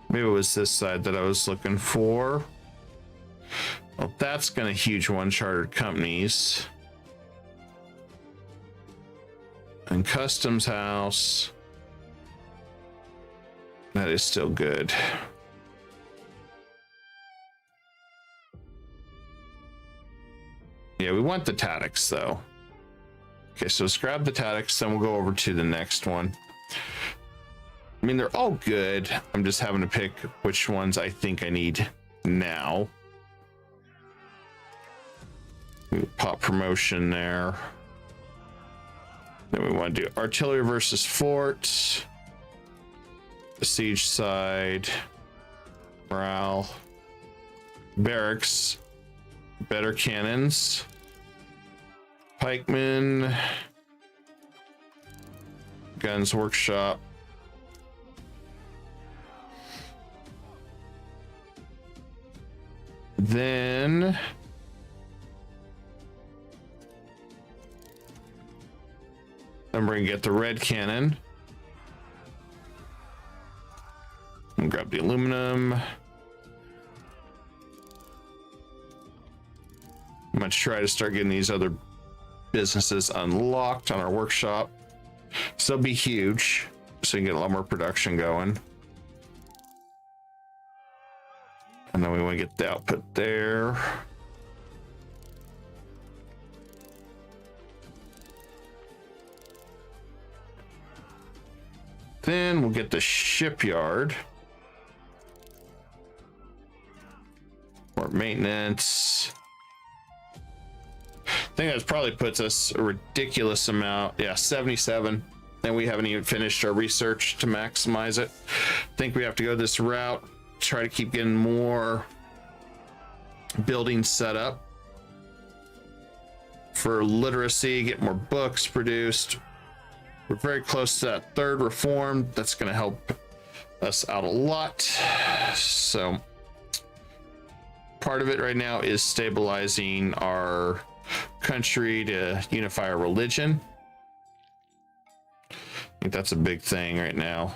Maybe it was this side that I was looking for. Well, that's gonna huge one chartered companies. And customs house. That is still good. Yeah, we want the Tactics though. Okay, so let's grab the Tactics, then we'll go over to the next one. I mean, they're all good. I'm just having to pick which ones I think I need now. Pop promotion there. Then we want to do artillery versus fort. The siege side. Morale. Barracks. Better cannons. Pikemen. Guns workshop. Then we're gonna get the red cannon and grab the aluminum. I'm gonna try to start getting these other businesses unlocked on our workshop, so they'll be huge, so you can get a lot more production going. And then we want to get the output there. Then we'll get the shipyard. More maintenance. I think that probably puts us a ridiculous amount. Yeah, 77. And we haven't even finished our research to maximize it. I think we have to go this route. Try to keep getting more buildings set up for literacy, get more books produced. We're very close to that third reform. That's going to help us out a lot. So part of it right now is stabilizing our country to unify our religion. I think that's a big thing right now.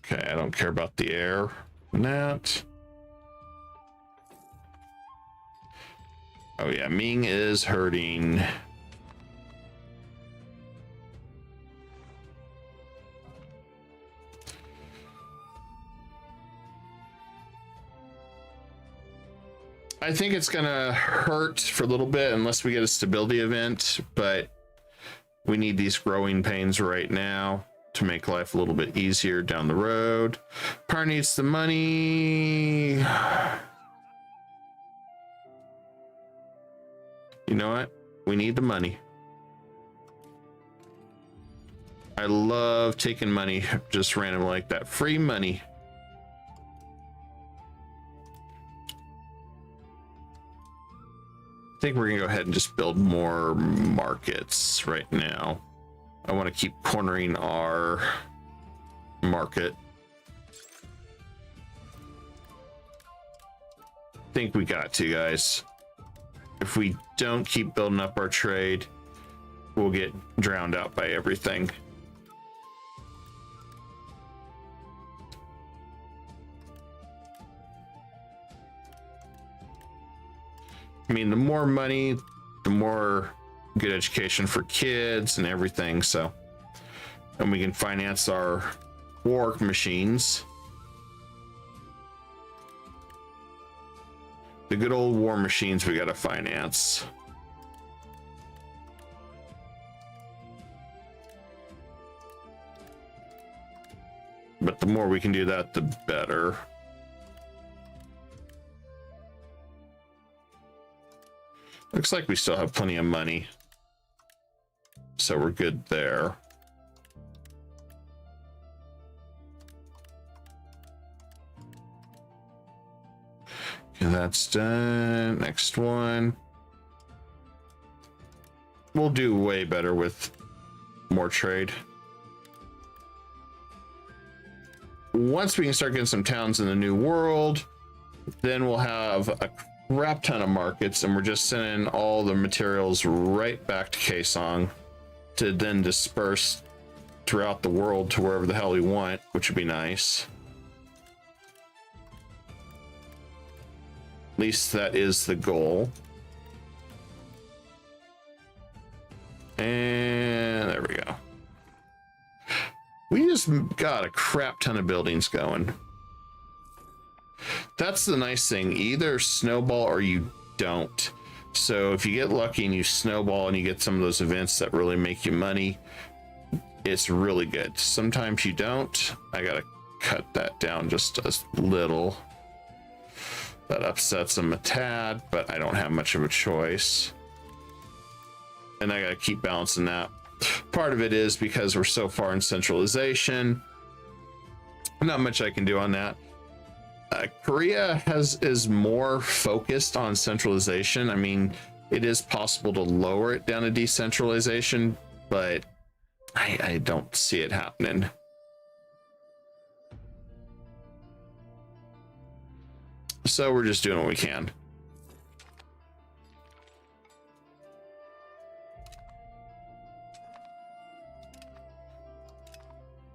Okay, I don't care about the air on that. Oh yeah, Ming is hurting. I think it's gonna hurt for a little bit unless we get a stability event, but we need these growing pains right now to make life a little bit easier down the road. Par needs the money. You know what? We need the money. I love taking money just random like that. Free money. I think we're gonna go ahead and just build more markets right now. I want to keep cornering our market. I think we got to, guys. If we don't keep building up our trade, we'll get drowned out by everything. I mean, the more money, the more good education for kids and everything. So, and we can finance our war machines. The good old war machines we got to finance. But the more we can do that, the better. Looks like we still have plenty of money. So we're good there. Okay, that's done. Next one. We'll do way better with more trade. Once we can start getting some towns in the new world, then we'll have a crap ton of markets, and we're just sending all the materials right back to Kaesong to then disperse throughout the world to wherever the hell we want, which would be nice. At least that is the goal. And there we go. We just got a crap ton of buildings going. That's the nice thing. Either snowball or you don't. So if you get lucky and you snowball and you get some of those events that really make you money, it's really good. Sometimes you don't. I gotta cut that down just a little. That upsets them a tad, but I don't have much of a choice. And I gotta keep balancing that. Part of it is because we're so far in centralization. Not much I can do on that. Korea is more focused on centralization. I mean, it is possible to lower it down to decentralization, but I don't see it happening. So we're just doing what we can.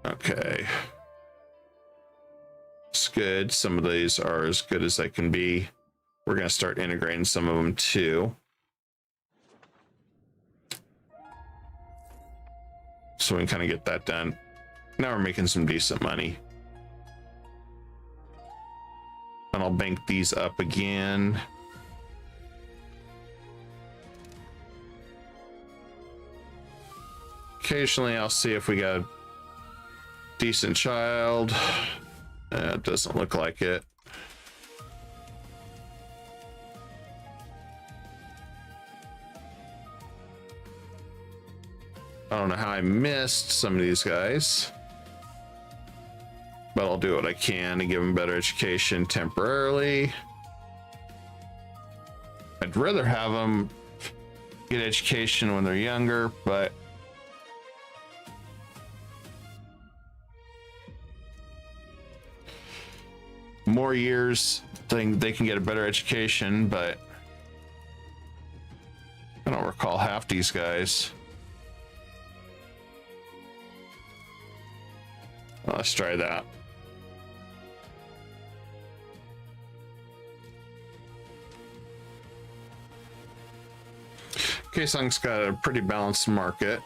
Okay. It's good. Some of these are as good as they can be. We're going to start integrating some of them too. So we can kind of get that done. Now we're making some decent money. And I'll bank these up again. Occasionally I'll see if we got a decent child. It doesn't look like it. I don't know how I missed some of these guys, but I'll do what I can to give them better education temporarily. I'd rather have them get education when they're younger, but more years they can get a better education, but I don't recall half these guys. Well, let's try that. Kaesong's got a pretty balanced market.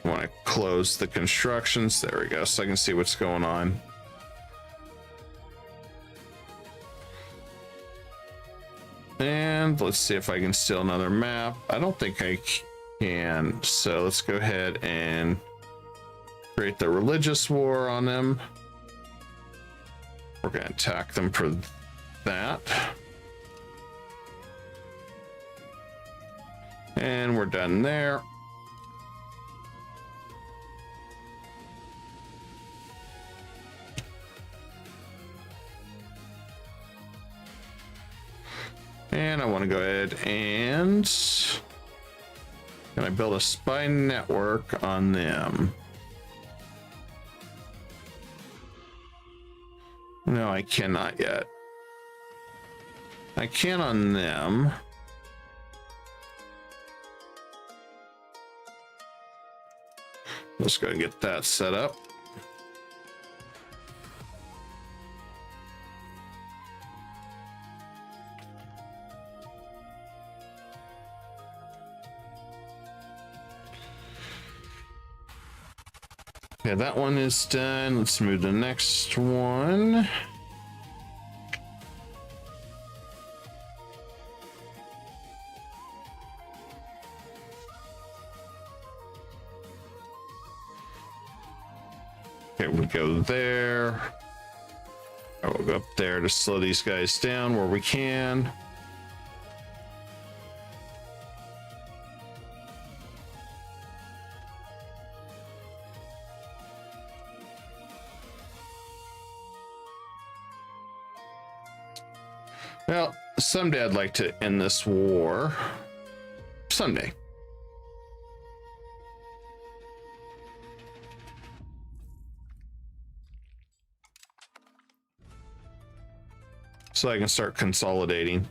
I want to close the constructions. There we go, so I can see what's going on. And let's see if I can steal another map. I don't think I can. So let's go ahead and create the religious war on them. We're going to attack them for that. And we're done there. And I want to go ahead and can I build a spy network on them? No, I cannot yet. I can on them. Let's go and get that set up. Okay, that one is done. Let's move to the next one. Okay, we go there. I will go up there to slow these guys down where we can. Well, someday I'd like to end this war. Someday. So I can start consolidating.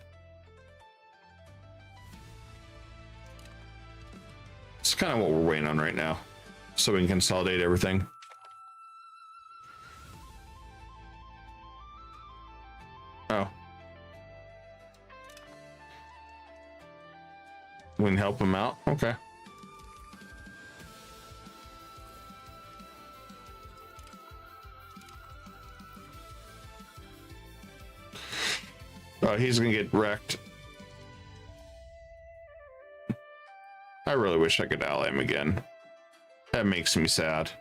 It's kind of what we're waiting on right now. So we can consolidate everything. Oh. We can help him out? Okay. Oh, he's gonna get wrecked. I really wish I could ally him again. That makes me sad.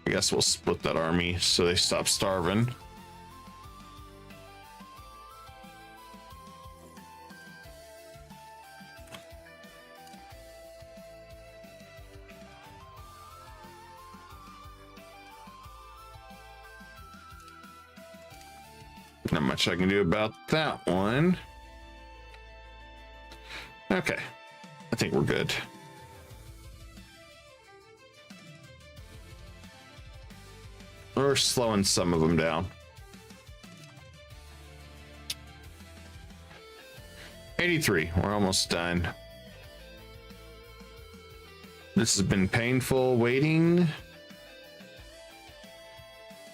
I guess we'll split that army so they stop starving. Not much I can do about that one. Okay, I think we're good. We're slowing some of them down. 83, we're almost done. This has been painful waiting.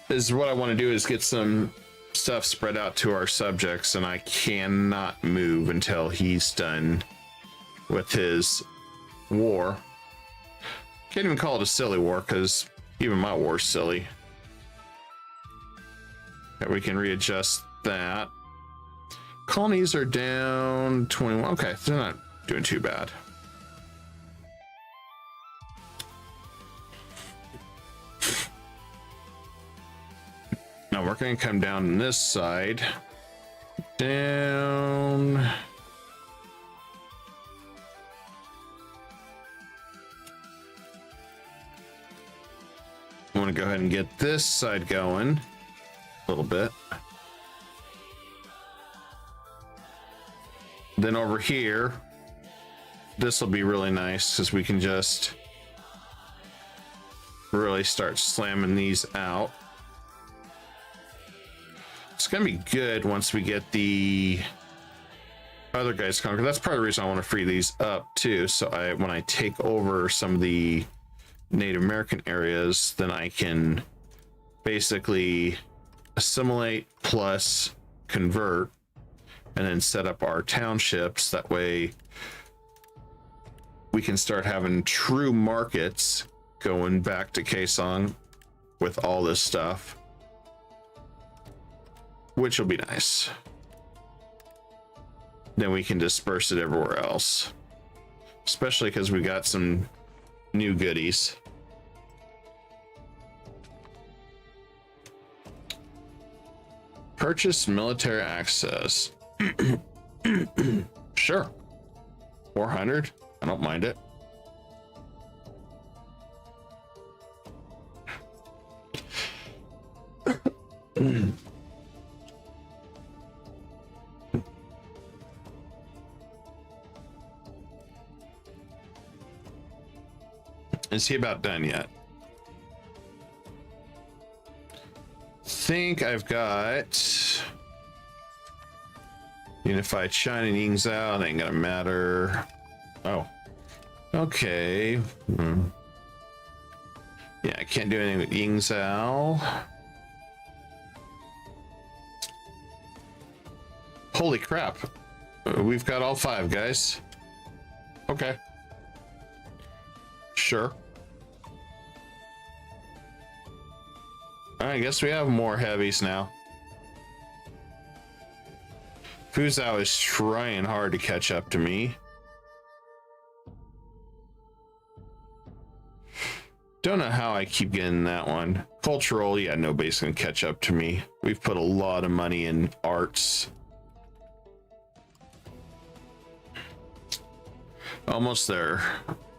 Is what I want to do is get some stuff spread out to our subjects, and I cannot move until he's done with his war. Can't even call it a silly war because even my war's silly. We can readjust that. Colonies are down 21. Okay, they're not doing too bad. Now we're going to come down on this side. Down. I want to go ahead and get this side going. Little bit. Then over here, this will be really nice because we can just really start slamming these out. It's gonna be good once we get the other guys conquered. That's part of the reason I want to free these up too. So when I take over some of the Native American areas, then I can basically assimilate plus convert and then set up our townships. That way we can start having true markets going back to Kaesong with all this stuff, which will be nice. Then we can disperse it everywhere else, especially because we got some new goodies. Purchase military access. Sure. 400. I don't mind it. Is he about done yet? Think I've got Unified China and Ying's out, ain't gonna matter. Oh, okay. Yeah, I can't do anything with Ying Zhao. Holy crap. We've got all 5, guys. Okay. Sure. I guess we have more heavies now. Fu Zhao is trying hard to catch up to me. Don't know how I keep getting that one. Cultural, yeah, nobody's gonna catch up to me. We've put a lot of money in arts. Almost there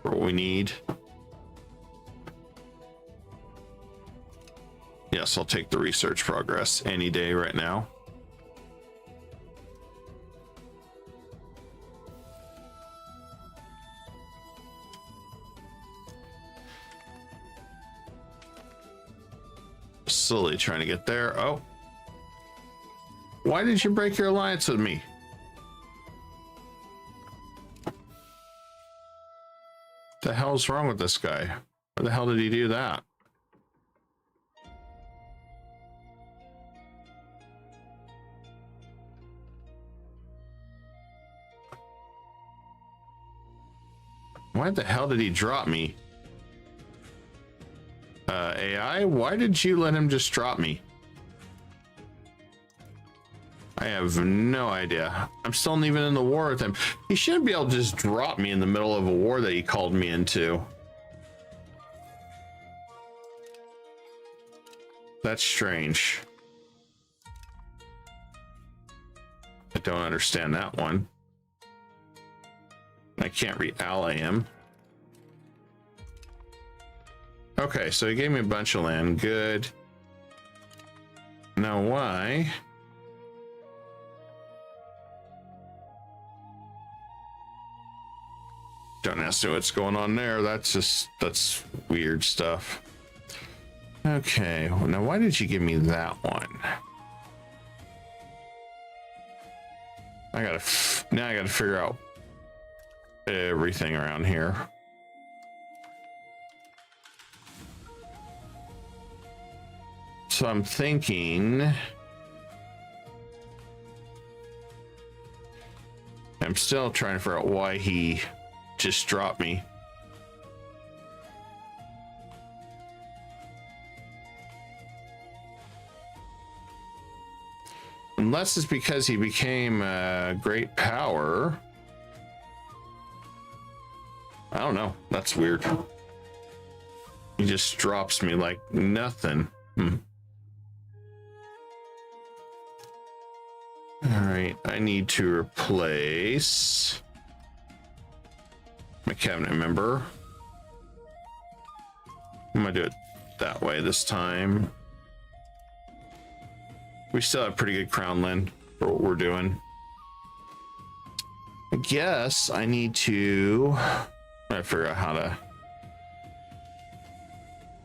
for what we need. Yes, I'll take the research progress any day right now. Slowly trying to get there. Oh. Why did you break your alliance with me? The hell's wrong with this guy? Why the hell did he do that? Why the hell did he drop me? AI, why did you let him just drop me? I have no idea. I'm still not even in the war with him. He shouldn't be able to just drop me in the middle of a war that he called me into. That's strange. I don't understand that one. I can't re-ally him. Okay, so he gave me a bunch of land. Good. Now why? Don't ask me what's going on there. That's weird stuff. Okay, well, now why did you give me that one? Now I gotta figure out everything around here. So I'm thinking I'm still trying to figure out why he just dropped me. Unless it's because he became a great power. I don't know. That's weird. He just drops me like nothing. All right, I need to replace my cabinet member. I'm gonna do it that way this time. We still have pretty good crown land for what we're doing. I guess I need to figure out how to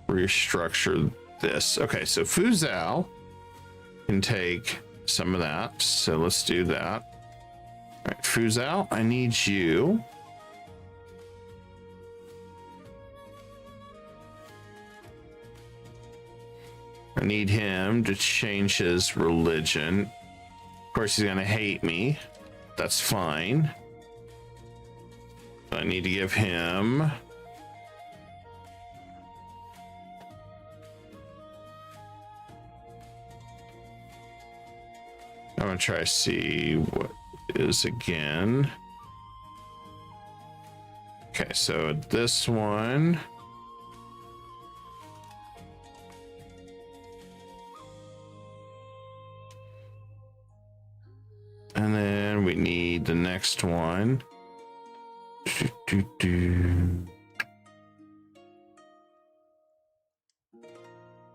restructure this. Okay, so Fu Zhao can take some of that. So let's do that. All right, Fu Zhao, I need you. I need him to change his religion. Of course, he's gonna hate me. That's fine. I need to give him I'm gonna try to see what is again. Okay, so this one. And then we need the next one.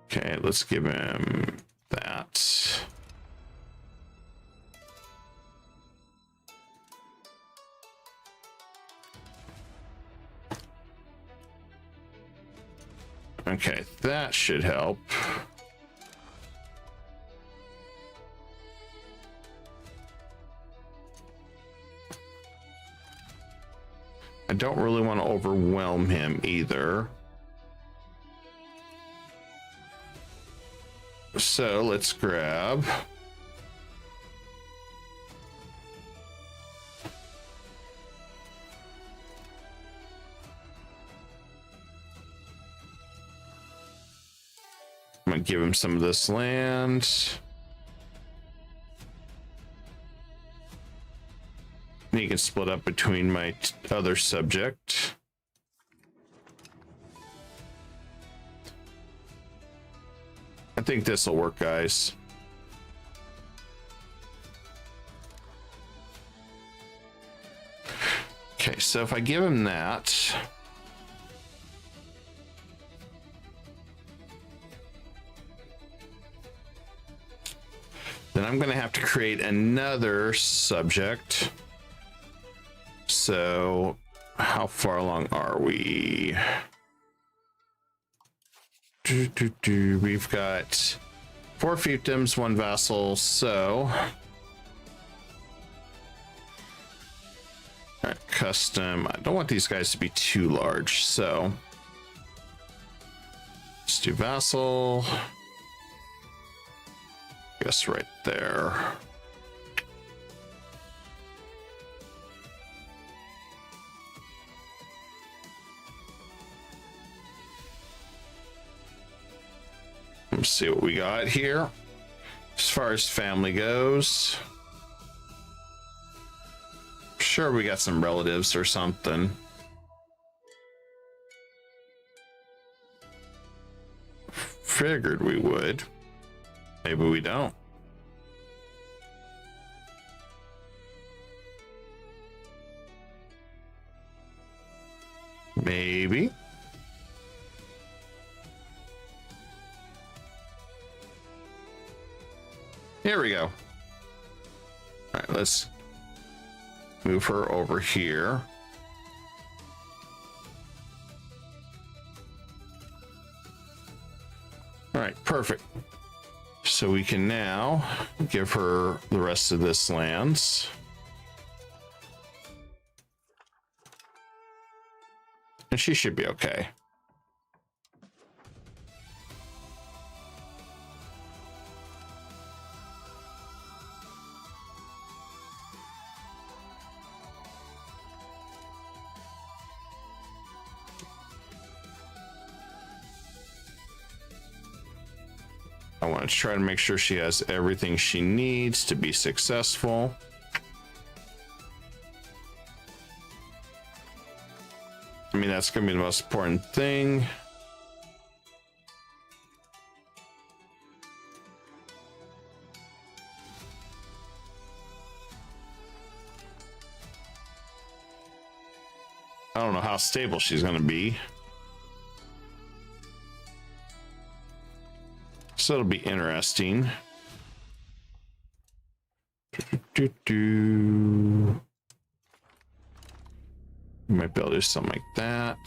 Okay, let's give him that. Okay, that should help. I don't really want to overwhelm him either. So let's grab I'm gonna give him some of this land. You can split up between my other subject. I think this will work, guys. Okay, so if I give him that, then I'm going to have to create another subject. So how far along are we? We've got 4 fiefdoms, 1 vassal. So custom. I don't want these guys to be too large. So let's do vassal. Guess right there. Let's see what we got here. As far as family goes, sure, we got some relatives or something. Figured we would. Maybe we don't. Maybe. Here we go. All right, let's move her over here. All right, perfect. So we can now give her the rest of this lands. And she should be okay. I want to try to make sure she has everything she needs to be successful. I mean, that's going to be the most important thing. I don't know how stable she's going to be. So it'll be interesting. You might be able to do something like that.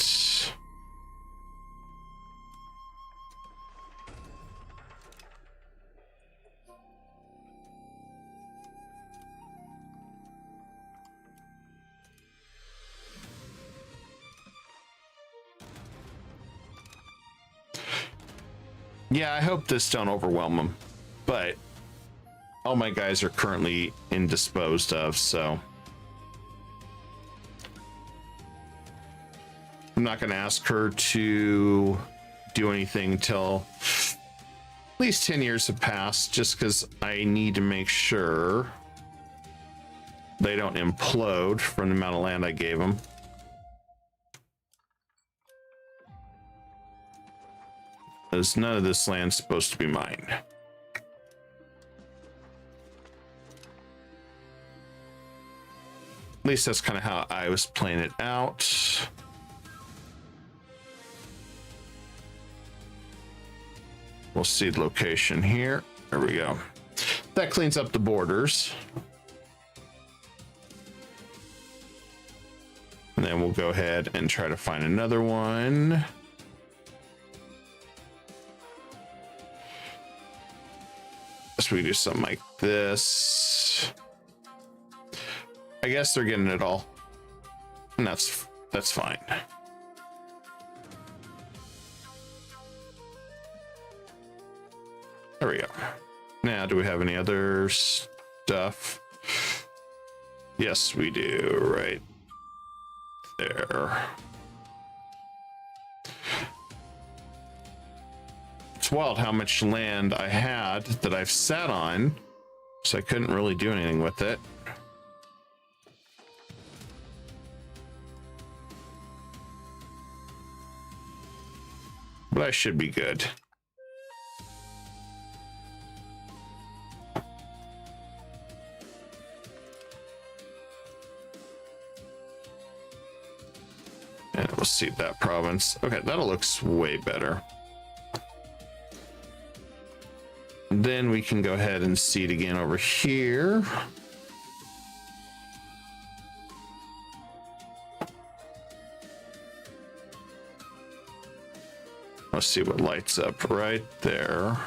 Yeah, I hope this don't overwhelm them, but all my guys are currently indisposed of, so I'm not going to ask her to do anything until at least 10 years have passed, just because I need to make sure they don't implode from the amount of land I gave them. Because none of this land's supposed to be mine. At least that's kind of how I was playing it out. We'll see the location here. There we go. That cleans up the borders. And then we'll go ahead and try to find another one. So we do something like this. I guess they're getting it all. And that's that's fine. There we go. Now, do we have any other stuff? Yes, we do, right there. It's wild how much land I had that I've sat on, so I couldn't really do anything with it. But I should be good. And we'll see that province. Okay, that looks way better. Then we can go ahead and seed again over here. Let's see what lights up right there.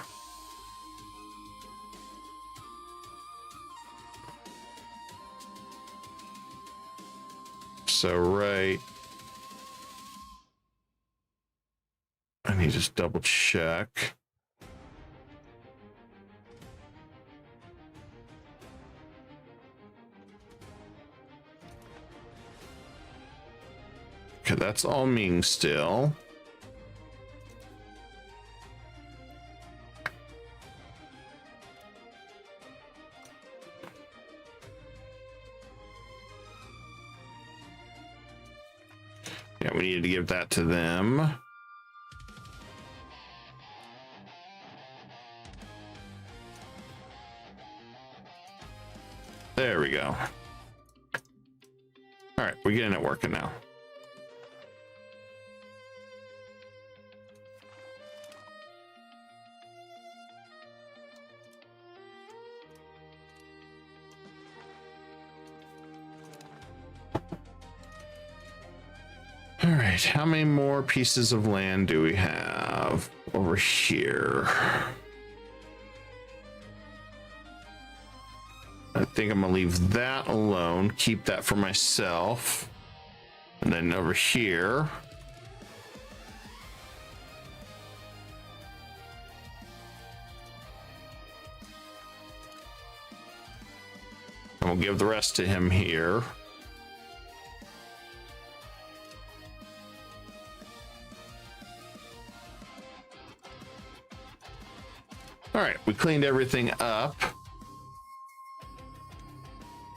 So right, I need to just double check. Okay, that's all Ming still. Yeah, we needed to give that to them. There we go. All right, we're getting it working now. All right, how many more pieces of land do we have over here? I think I'm gonna leave that alone, keep that for myself. And then over here, and we'll give the rest to him here. All right, we cleaned everything up.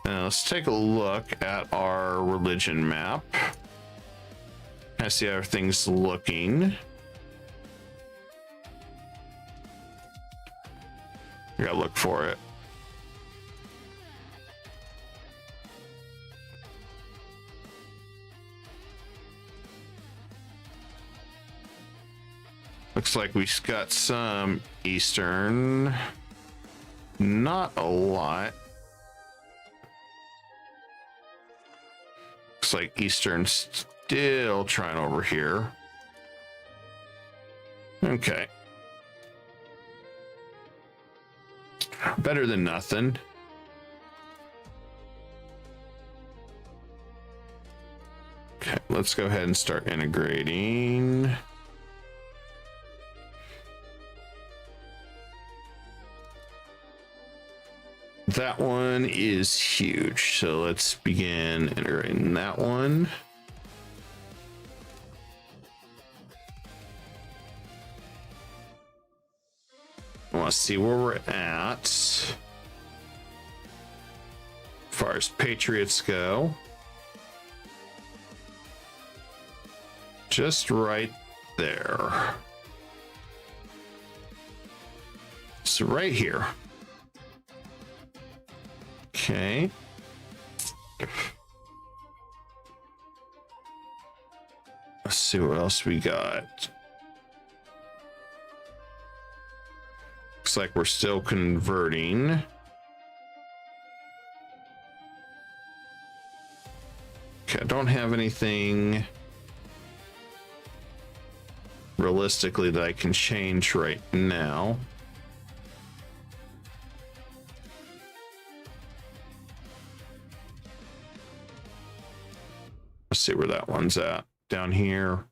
Now let's take a look at our religion map. I see how everything's looking. I gotta look for it. Looks like we got some Eastern, not a lot. Looks like Eastern's still trying over here. Okay. Better than nothing. Okay, let's go ahead and start integrating. That one is huge, so let's begin integrating that one. I want to see where we're at as far as Patriots go. Just right there. So right here. Okay. Let's see what else we got. Looks like we're still converting. Okay, I don't have anything realistically that I can change right now. Let's see where that one's at. Down here,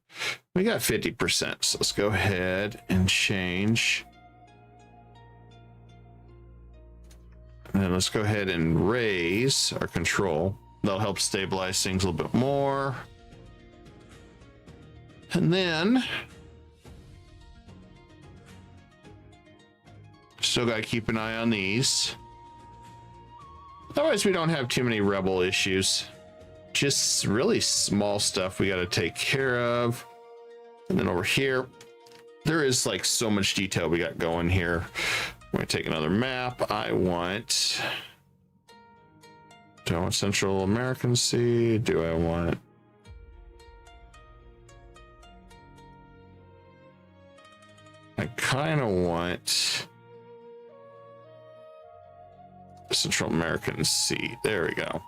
we got 50%. So let's go ahead and change. And then let's go ahead and raise our control. That'll help stabilize things a little bit more. And then still got to keep an eye on these. Otherwise, we don't have too many rebel issues. Just really small stuff we got to take care of. And then over here, there is like so much detail we got going here. I'm going to take another map. Do I want Central American Sea? Do I want... I kind of want Central American Sea. There we go.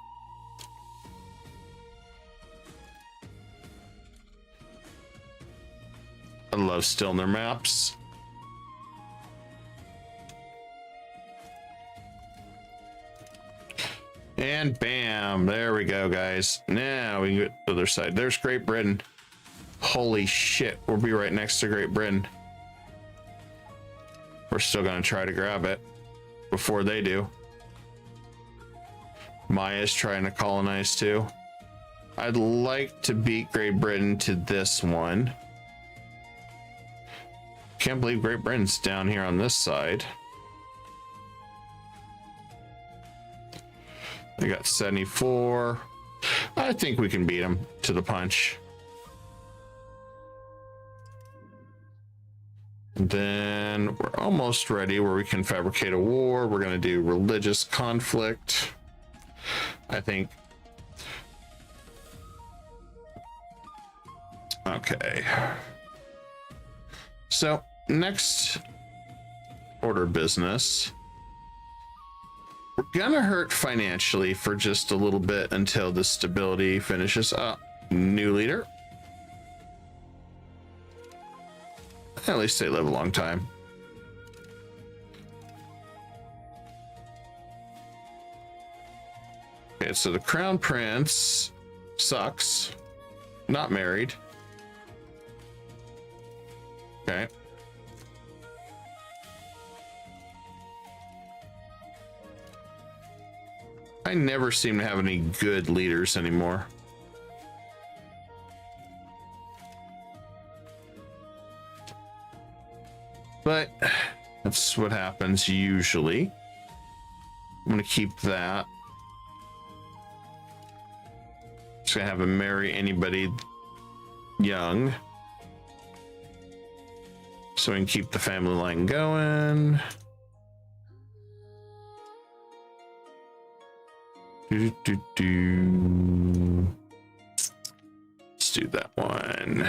I love still in their maps. And bam, there we go, guys. Now we can get to the other side. There's Great Britain. Holy shit, we'll be right next to Great Britain. We're still gonna try to grab it before they do. Maya's trying to colonize too. I'd like to beat Great Britain to this one. Can't believe Great Britain's down here on this side. They got 74. I think we can beat them to the punch. And then we're almost ready where we can fabricate a war. We're going to do religious conflict. I think. Okay. So next order of business. We're gonna hurt financially for just a little bit until the stability finishes up. New leader. At least they live a long time. Okay, so the crown prince sucks. Not married. Okay. I never seem to have any good leaders anymore. But that's what happens usually. I'm gonna keep that. Just gonna have him marry anybody young, so we can keep the family line going. Let's do that one.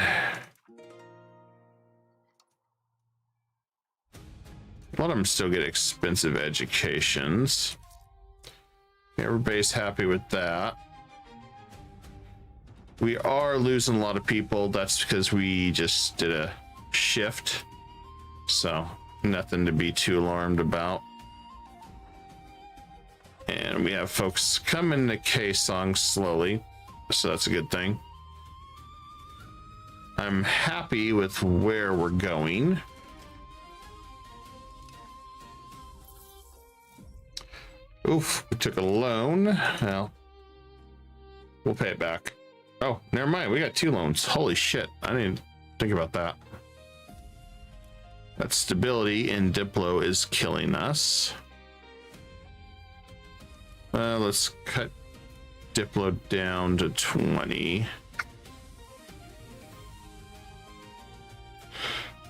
A lot of them still get expensive educations. Everybody's happy with that. We are losing a lot of people. That's because we just did a shift. So nothing to be too alarmed about. And we have folks coming to K-Song slowly. So that's a good thing. I'm happy with where we're going. Oof, we took a loan. Well, we'll pay it back. Oh, never mind. We got 2 loans. Holy shit. I didn't think about that. That stability in Diplo is killing us. Let's cut Diplo down to 20.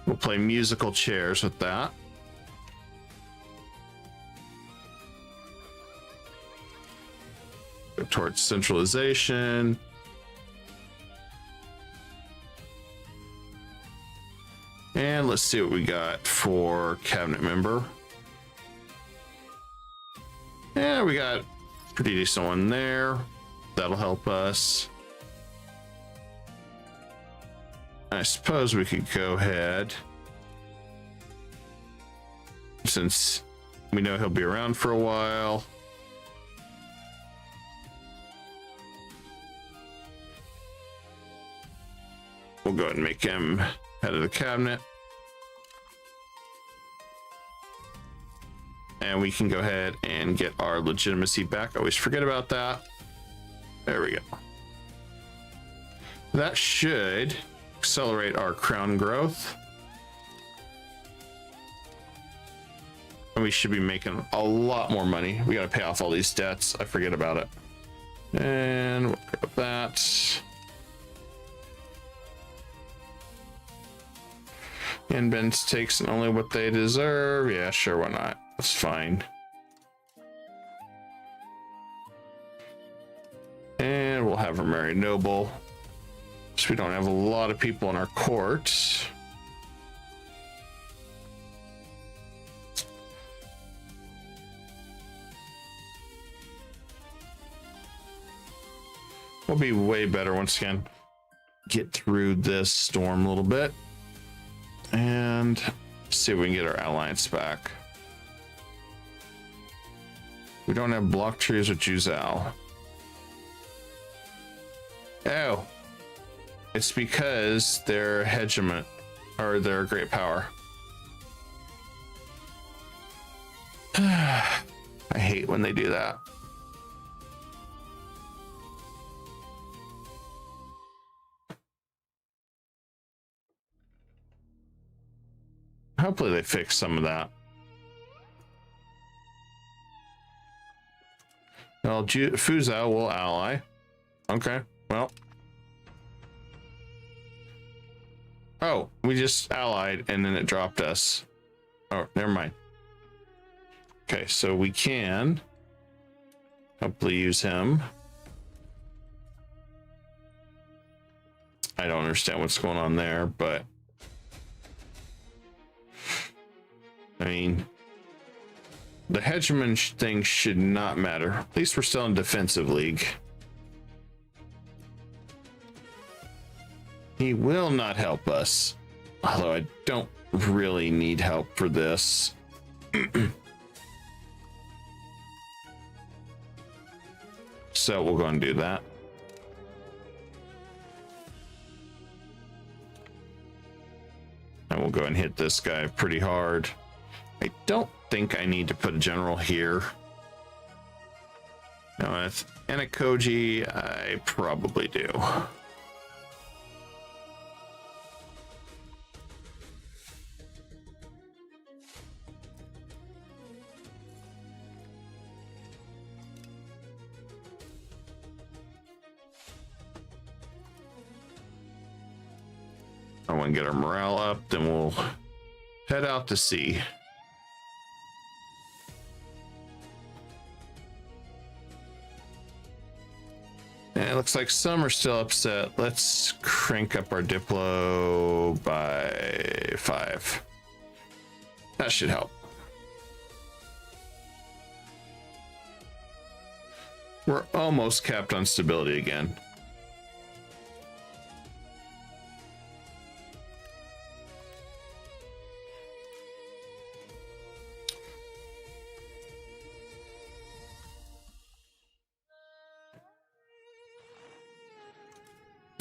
We'll play musical chairs with that. Go towards centralization. And let's see what we got for cabinet member. Yeah, we got a pretty decent one there. That'll help us. I suppose we could go ahead, since we know he'll be around for a while. we'll go ahead and make him head of the cabinet. And we can go ahead and get our legitimacy back. I always forget about that. There we go. That should accelerate our crown growth. And we should be making a lot more money. We got to pay off all these debts. I forget about it. And we'll grab that. Invents takes only what they deserve. Yeah, sure, why not? That's fine. And we'll have her marry noble. So we don't have a lot of people in our court. We'll be way better once again. Get through this storm a little bit. And see if we can get our alliance back. We don't have block trees with Juzal. Oh. It's because they're hegemon, or they're a great power. I hate when they do that. Hopefully they fix some of that. Well, Fuzhou will ally. Okay, well. Oh, we just allied and then it dropped us. Oh, never mind. Okay, so we can hopefully use him. I don't understand what's going on there, but I mean, the hegemon thing should not matter. At least we're still in defensive league. He will not help us, although I don't really need help for this. So we'll go and do that. And we'll go and hit this guy pretty hard. I don't think I need to put a general here. No, with Anakoji, I probably do. I want to get our morale up, then we'll head out to sea. And it looks like some are still upset. Let's crank up our Diplo by 5. That should help. We're almost capped on stability again.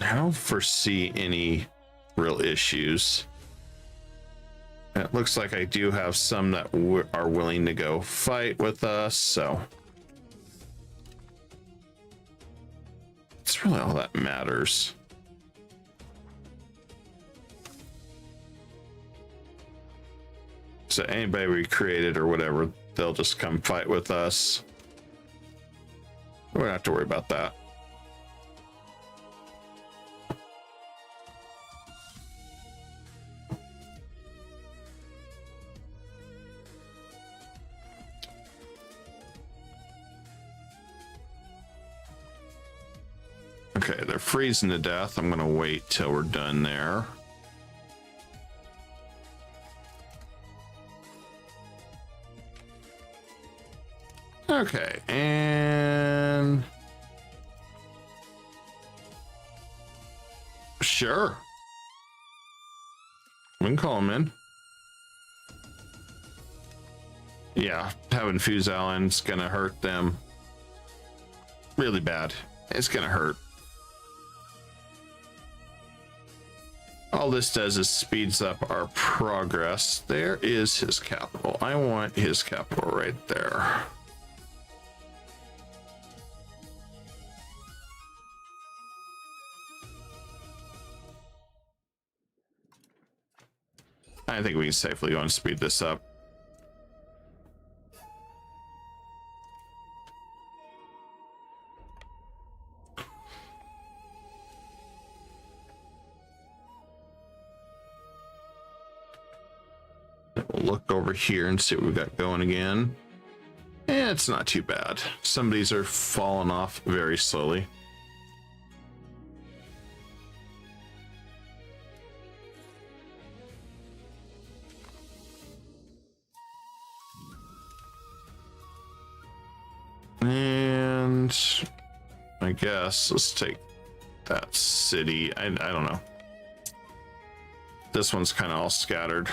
I don't foresee any real issues. It looks like I do have some that are willing to go fight with us, so it's really all that matters. So anybody we created or whatever, they'll just come fight with us. We don't have to worry about that. Okay, they're freezing to death. I'm gonna wait till we're done there. Okay, and sure, we can call them in. Yeah, having Fuse Allen's gonna hurt them really bad. It's gonna hurt. all this does is speeds up our progress. There is his capital. I want his capital right there. I think we can safely go and speed this up. We'll look over here and see what we got going again. It's not too bad. Some of these are falling off very slowly. And I guess let's take that city. I don't know. This one's kind of all scattered.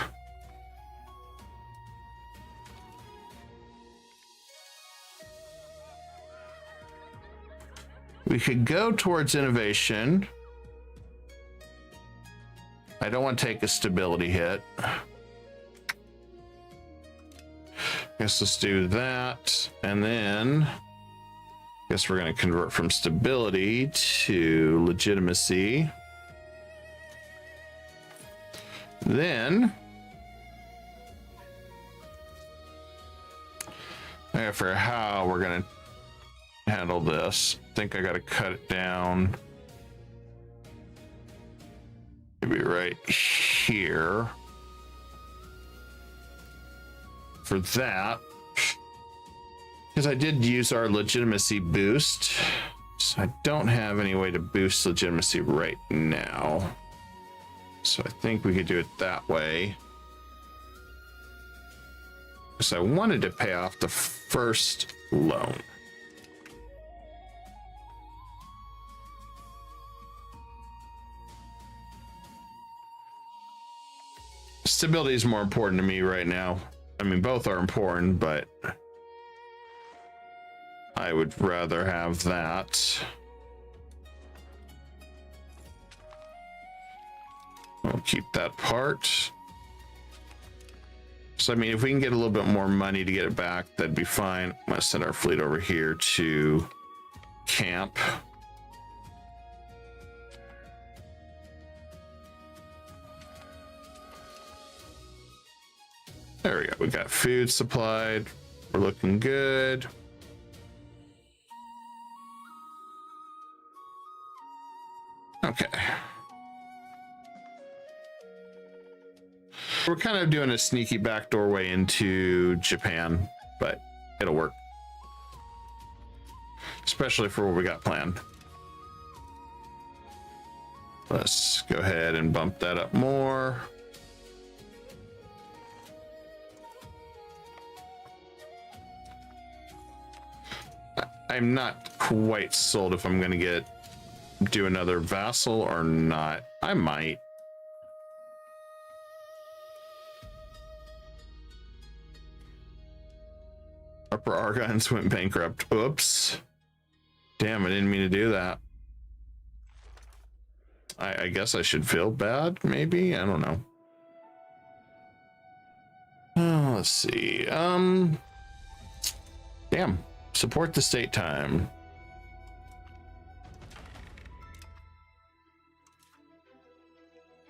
We could go towards innovation. I don't want to take a stability hit. Guess let's do that. And then guess we're going to convert from stability to legitimacy. Then for how we're going to handle this. I think I got to cut it down. Maybe right here. For that, because I did use our legitimacy boost, so I don't have any way to boost legitimacy right now. So I think we could do it that way. So I wanted to pay off the first loan. Stability is more important to me right now. I mean, both are important, but I would rather have that. I'll keep that part. So, I mean, if we can get a little bit more money to get it back, that'd be fine. I'm gonna send our fleet over here to camp. There we go. We got food supplied. We're looking good. Okay. We're kind of doing a sneaky back doorway into Japan, but it'll work. Especially for what we got planned. Let's go ahead and bump that up more. I'm not quite sold if I'm going to do another vassal or not. I might. Upper Argons went bankrupt. Oops. Damn, I didn't mean to do that. I guess I should feel bad, maybe? I don't know. Oh, let's see. Damn. Support the state time.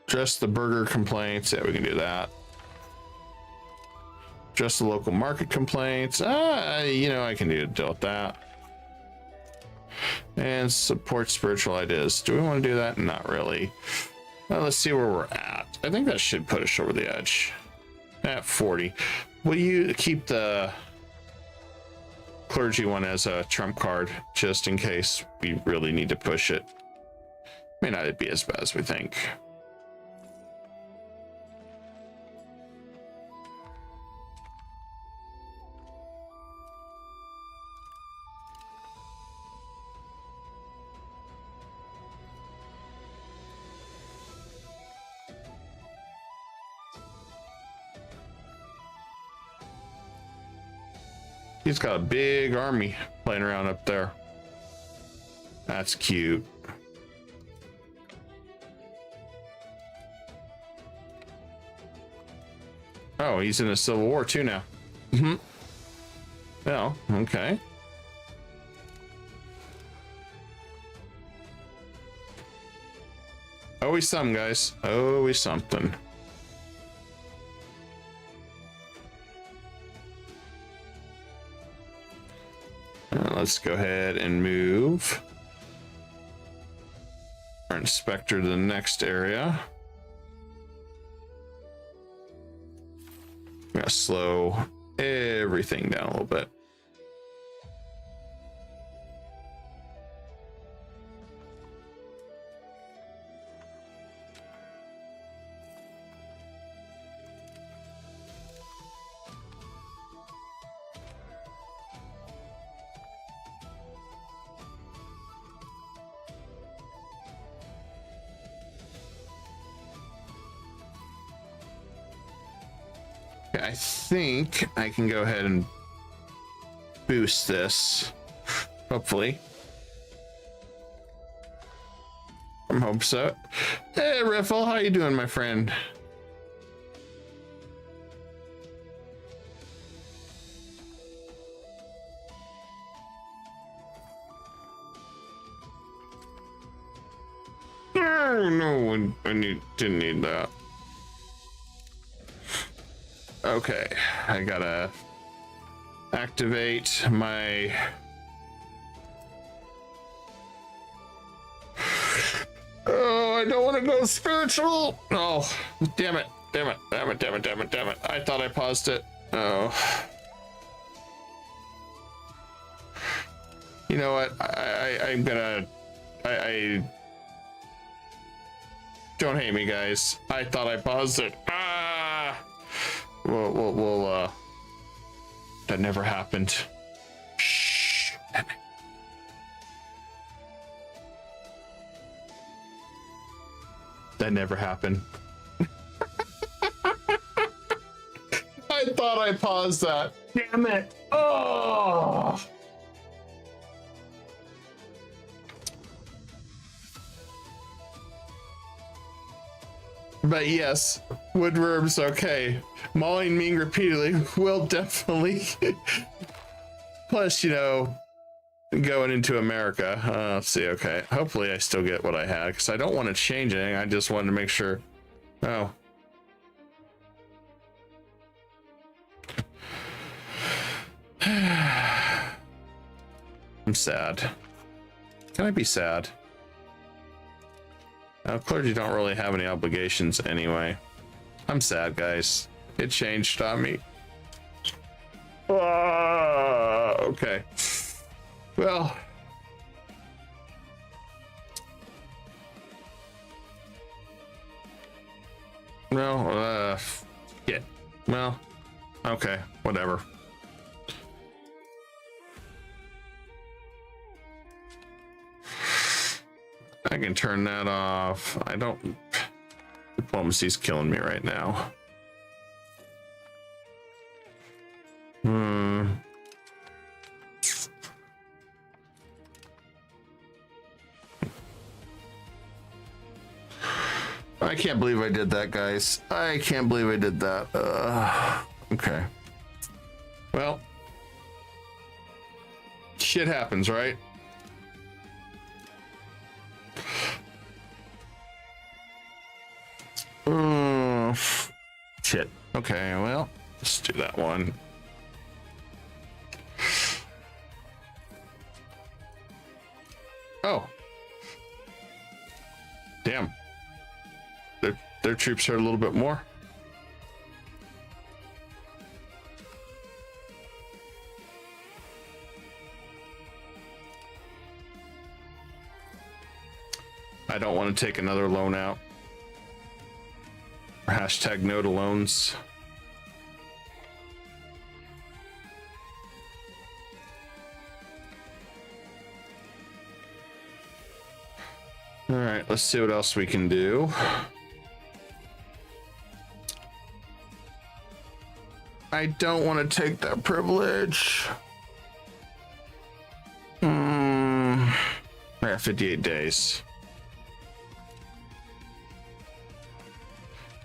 Address the burger complaints. Yeah, we can do that. Address the local market complaints. You know, I can deal with that. And support spiritual ideas. Do we want to do that? Not really. Well, let's see where we're at. I think that should put us over the edge. At 40. Will you keep the clergy one as a trump card, just in case we really need to push it? May not be as bad as we think. He's got a big army playing around up there. That's cute. Oh, he's in a civil war too now. Mm-hmm. Well, okay. Always something, guys. Always something. Let's go ahead and move our inspector to the next area. I'm gonna slow everything down a little bit. I think I can go ahead and boost this, hopefully. I hope so. Hey, Riffle, how you doing, my friend? Oh, no, didn't need that. Okay, I gotta activate my oh, I don't want to go spiritual. Oh, damn it. I thought I paused it. Oh, you know what, I'm gonna I don't hate me, guys. I thought I paused it. We'll that never happened. Shh. That never happened. I thought I paused that. Damn it. Oh. But yes, woodworms, okay. Mauling me repeatedly will definitely. Plus, you know, going into America. Let's see, okay. Hopefully I still get what I had, because I don't want to change anything. I just wanted to make sure. Oh. I'm sad. Can I be sad? Clergy don't really have any obligations anyway. I'm sad, guys. It changed on me. Okay. Well. No, yeah. Well, okay, whatever. I can turn that off. I don't. Diplomacy's killing me right now. I can't believe I did that, guys. I can't believe I did that. Okay. Well, shit happens, right? Shit. Okay, well, let's do that one. Oh. Damn. Their troops are a little bit more. I don't want to take another loan out. Hashtag no to loans. All right, let's see what else we can do. I don't want to take that privilege. I have 58 days.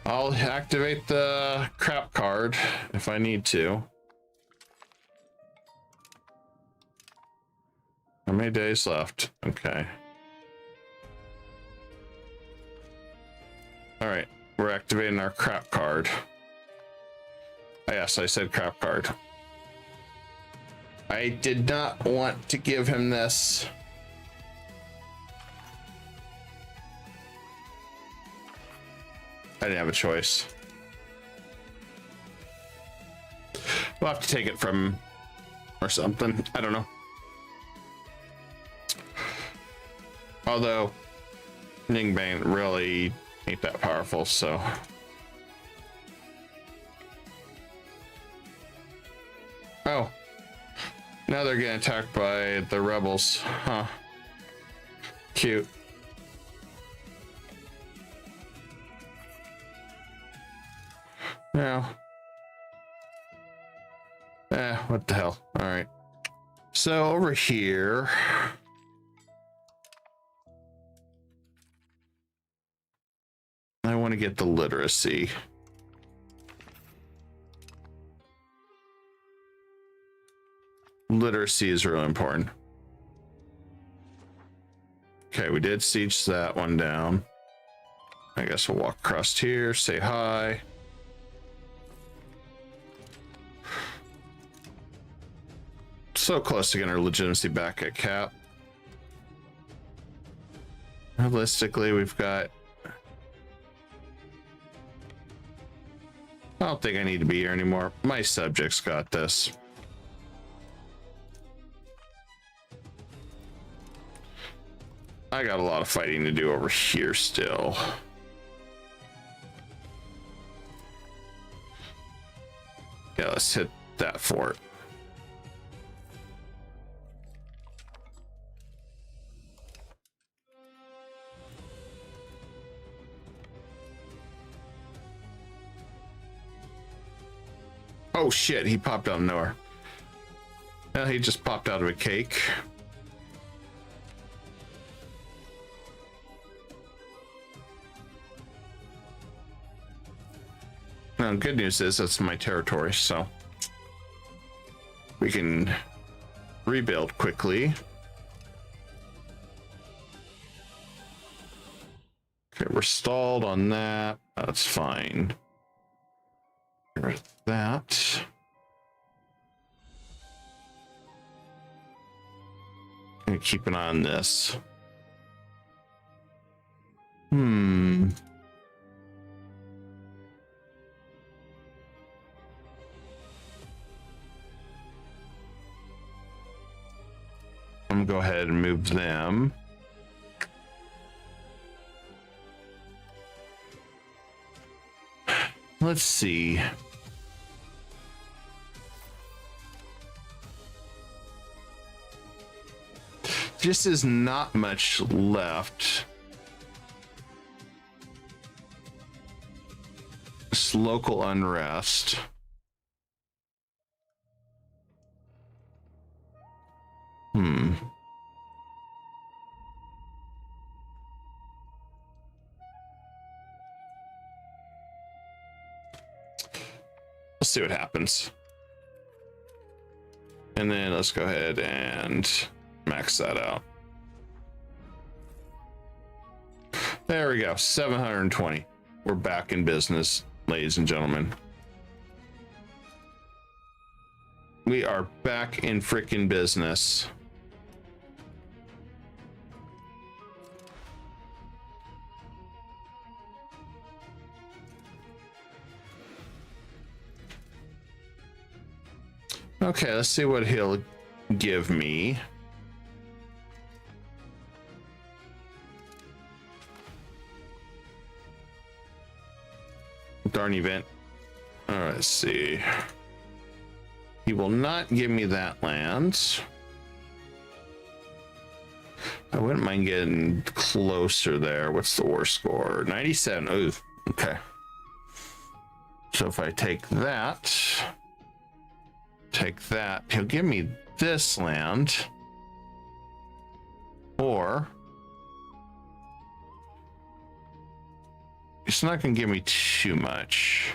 I'll activate the crap card if I need to. How many days left? Okay. All right, we're activating our crap card. Oh, yes, I said crap card. I did not want to give him this. I didn't have a choice. We'll have to take it from him or something. I don't know. Although Ning Bang really ain't that powerful, so. Oh. Now they're getting attacked by the rebels. Huh. Cute. Now. What the hell? All right. So over here. I want to get the literacy. Literacy is really important. Okay, we did siege that one down. I guess we'll walk across here, say hi. So close to getting our legitimacy back at cap. Realistically, we've got... I don't think I need to be here anymore. My subjects got this. I got a lot of fighting to do over here still. Yeah, let's hit that fort. Oh shit, he popped out of nowhere. Well, he just popped out of a cake. Now, good news is that's my territory, so we can rebuild quickly. Okay, we're stalled on that. That's fine. Get rid of that. And keep an eye on this. I'm gonna go ahead and move them. Let's see. Just is not much left. Just local unrest. Let's see what happens. And then let's go ahead and max that out. There we go, 720. We're back in business, ladies and gentlemen. We are back in freaking business. Okay, let's see what he'll give me. Darn event. All right, let's see. He will not give me that land. I wouldn't mind getting closer there. What's the war score? 97. Ooh, okay. So if I take that, he'll give me this land. Or it's not going to give me too much.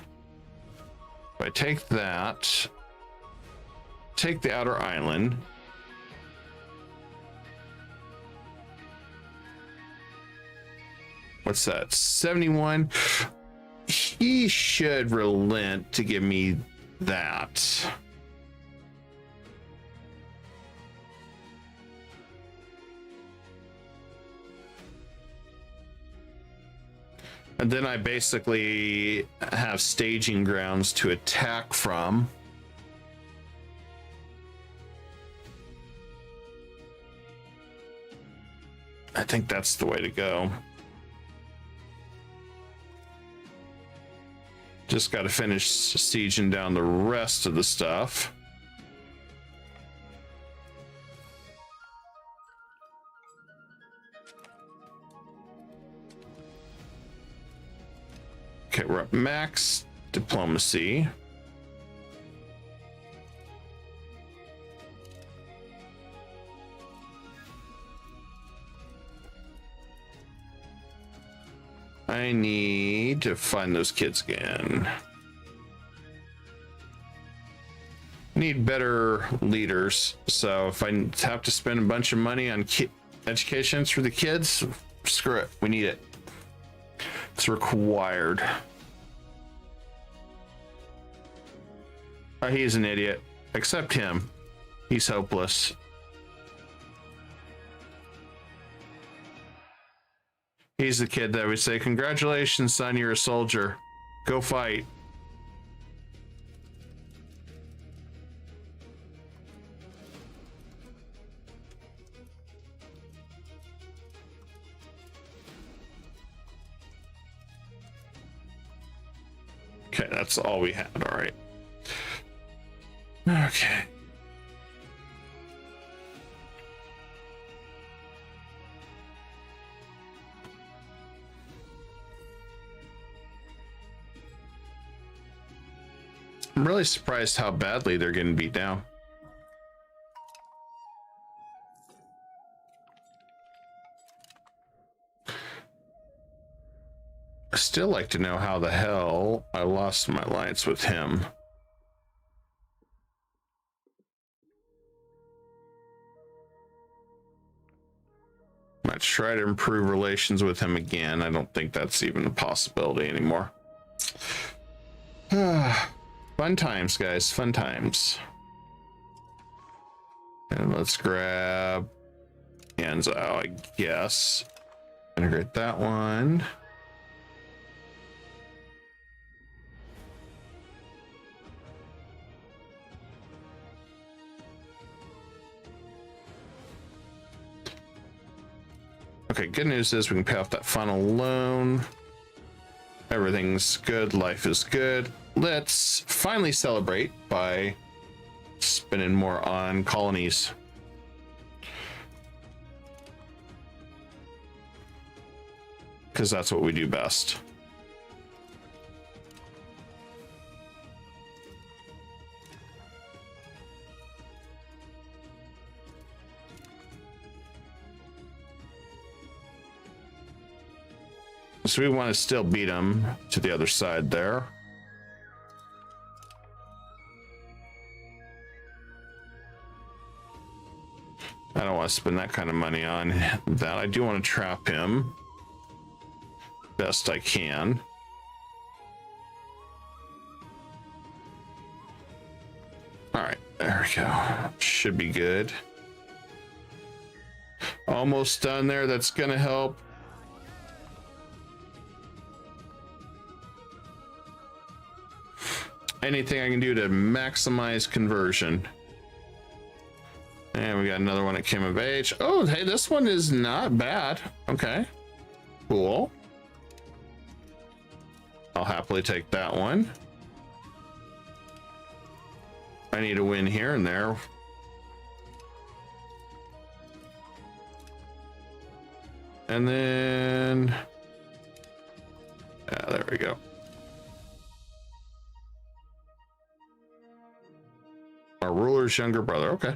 If I take that, take the outer island. What's that? 71. He should relent to give me that. And then I basically have staging grounds to attack from. I think that's the way to go. Just got to finish sieging down the rest of the stuff. Okay, we're at max diplomacy. I need to find those kids again. Need better leaders. So if I have to spend a bunch of money on education for the kids, screw it. We need it. It's required. Oh, he's an idiot. Accept him. He's hopeless. He's the kid that would say, "Congratulations, son, you're a soldier. Go fight." Okay, that's all we had. All right. Okay. I'm really surprised how badly they're getting beat down. I still like to know how the hell I lost my alliance with him. Let's try to improve relations with him again. I don't think that's even a possibility anymore. Fun times, guys. Fun times. And let's grab Anzo, I guess. Integrate that one. Okay, good news is we can pay off that final loan. Everything's good. Life is good. Let's finally celebrate by spending more on colonies. Because that's what we do best. So we want to still beat them to the other side there. I don't want to spend that kind of money on that. I do want to trap him best I can. All right, there we go. Should be good. Almost done there. That's gonna help. Anything I can do to maximize conversion. And we got another one that came of age. Oh, hey, this one is not bad. Okay, cool. I'll happily take that one. I need a win here and there. And then, yeah, there we go. Our ruler's younger brother. Okay.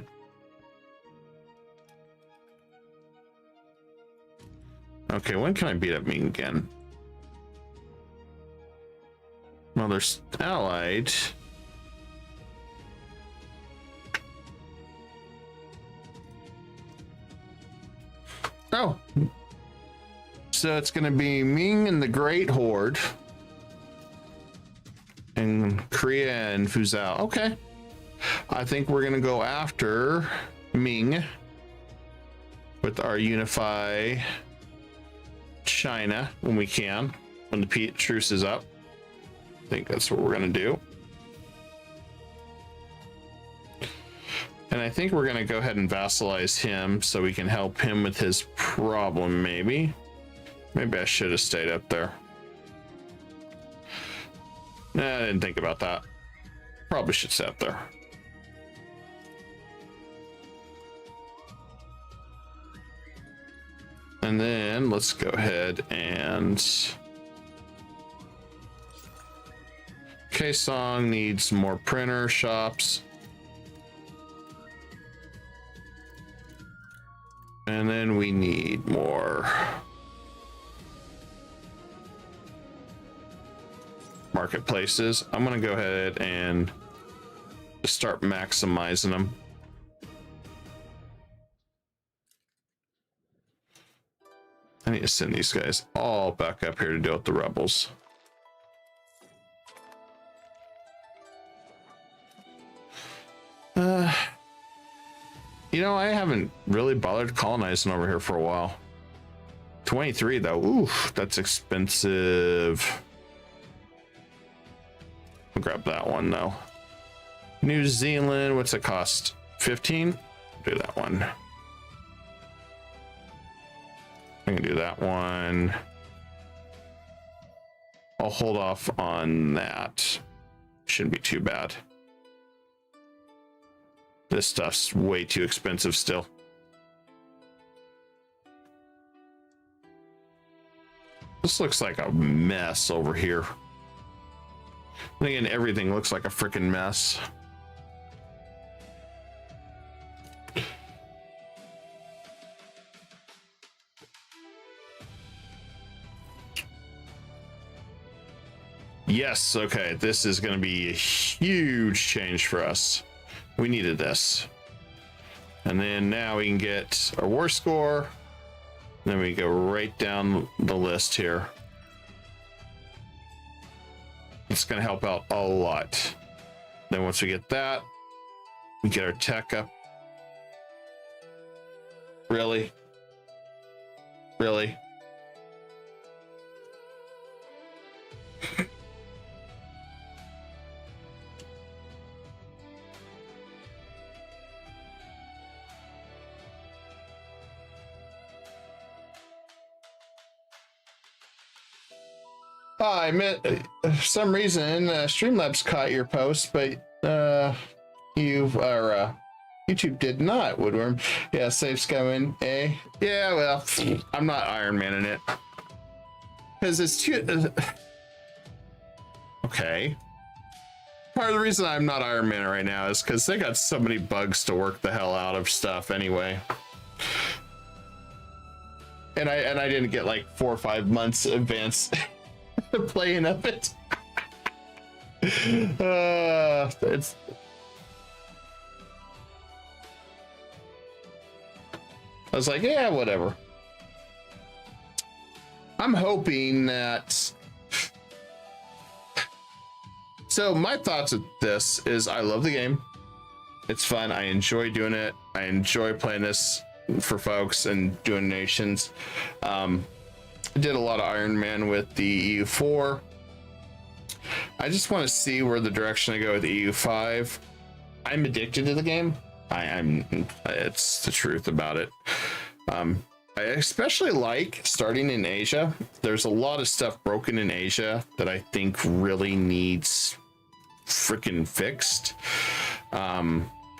Okay, when can I beat up Ming again? Well, there's allied. Oh. So it's going to be Ming and the Great Horde. And Korea and Fuzhou. Okay. I think we're going to go after Ming with our Unify China when we can, when the truce is up. I think that's what we're going to do. And I think we're going to go ahead and vassalize him so we can help him with his problem, maybe. Maybe I should have stayed up there. Nah, I didn't think about that. Probably should stay up there. And then let's go ahead and... Kaesong needs more printer shops. And then we need more marketplaces. I'm gonna go ahead and just start maximizing them. I need to send these guys all back up here to deal with the rebels. You know, I haven't really bothered colonizing over here for a while. 23 though, oof, that's expensive. I'll grab that one though. New Zealand, what's it cost? 15? Do that one. I can do that one. I'll hold off on that. Shouldn't be too bad. This stuff's way too expensive still. This looks like a mess over here. And again, everything looks like a freaking mess. Yes, okay, this is going to be a huge change for us. We needed this. And then now we can get our war score. Then we go right down the list here. It's going to help out a lot. Then once we get that, we get our tech up. Really? Really? I meant for some reason Streamlabs caught your post, but YouTube did not. Woodworm, yeah, safe's coming. Eh? Yeah, well, I'm not Iron Man in it because it's too. Okay. Part of the reason I'm not Iron Man right now is because they got so many bugs to work the hell out of stuff anyway. And I didn't get like 4 or 5 months advance. Playing of it. It's I was like, yeah, whatever. I'm hoping that. So my thoughts of this is I love the game. It's fun. I enjoy doing it. I enjoy playing this for folks and doing nations. I did a lot of Iron Man with the EU4. I just want to see where the direction I go with the EU5. I'm addicted to the game. It's the truth about it. I especially like starting in Asia. There's a lot of stuff broken in Asia that I think really needs freaking fixed.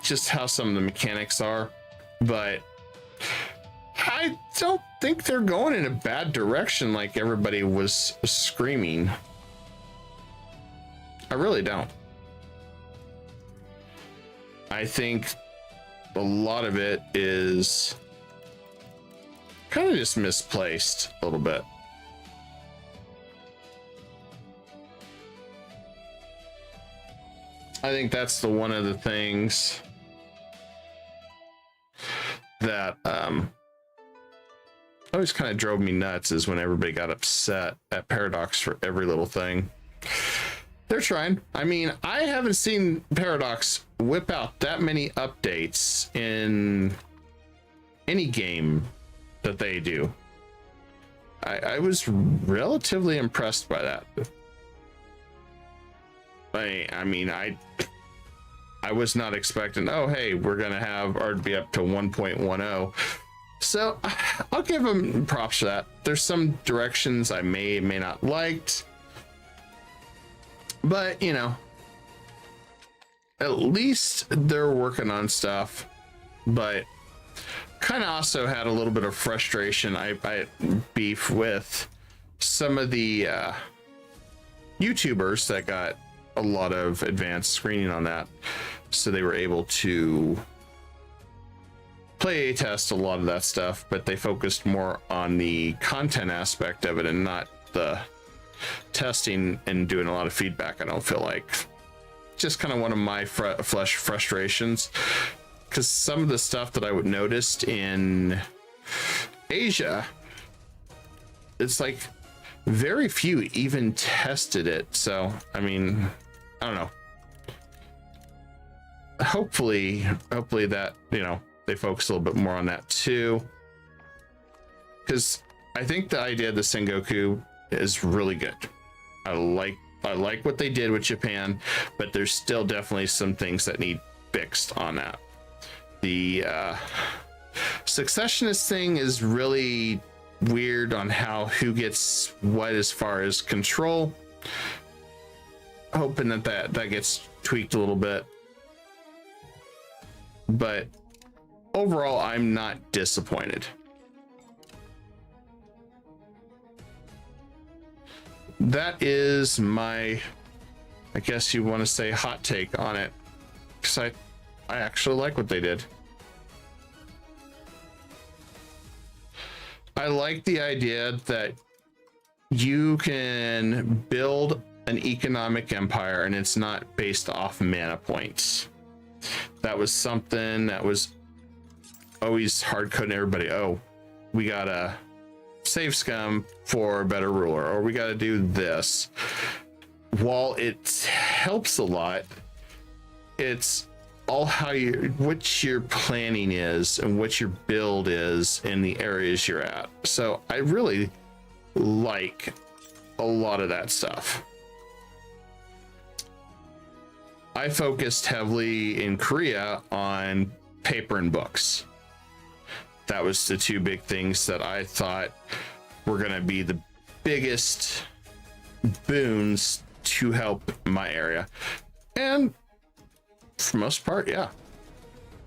Just how some of the mechanics are, but I don't think they're going in a bad direction like everybody was screaming. I really don't. I think a lot of it is kind of just misplaced a little bit. I think that's the one of the things that always kind of drove me nuts, is when everybody got upset at Paradox for every little thing. They're trying. I mean, I haven't seen Paradox whip out that many updates in any game that they do. I was relatively impressed by that. I mean, I was not expecting, oh, hey, we're going to have art be up to 1.10. So I'll give them props for that. There's some directions I may not liked, but you know, at least they're working on stuff. But kind of also had a little bit of frustration, I beef with some of the YouTubers that got a lot of advanced screening on that, so they were able to play test a lot of that stuff, but they focused more on the content aspect of it and not the testing and doing a lot of feedback. I don't feel like, just kind of one of my frustrations, because some of the stuff that I would noticed in Asia, it's like very few even tested it. So I mean, I don't know, hopefully that, you know, they focus a little bit more on that too, because I think the idea of the Sengoku is really good. I like what they did with Japan, but there's still definitely some things that need fixed on that. The successionist thing is really weird on who gets what as far as control. Hoping that gets tweaked a little bit, but overall, I'm not disappointed. That is my, I guess you want to say, hot take on it, because I actually like what they did. I like the idea that you can build an economic empire and it's not based off mana points. That was something that was always hard coding everybody. Oh, we gotta save scum for a better ruler, or we gotta do this. While it helps a lot, it's all what your planning is and what your build is in the areas you're at. So I really like a lot of that stuff. I focused heavily in Korea on paper and books. That was the two big things that I thought were going to be the biggest boons to help my area. And for most part, yeah,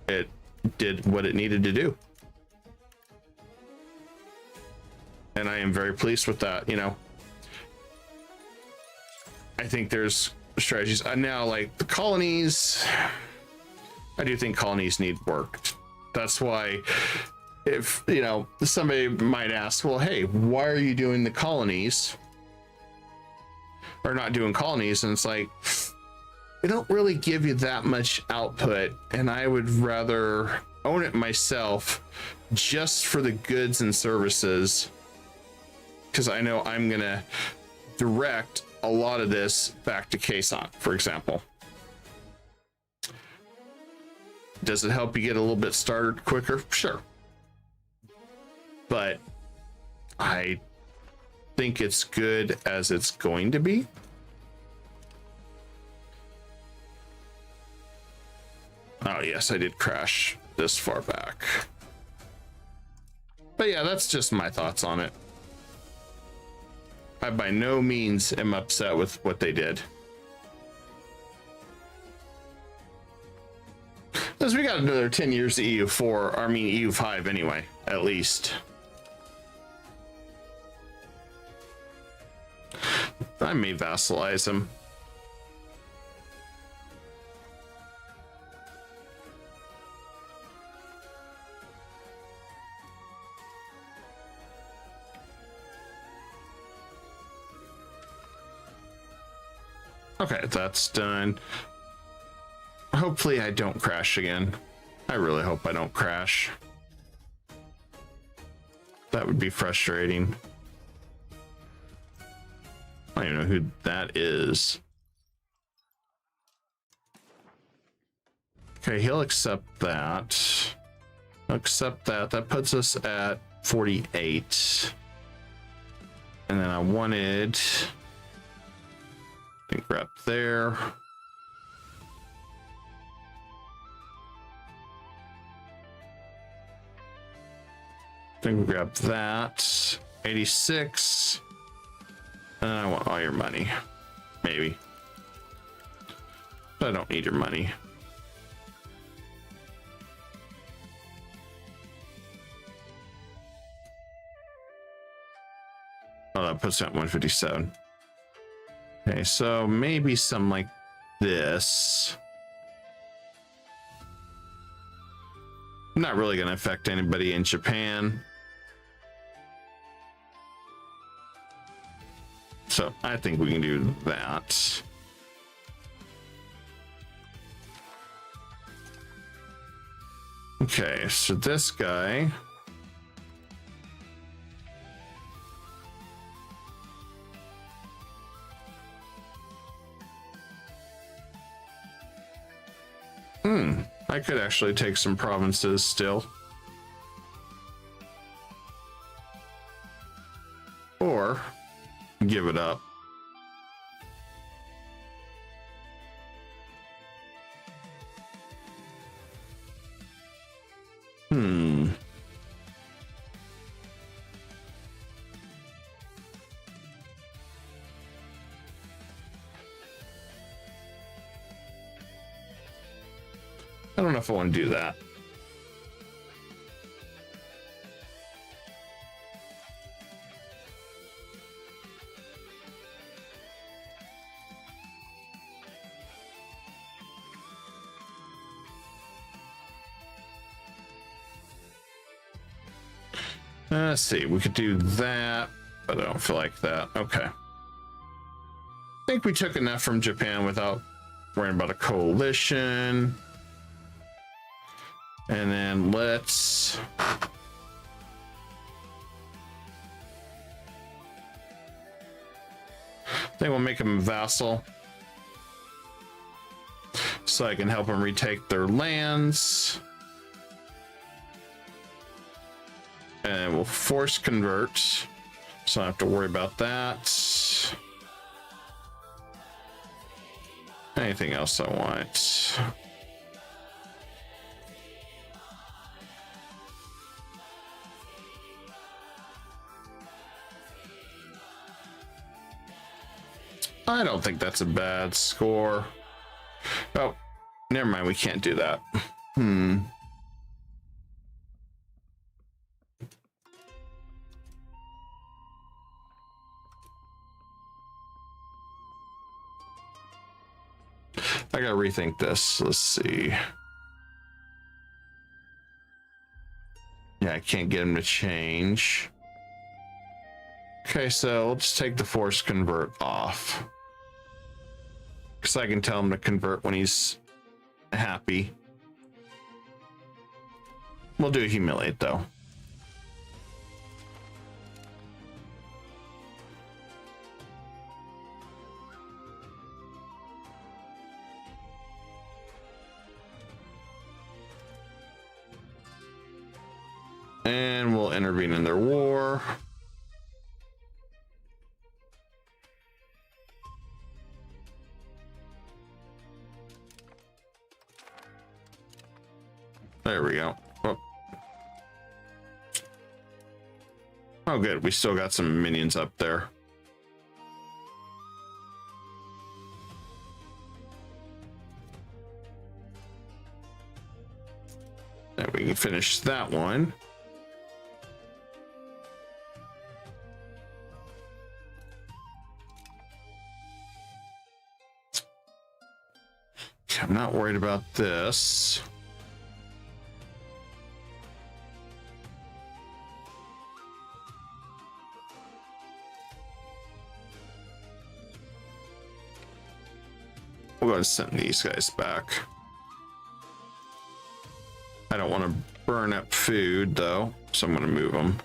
it did what it needed to do. And I am very pleased with that. You know, I think there's strategies now, like the colonies. I do think colonies need work. That's why, if you know, somebody might ask, well, hey, why are you doing the colonies or not doing colonies? And it's like, they don't really give you that much output, and I would rather own it myself just for the goods and services, because I know I'm gonna direct a lot of this back to Kaisan, for example. Does it help you get a little bit started quicker? Sure. But I think it's good as it's going to be. Oh yes, I did crash this far back. But yeah, that's just my thoughts on it. I by no means am upset with what they did. Because we got another 10 years of EU4, I mean EU5 anyway, at least. I may vassalize him. Okay, that's done. hopefully I don't crash again. I really hope I don't crash. That would be frustrating. I don't even know who that is. Okay, he'll accept that. Accept that. That puts us at 48. And then I wanted, I think we're up there. I think we grab that. 86. And I want all your money. Maybe. But I don't need your money. Oh, that puts it at 157. Okay, so maybe something like this. Not really going to affect anybody in Japan. So I think we can do that. Okay, so this guy. I could actually take some provinces still. Or give it up. I don't know if I want to do that. Let's see, we could do that, but I don't feel like that. Okay. I think we took enough from Japan without worrying about a coalition. And then let's I think we'll make him a vassal so I can help them retake their lands. And we'll force convert, so I don't have to worry about that. Anything else I want? I don't think that's a bad score. Oh, never mind. We can't do that. I gotta rethink this. Let's see. Yeah, I can't get him to change. Okay, so let's take the force convert off. Because I can tell him to convert when he's happy. We'll do humiliate though. And we'll intervene in their war. There we go. Oh, good. We still got some minions up there. And we can finish that one. I'm not worried about this. We'll go ahead and send these guys back. don't want to burn up food though, so I'm going to move them.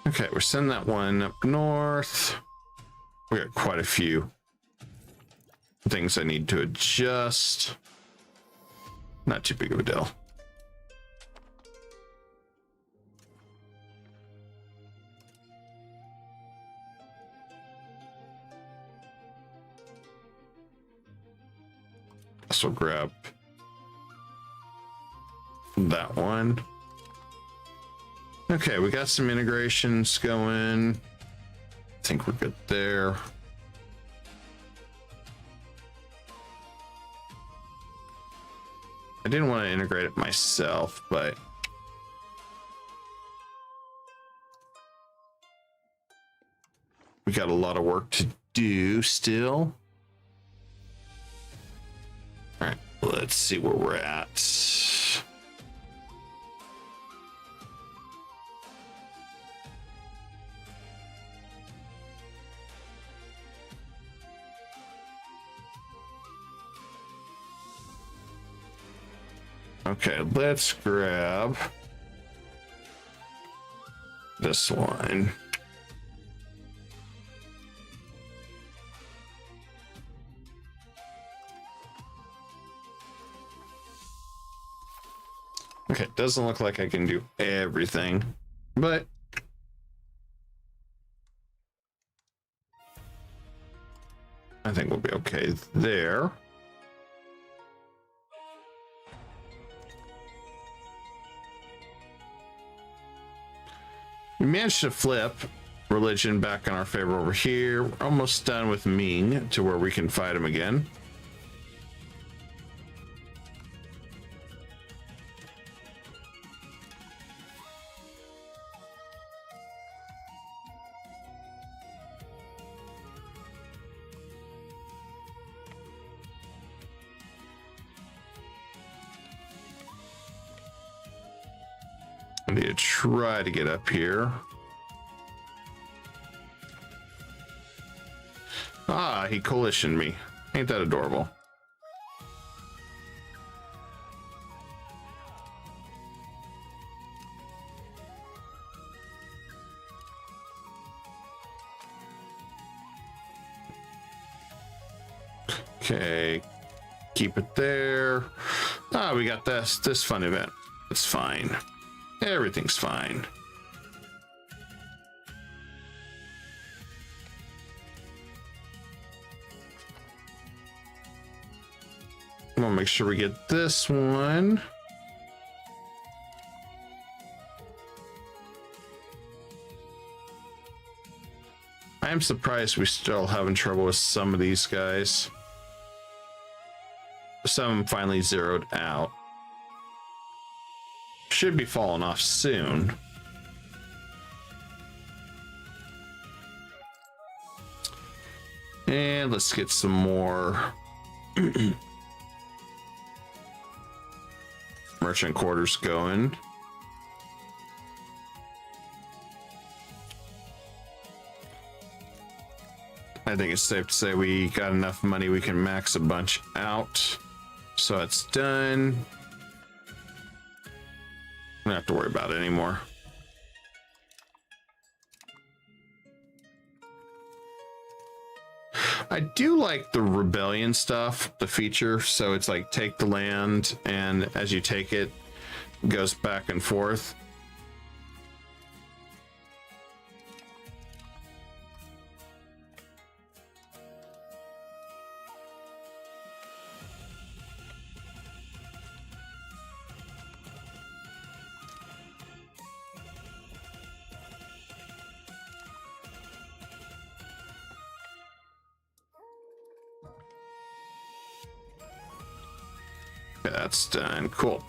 Okay, we're sending that one up north. We got quite a few things I need to adjust. Not too big of a deal. So grab that one. Okay, we got some integrations going. I think we're good there. I didn't want to integrate it myself, but we got a lot of work to do still. All right, let's see where we're at. Okay, let's grab this one. Okay, doesn't look like I can do everything, but I think we'll be okay there. We managed to flip religion back in our favor over here. We're almost done with Ming to where we can fight him again. I need to try to get up here. Ah, he coalitioned me. Ain't that adorable? Okay, keep it there. Ah, we got this fun event. It's fine. Everything's fine. I'm gonna make sure we get this one. I am surprised we're still having trouble with some of these guys. Some finally zeroed out. Should be falling off soon. And let's get some more merchant quarters going. I think it's safe to say we got enough money we can max a bunch out. So it's done. I don't have to worry about it anymore. I do like the rebellion stuff, the feature. So it's like take the land, and as you take it, it goes back and forth. That's done. Cool.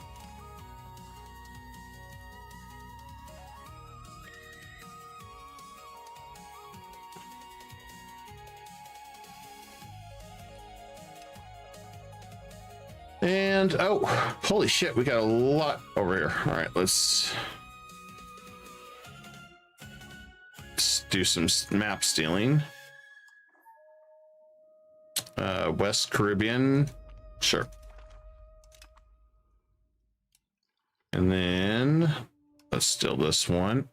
And oh, holy shit, we got a lot over here. All right, let's do some map stealing. West Caribbean, sure. And then let's steal this one.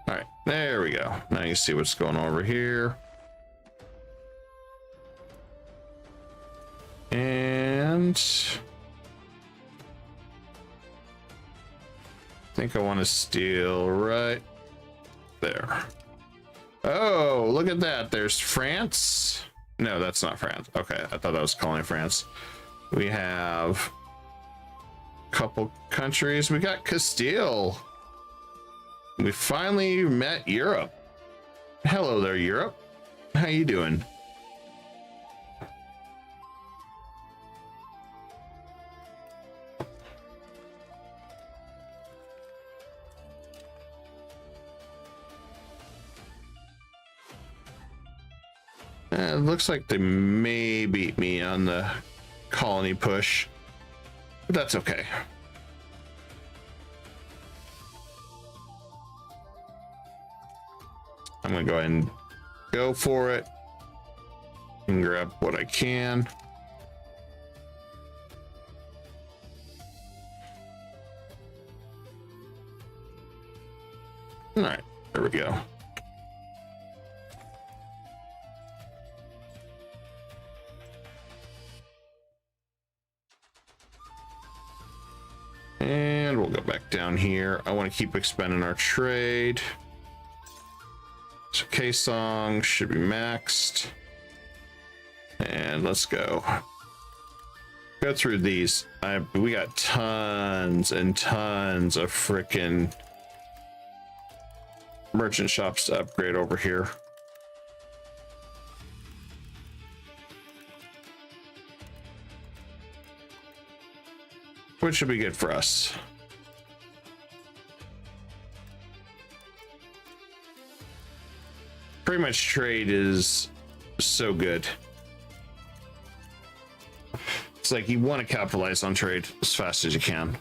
All right, there we go. Now you see what's going on over here. And I think I want to steal right there. Oh, look at that. There's France. No, that's not France. Okay, I thought that was colony France. We have a couple countries. We got Castile. We finally met Europe. Hello there, Europe. How you doing? It looks like they may beat me on the colony push, but that's okay. I'm gonna go ahead and go for it and grab what I can. All right, there we go. And we'll go back down here. I want to keep expanding our trade. So K-Song should be maxed. And let's go. Go through these. We got tons and tons of freaking merchant shops to upgrade over here. Which should be good for us. Pretty much trade is so good. It's like you want to capitalize on trade as fast as you can.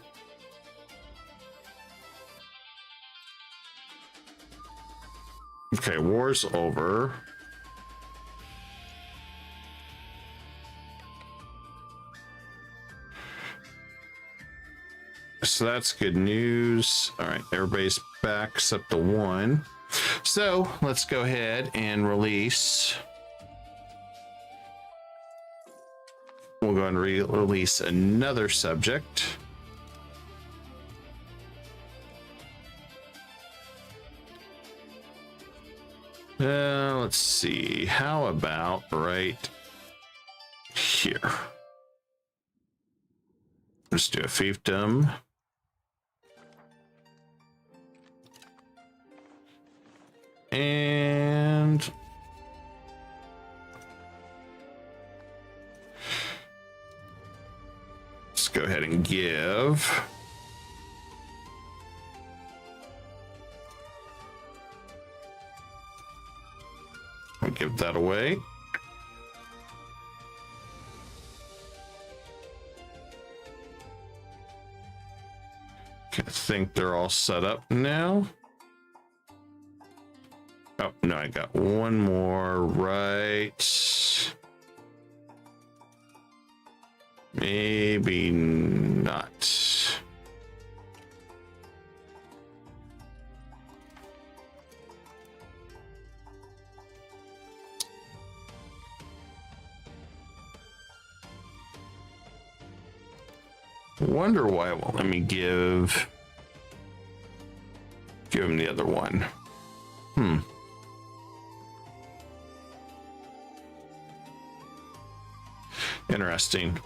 Okay, war's over. So that's good news. All right, everybody's back except the one. So let's go ahead and release. We'll go and release another subject. Let's see. How about right here? Let's do a fiefdom. And let's go ahead and give. I'll give that away. I think they're all set up now. Oh, no, I got one more right. Maybe not. Wonder why it won't let me give him the other one. Interesting.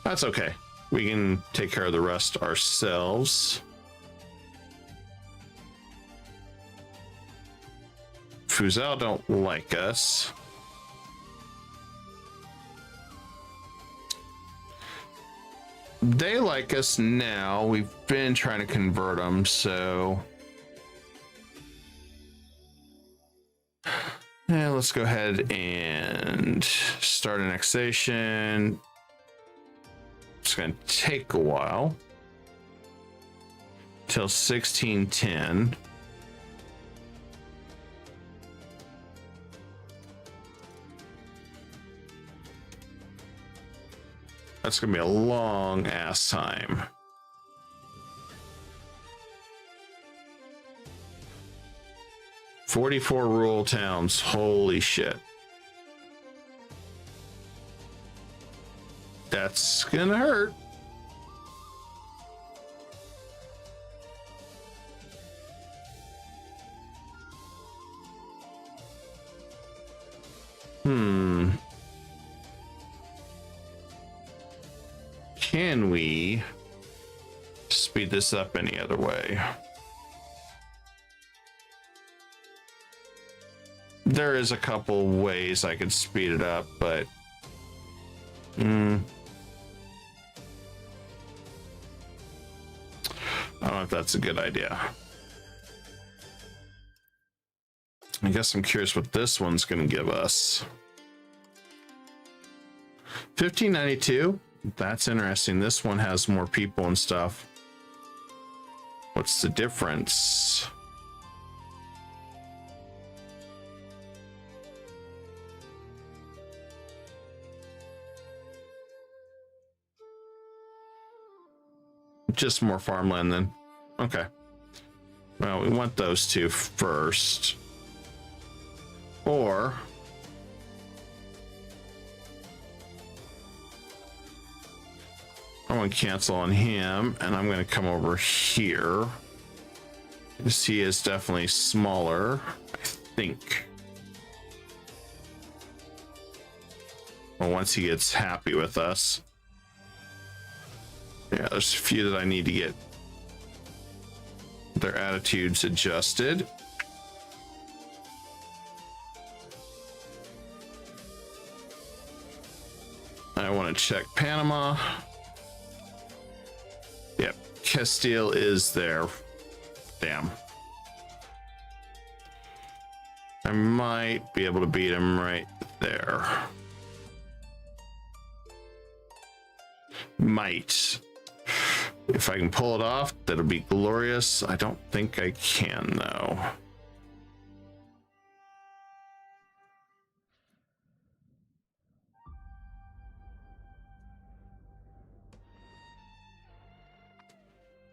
That's okay. We can take care of the rest ourselves. Fuzhou don't like us. They like us now. We've been trying to convert them, so And let's go ahead and start annexation. It's going to take a while till 1610. That's going to be a long ass time. "44 rural towns. Holy shit. That's gonna hurt. Can we speed this up any other way? There is a couple ways I could speed it up, but I don't know if that's a good idea. I guess I'm curious what this one's going to give us. 1592. That's interesting. This one has more people and stuff. What's the difference? Just more farmland then. Okay. Well, we want those two first. Or I'm going to cancel on him, and I'm going to come over here. This he is definitely smaller, I think. Well, once he gets happy with us. Yeah, there's a few that I need to get their attitudes adjusted. I want to check Panama. Yep, Castile is there. Damn. I might be able to beat him right there. Might. If I can pull it off, that'll be glorious. I don't think I can, though.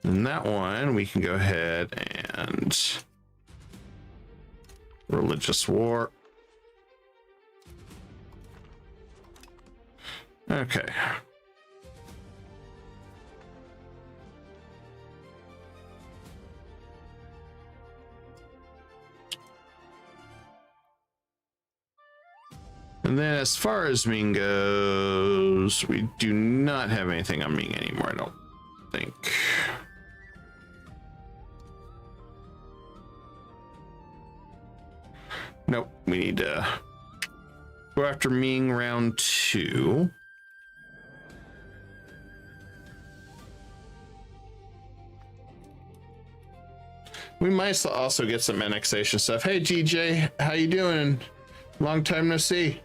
And that one, we can go ahead and religious war. Okay. And then as far as Ming goes, we do not have anything on Ming anymore, I don't think. Nope, we need to go after Ming round 2. We might also get some annexation stuff. Hey GJ, how you doing? Long time no see.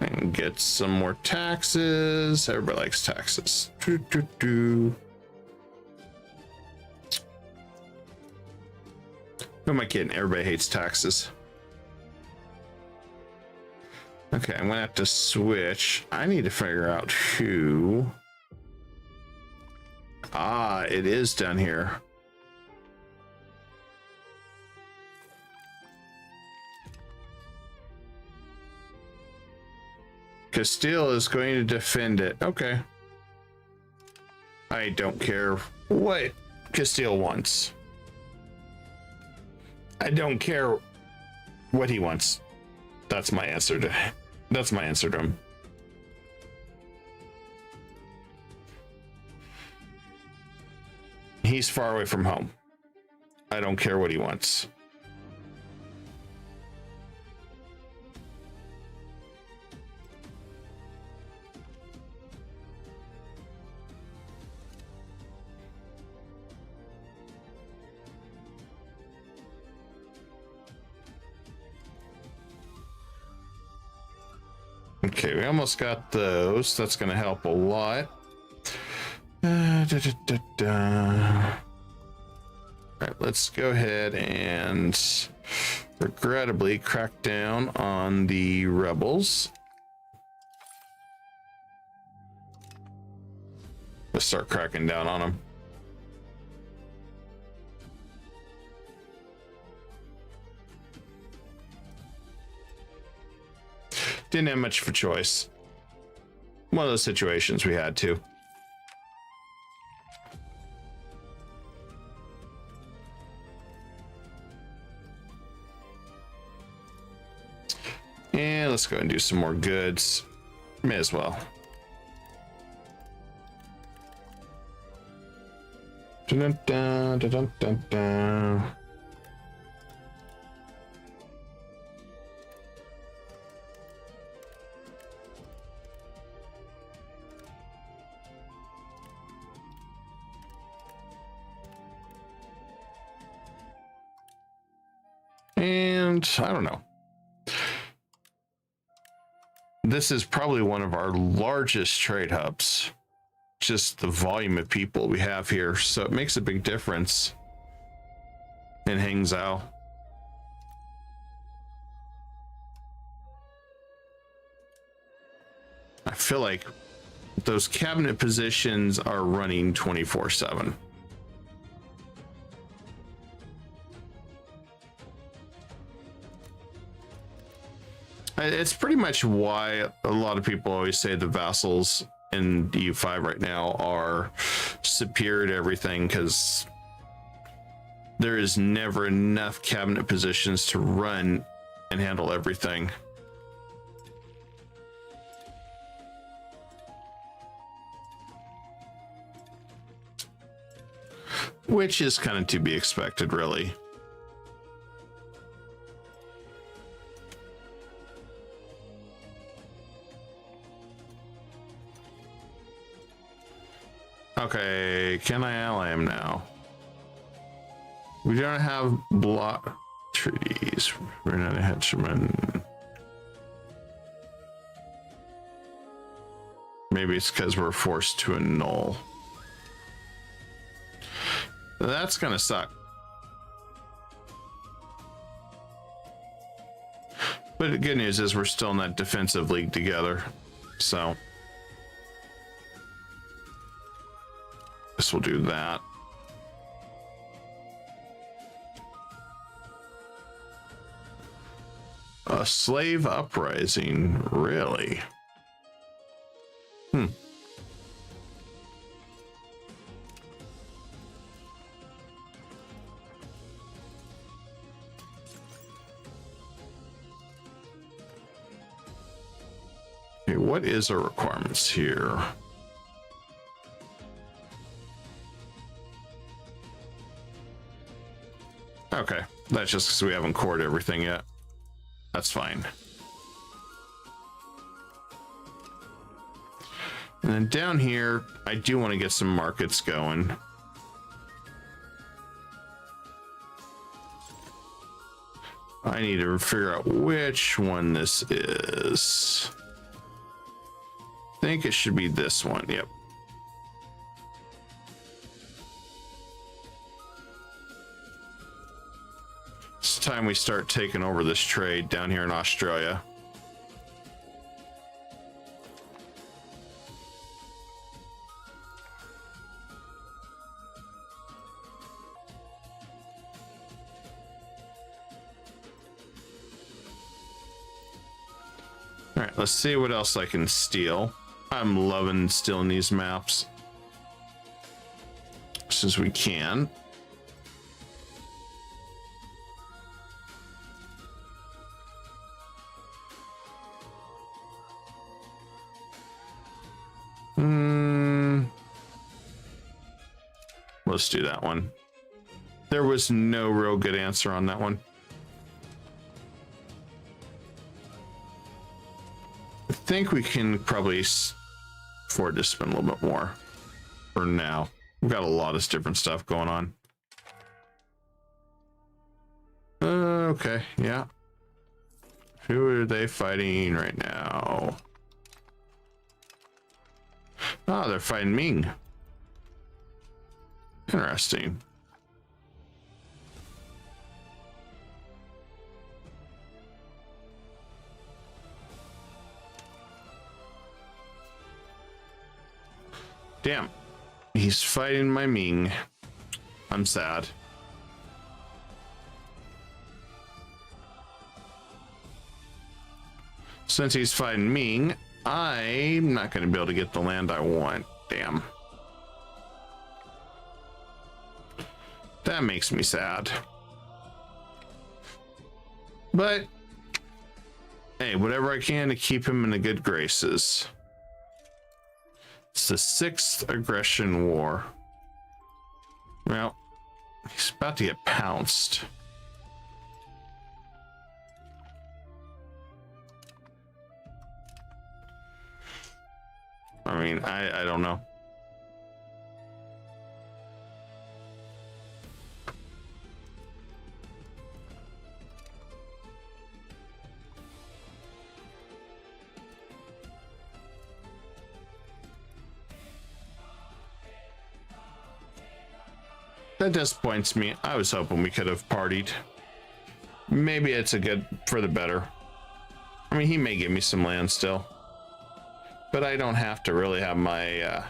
And get some more taxes. Everybody likes taxes. Who am I kidding? Everybody hates taxes. Okay, I'm gonna have to switch. I need to figure out who. Ah, it is down here. Castile is going to defend it. Okay. I don't care what Castile wants. I don't care what he wants. That's my answer to him. He's far away from home. I don't care what he wants. Okay, we almost got those. That's going to help a lot. All right, let's go ahead and regrettably crack down on the rebels. Let's start cracking down on them. Didn't have much of a choice. One of those situations we had to. And let's go and do some more goods. May as well. Dun, dun, dun, dun, dun, dun. And I don't know. This is probably one of our largest trade hubs. Just the volume of people we have here. So it makes a big difference in Hangzhou. I feel like those cabinet positions are running 24/7. It's pretty much why a lot of people always say the vassals in EU5 right now are superior to everything, because there is never enough cabinet positions to run and handle everything. Which is kind of to be expected, really. Okay, can I ally him now? We don't have block treaties. We're not a henchman. Maybe it's because we're forced to annul. That's gonna suck. But the good news is we're still in that defensive league together, so this will do that. A slave uprising, really? Okay, what is our requirements here? Okay, that's just because we haven't cored everything yet. That's fine. And then down here, I do want to get some markets going. I need to figure out which one this is. I think it should be this one. Yep. It's time we start taking over this trade down here in Australia. All right, let's see what else I can steal. I'm loving stealing these maps since we can. Let's do that one. There was no real good answer on that one. I think we can probably afford to spend a little bit more for now. We've got a lot of different stuff going on. Okay, yeah. Who are they fighting right now? Oh, they're fighting Ming. Interesting. Damn. He's fighting my Ming. I'm sad. Since he's fighting Ming, I'm not going to be able to get the land I want. Damn. That makes me sad. But, hey, whatever I can to keep him in the good graces. It's the 6th aggression war. Well, he's about to get pounced. I mean, I don't know. That disappoints me. I was hoping we could have partied. Maybe it's a good for the better. I mean, he may give me some land still, but I don't have to really have my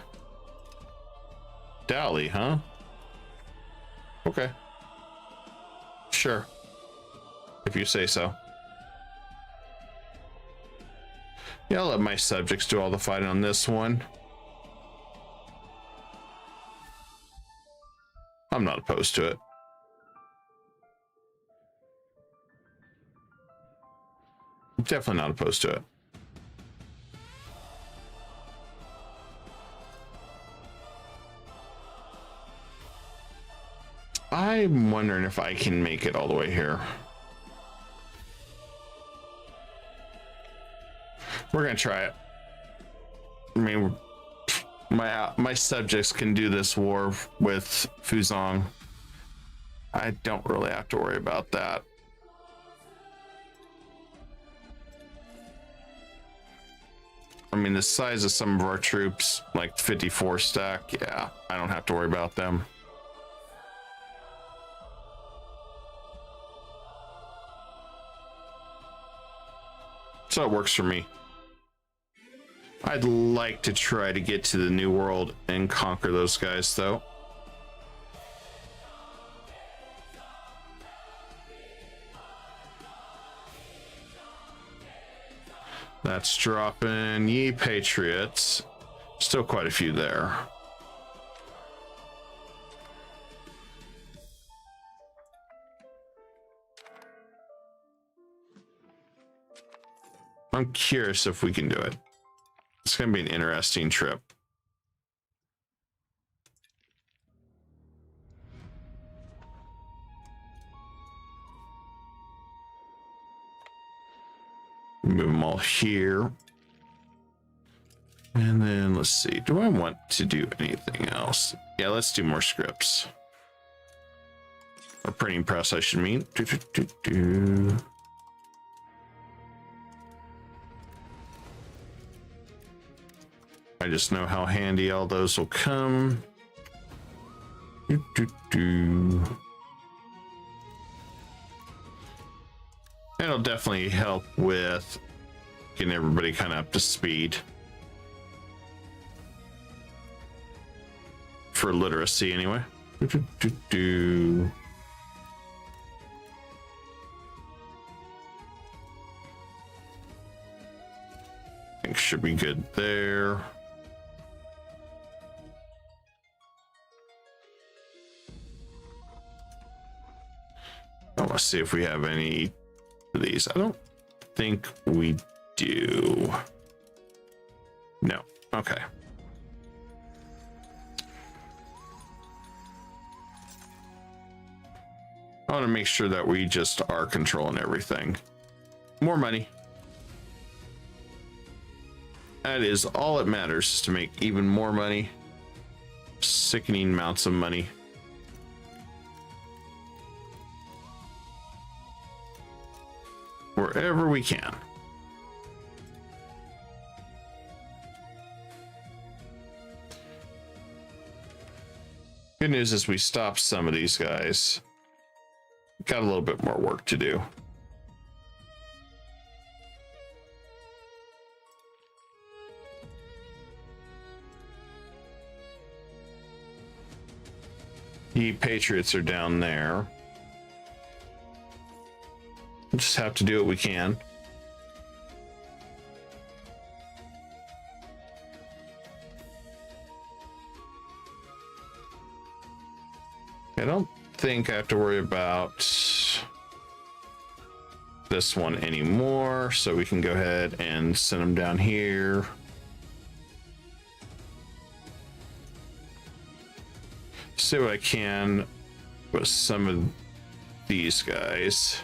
dowry, huh? Okay. Sure. If you say so. Yeah, I'll let my subjects do all the fighting on this one. I'm not opposed to it. Definitely not opposed to it. I'm wondering if I can make it all the way here. We're gonna try it. I mean, my subjects can do this war with Fuzhong. I don't really have to worry about that. I mean, the size of some of our troops, like 54 stack, yeah, I don't have to worry about them. So it works for me. I'd like to try to get to the New World and conquer those guys, though. That's dropping ye patriots. Still quite a few there. I'm curious if we can do it. It's going to be an interesting trip. Move them all here. And then let's see. Do I want to do anything else? Yeah, let's do more scripts. Or printing press, I should mean. I just know how handy all those will come. It'll definitely help with getting everybody kind of up to speed for literacy anyway. I think should be good there. I want to see if we have any of these. I don't think we do. No. Okay. I want to make sure that we just are controlling everything. More money. That is all that matters, is to make even more money. Sickening amounts of money. Wherever we can. Good news is we stopped some of these guys. Got a little bit more work to do. The Patriots are down there. We'll just have to do what we can. I don't think I have to worry about this one anymore, so we can go ahead and send them down here. See what I can with some of these guys.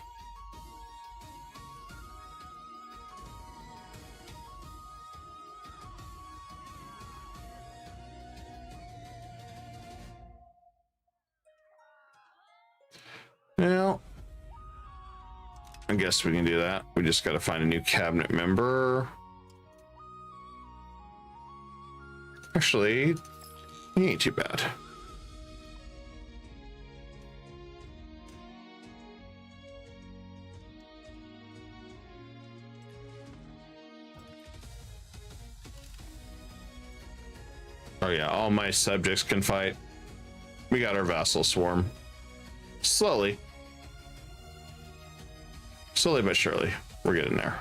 Well, I guess we can do that. We just got to find a new cabinet member. Actually, he ain't too bad. Oh yeah, all my subjects can fight. We got our vassal swarm. Slowly but surely, we're getting there.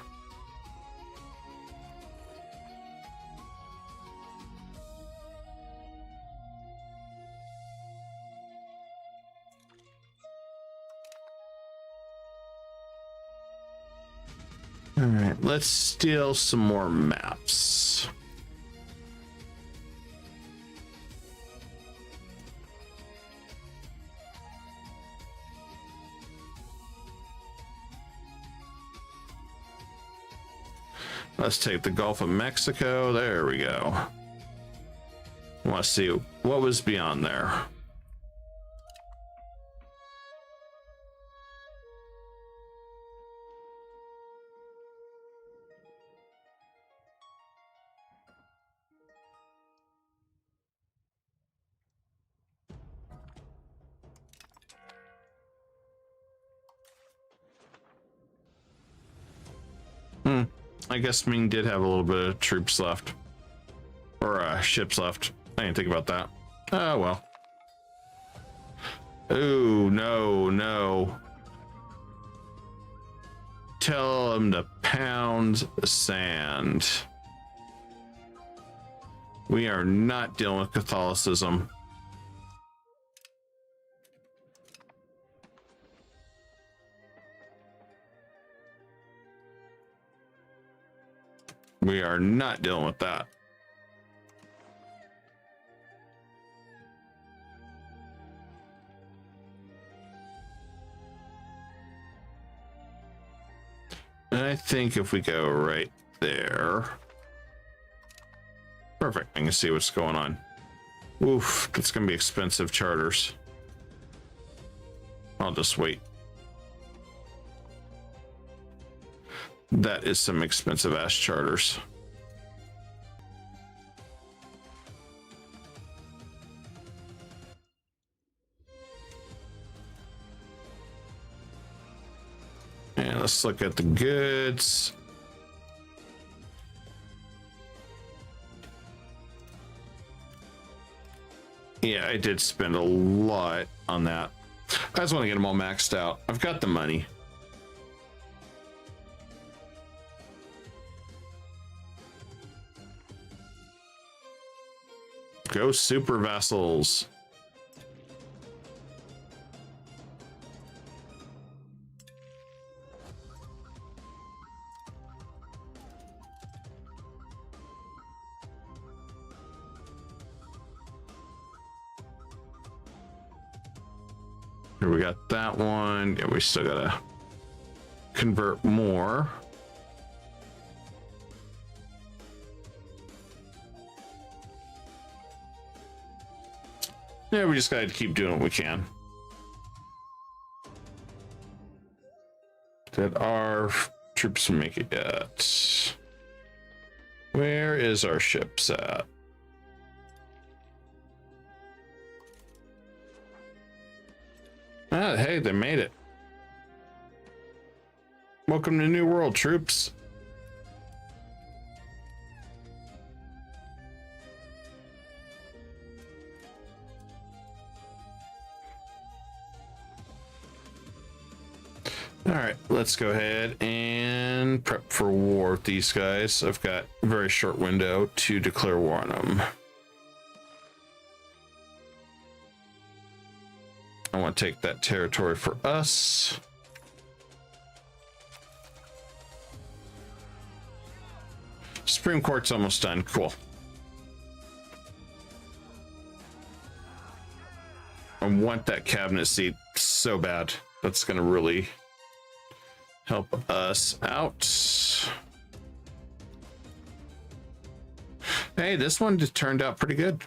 All right, let's steal some more maps. Let's take the Gulf of Mexico. There we go. I want to see what was beyond there. I guess Ming did have a little bit of troops left. Or ships left. I didn't think about that. Oh, well. Oh, no. Tell them to pound the sand. We are not dealing with Catholicism. We are not dealing with that. And I think if we go right there. Perfect. I can see what's going on. Oof, that's going to be expensive charters. I'll just wait. That is some expensive ass charters. And let's look at the goods. Yeah, I did spend a lot on that. I just want to get them all maxed out. I've got the money. Go super vassals. Here we got that one. Yeah, we still gotta convert more. Yeah, we just gotta keep doing what we can. Did our troops make it yet? Where is our ships at? Hey, they made it. Welcome to New World, troops. All right, let's go ahead and prep for war with these guys. I've got a very short window to declare war on them. I want to take that territory for us. Supreme Court's almost done. Cool. I want that cabinet seat so bad. That's going to really help us out. Hey, this one just turned out pretty good.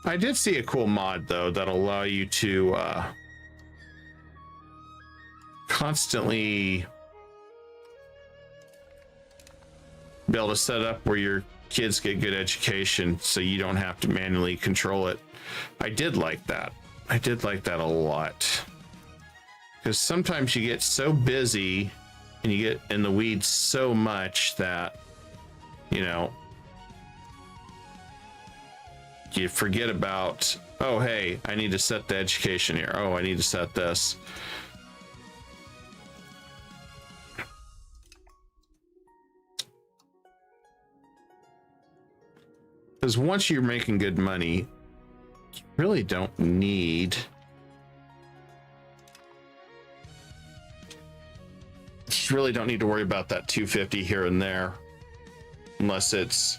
I did see a cool mod though that'll allow you to constantly be able to set up where your kids get good education so you don't have to manually control it. I did like that. I did like that a lot. Because sometimes you get so busy and you get in the weeds so much that, you know, you forget about, oh, hey, I need to set the education here. Oh, I need to set this. Because once you're making good money, you really don't need... You really don't need to worry about that 250 here and there unless it's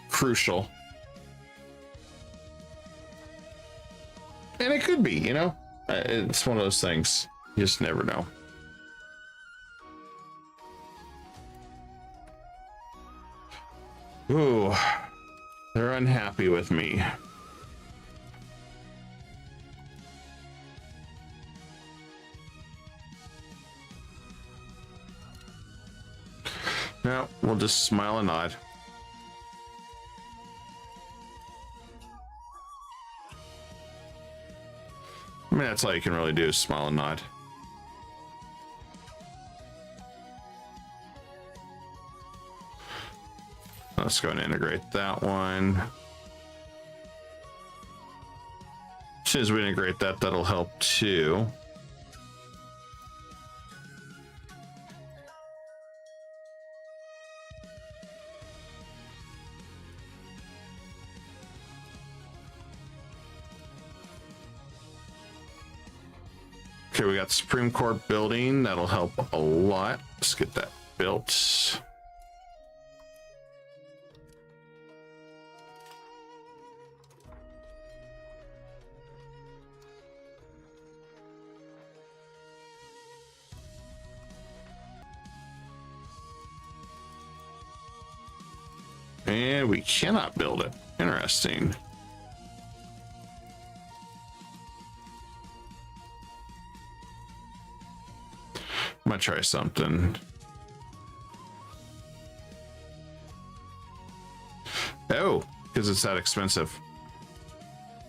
crucial. And it could be, you know, it's one of those things. You just never know. Ooh, they're unhappy with me. No, we'll just smile and nod. I mean, that's all you can really do is smile and nod. Let's go and integrate that one. As soon as we integrate that, that'll help too. Okay, we got the Supreme Court building. That'll help a lot. Let's get that built. And we cannot build it. Interesting. I'm gonna try something. Oh, because it's that expensive.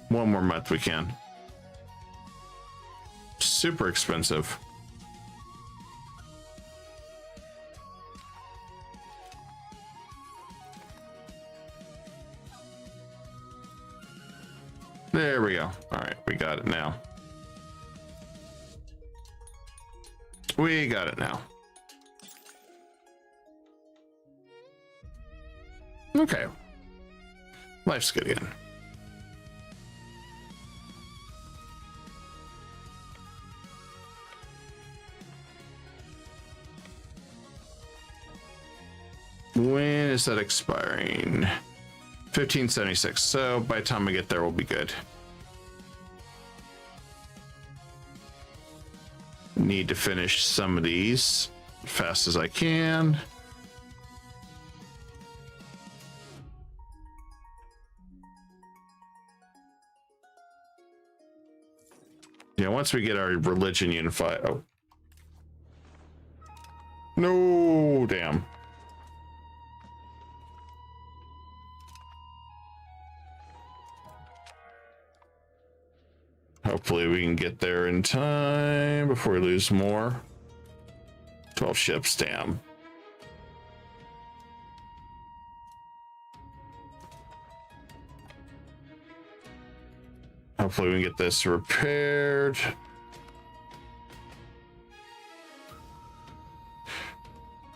One more month we can. Super expensive. There we go. All right, we got it now. We got it now. Okay. Life's good again. When is that expiring? 1576. So by the time we get there, we'll be good. Need to finish some of these as fast as I can. Yeah, once we get our religion unified. Oh. No, damn. Hopefully we can get there in time before we lose more. 12 ships, damn. Hopefully we can get this repaired.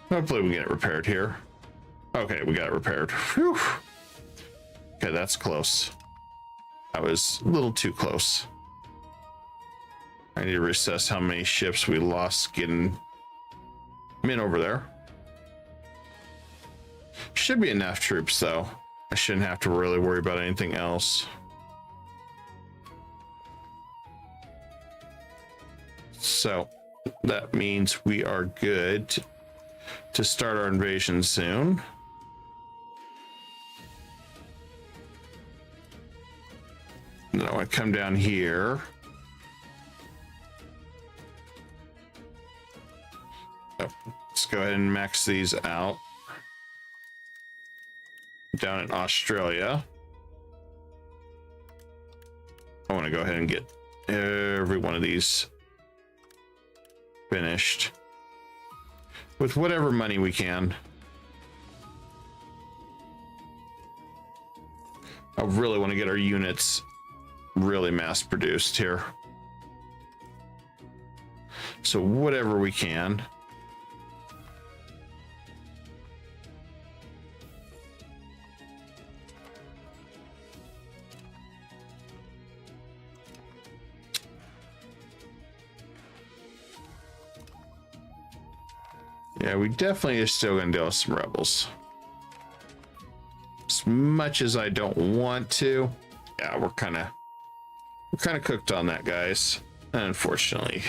Hopefully we can get it repaired here. Okay, we got it repaired. Whew. Okay, that's close. That was a little too close. I need to reassess how many ships we lost getting men over there. Should be enough troops though. I shouldn't have to really worry about anything else. So that means we are good to start our invasion soon. Then I want to come down here. Oh, let's go ahead and max these out. Down in Australia, I want to go ahead and get every one of these finished with whatever money we can. I really want to get our units really mass produced here. So whatever we can. Yeah, we definitely are still gonna deal with some rebels. As much as I don't want to. Yeah, we're kind of cooked on that, guys. Unfortunately.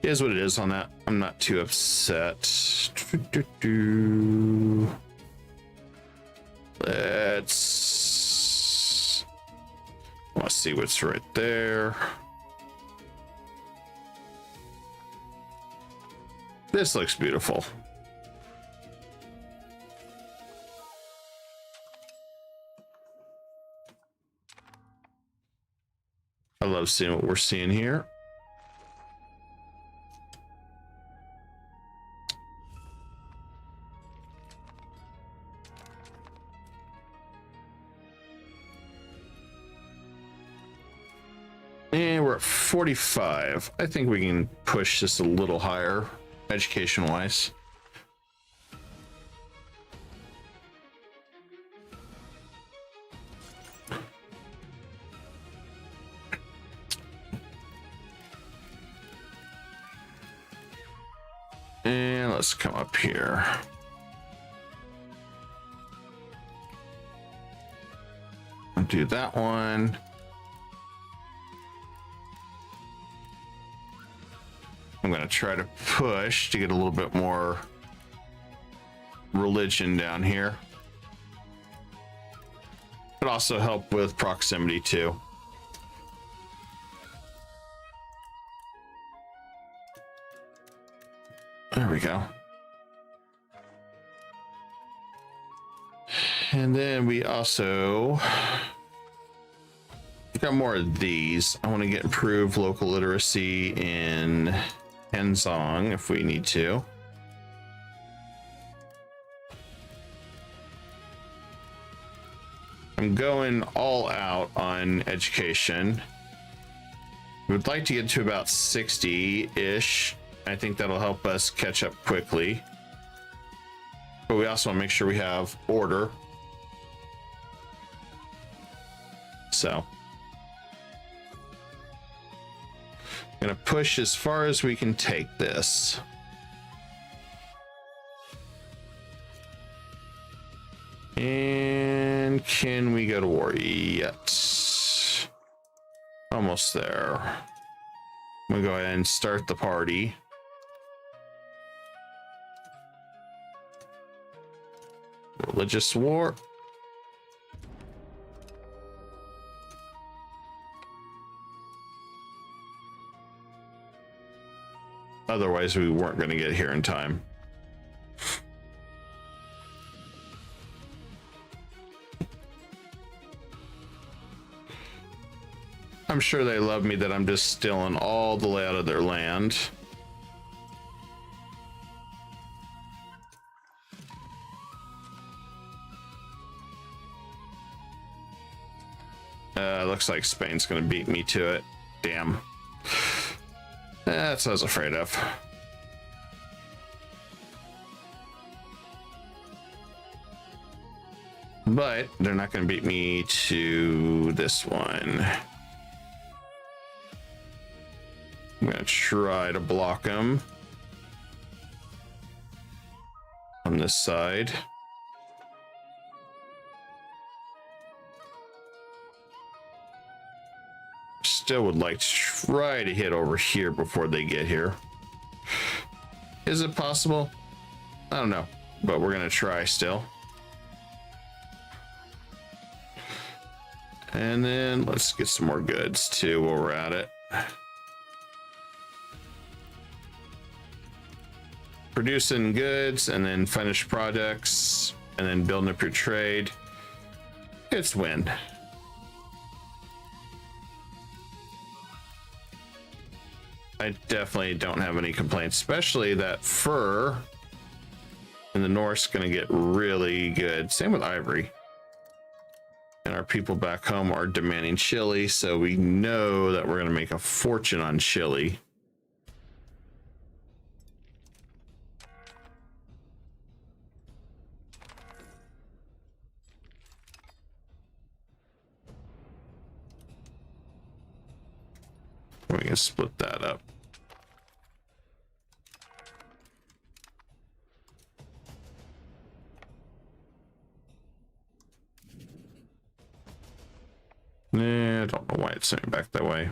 It is what it is on that. I'm not too upset. Let's see what's right there. This looks beautiful. I love seeing what we're seeing here. And we're at 45. I think we can push this a little higher, education wise. And let's come up here. I'll do that one. I'm going to try to push to get a little bit more religion down here. But also help with proximity too. There we go. And then we also got more of these. I want to get improved local literacy in Henzong if we need to. I'm going all out on education. We'd like to get to about 60-ish. I think that'll help us catch up quickly. But we also want to make sure we have order. So gonna push as far as we can take this. And can we go to war yet? Almost there. I'm gonna go ahead and start the party. Religious war. Otherwise, we weren't going to get here in time. I'm sure they love me that I'm just stealing all the layout of their land. Looks like Spain's gonna beat me to it. Damn. That's what I was afraid of. But they're not gonna beat me to this one. I'm gonna try to block them on this side. Still would like to try to hit over here before they get here. Is it possible? I don't know, but we're gonna try still. And then let's get some more goods too while we're at it. Producing goods and then finished products and then building up your trade. It's win. I definitely don't have any complaints, especially that fur in the north's gonna get really good. Same with ivory. And our people back home are demanding chili, so we know that we're gonna make a fortune on chili. We can split that up. Nah, I don't know why it's sending back that way.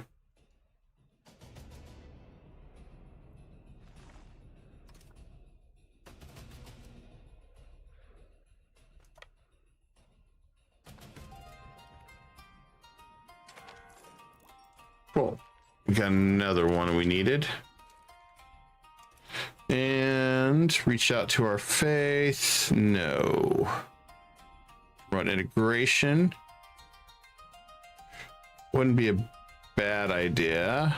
Cool. We got another one we needed. And reach out to our faith. No. Run integration. Wouldn't be a bad idea.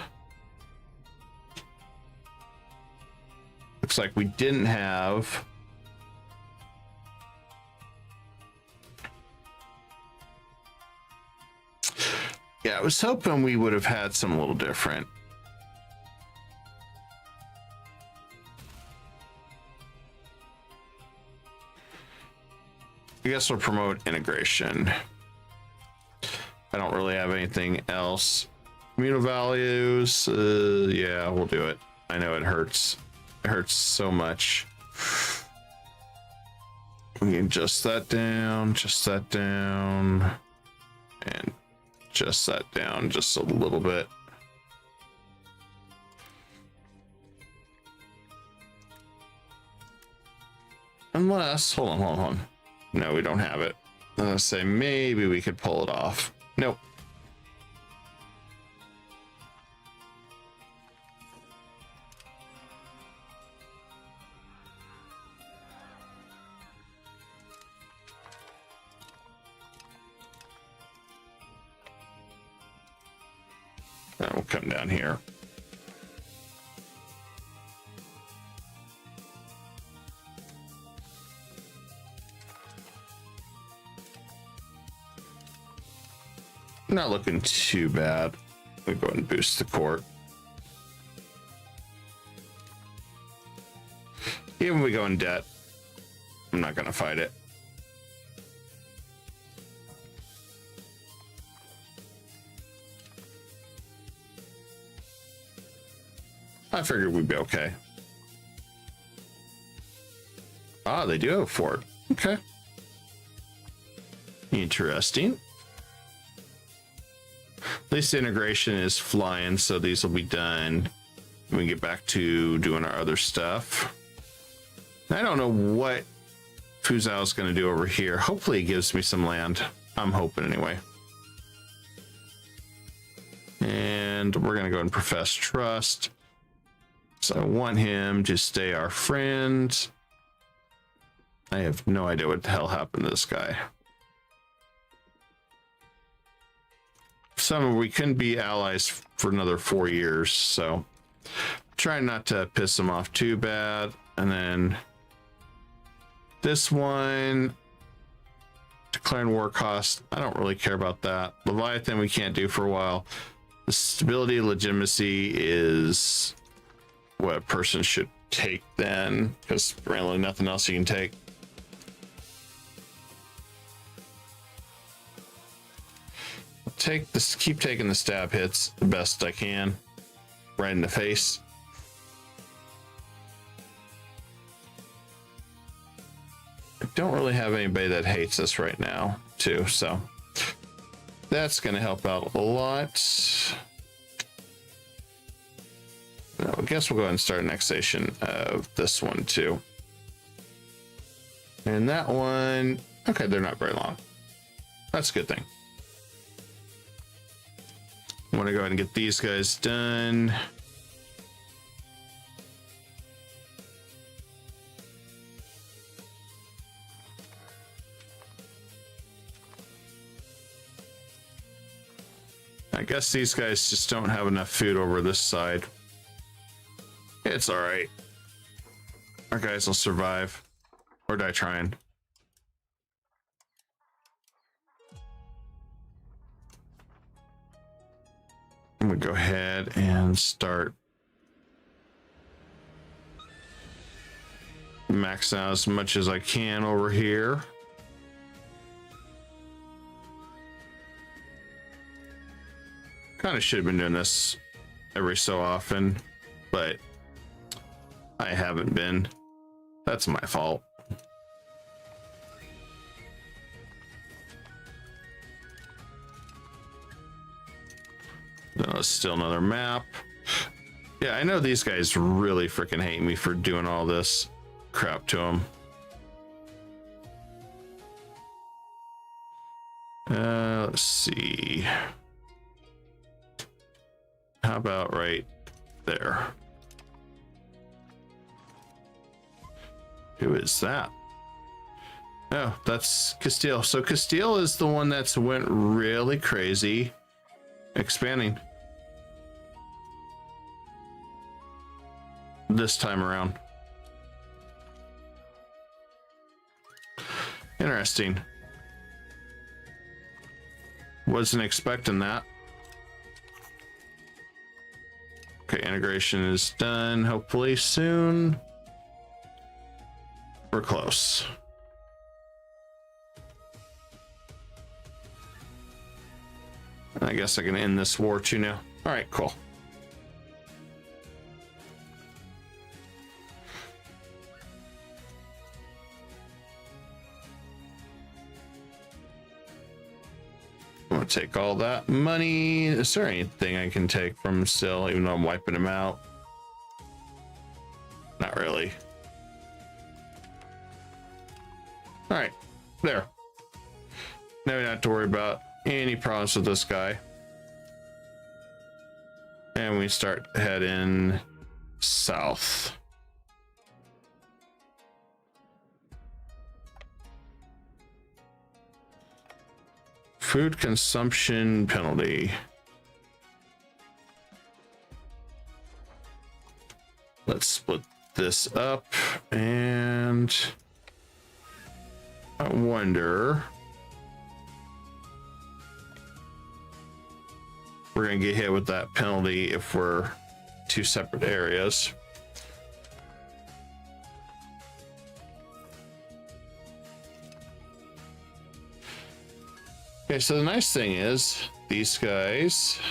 Looks like we didn't have yeah, I was hoping we would have had some a little different. I guess we'll promote integration. I don't really have anything else. Communal values, yeah, we'll do it. I know it hurts. It hurts so much. We can adjust that down, and adjust that down just a little bit. Unless, hold on. No, we don't have it. I was gonna say maybe we could pull it off. Nope. That will come down here. Not looking too bad. We'll go ahead and boost the court. Even if we go in debt, I'm not going to fight it. I figured we'd be okay. Ah, they do have a fort. Okay. Interesting. At least the integration is flying, so these will be done when we get back to doing our other stuff. I don't know what Fuzhou is going to do over here. Hopefully he gives me some land. I'm hoping anyway. And we're going to go and profess trust. So I want him to stay our friend. I have no idea what the hell happened to this guy. some we couldn't be allies for another 4 years, so trying not to piss them off too bad. And then this one, declaring war cost, I don't really care about that. Leviathan we can't do for a while. The stability, legitimacy is what a person should take then, because really nothing else you can take. Take this, keep taking the stab hits the best I can, right in the face. I don't really have anybody that hates us right now, too, so that's going to help out a lot. Now, I guess we'll go ahead and start annexation of this one, too. And that one, okay, they're not very long. That's a good thing. I want to go ahead and get these guys done. I guess these guys just don't have enough food over this side. It's all right. Our guys will survive or die trying. I'm gonna go ahead and start max out as much as I can over here. Kind of should have been doing this every so often, but I haven't been. That's my fault. No, still another map. Yeah, I know these guys really freaking hate me for doing all this crap to them. Let's see. How about right there? Who is that? Oh, that's Castile. So Castile is the one that's went really crazy expanding this time around. Interesting. Wasn't expecting that. Okay, integration is done. Hopefully soon. We're close. I guess I can end this war too now. All right, cool. I'm gonna take all that money. Is there anything I can take from him still, even though I'm wiping him out? Not really. All right, there. Now we don't have to worry about any problems with this guy. And we start heading south. Food consumption penalty. Let's split this up, and I wonder, we're gonna get hit with that penalty if we're two separate areas. Okay, so the nice thing is these guys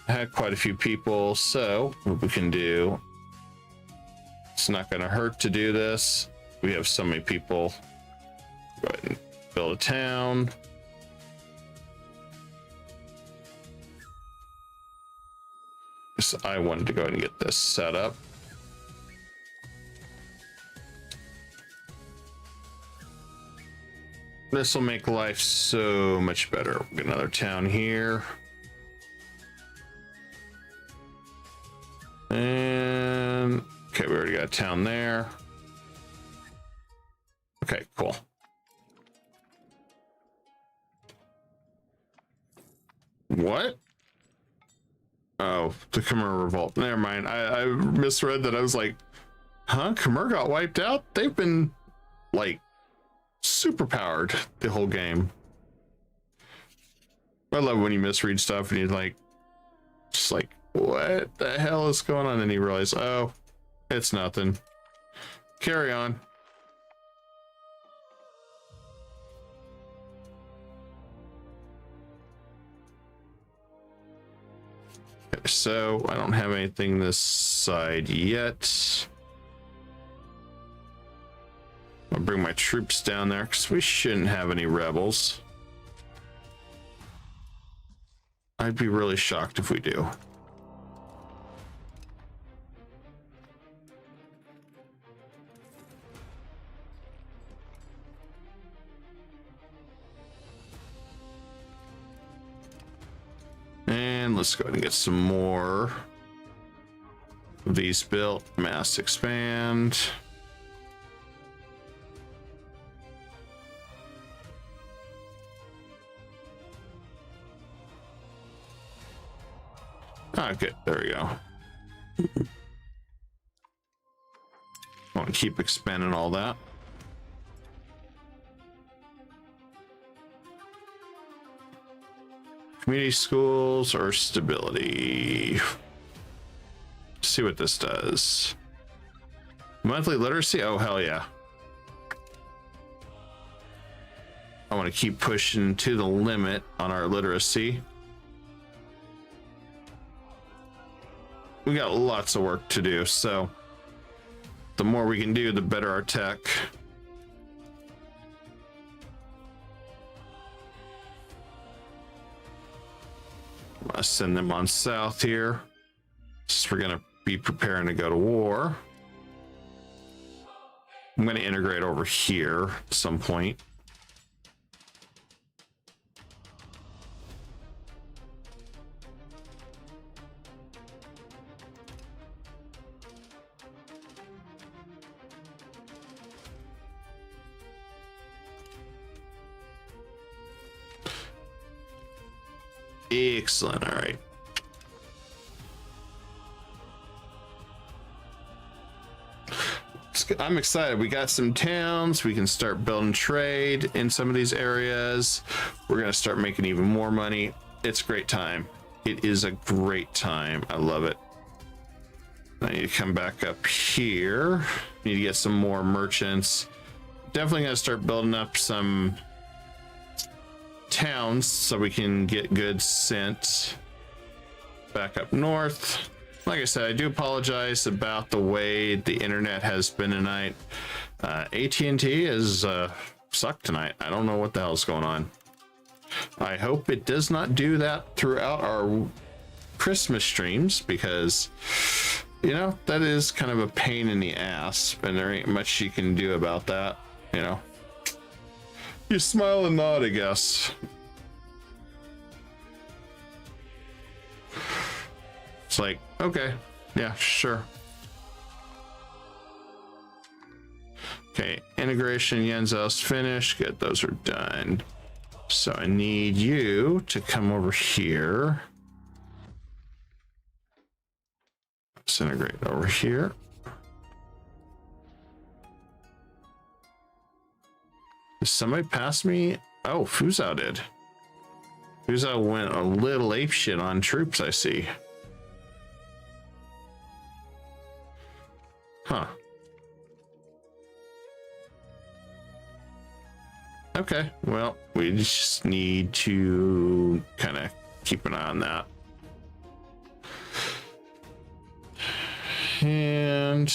had quite a few people, so what we can do, it's not gonna hurt to do this. We have so many people. Go ahead and build a town. So I wanted to go ahead and get this set up. This will make life so much better. We'll get another town here. And okay, we already got a town there. Okay, cool. What? Oh, the Khmer Revolt. Never mind. I misread that. I was like, huh? Khmer got wiped out? They've been, like, super powered the whole game. I love when you misread stuff and you're like, just like, what the hell is going on? And you realize, oh, it's nothing. Carry on. Okay, so I don't have anything this side yet. I'll bring my troops down there because we shouldn't have any rebels. I'd be really shocked if we do. And let's go ahead and get some more of these built. Mass expand. Ah, good. There we go. I want to keep expanding all that. Community schools or stability. Let's see what this does. Monthly literacy? Oh, hell yeah. I want to keep pushing to the limit on our literacy. We got lots of work to do, so the more we can do, the better our tech. I'll send them on south here. So we're gonna be preparing to go to war. I'm gonna integrate over here at some point. Excellent. All right. I'm excited. We got some towns. We can start building trade in some of these areas. We're going to start making even more money. It's a great time. It is a great time. I love it. I need to come back up here. Need to get some more merchants. Definitely going to start building up some towns so we can get goods sent back up north. Like I said, I do apologize about the way the internet has been tonight. AT&T has sucked tonight. I don't know what the hell's going on. I hope it does not do that throughout our Christmas streams, because you know that is kind of a pain in the ass, and there ain't much you can do about that. You know, you smile and nod, I guess. It's like, okay, yeah, sure. Okay, integration, Yenzel's finished. Good, those are done. So I need you to come over here. Let's integrate over here. Did somebody pass me? Oh, Fuzhou did. Fuzhou went a little apeshit on troops, I see. Huh. Okay, well, we just need to kind of keep an eye on that. And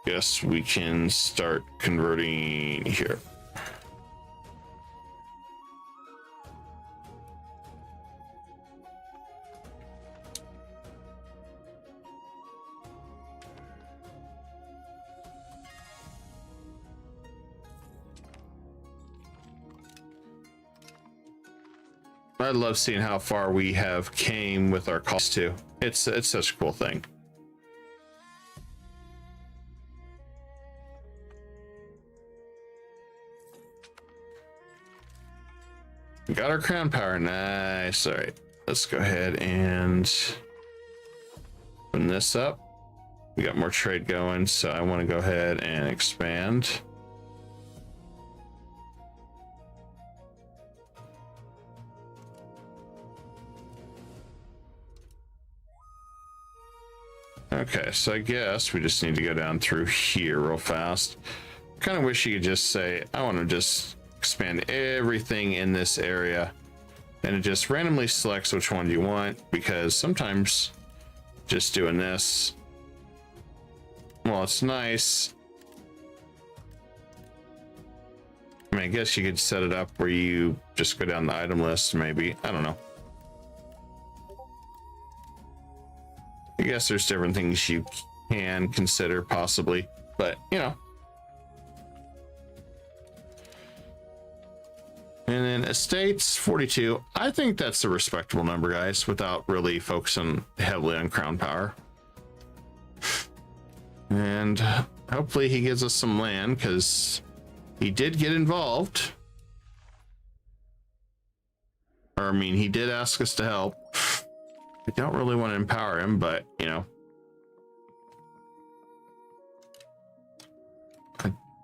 guess we can start converting here. I love seeing how far we have came with our costs too. It's such a cool thing. We got our crown power. Nice. All right, let's go ahead and open this up. We got more trade going, so I want to go ahead and expand. Okay, so I guess we just need to go down through here real fast. Kind of wish you could just say, I want to just expand everything in this area, and it just randomly selects which one you want, because sometimes just doing this, well, it's nice. I mean, I guess you could set it up where you just go down the item list, maybe. I don't know. I guess there's different things you can consider possibly, but you know. And then estates 42. I think that's a respectable number, guys, without really focusing heavily on crown power. And hopefully he gives us some land, because he did get involved. Or I mean, he did ask us to help. I don't really want to empower him, but you know,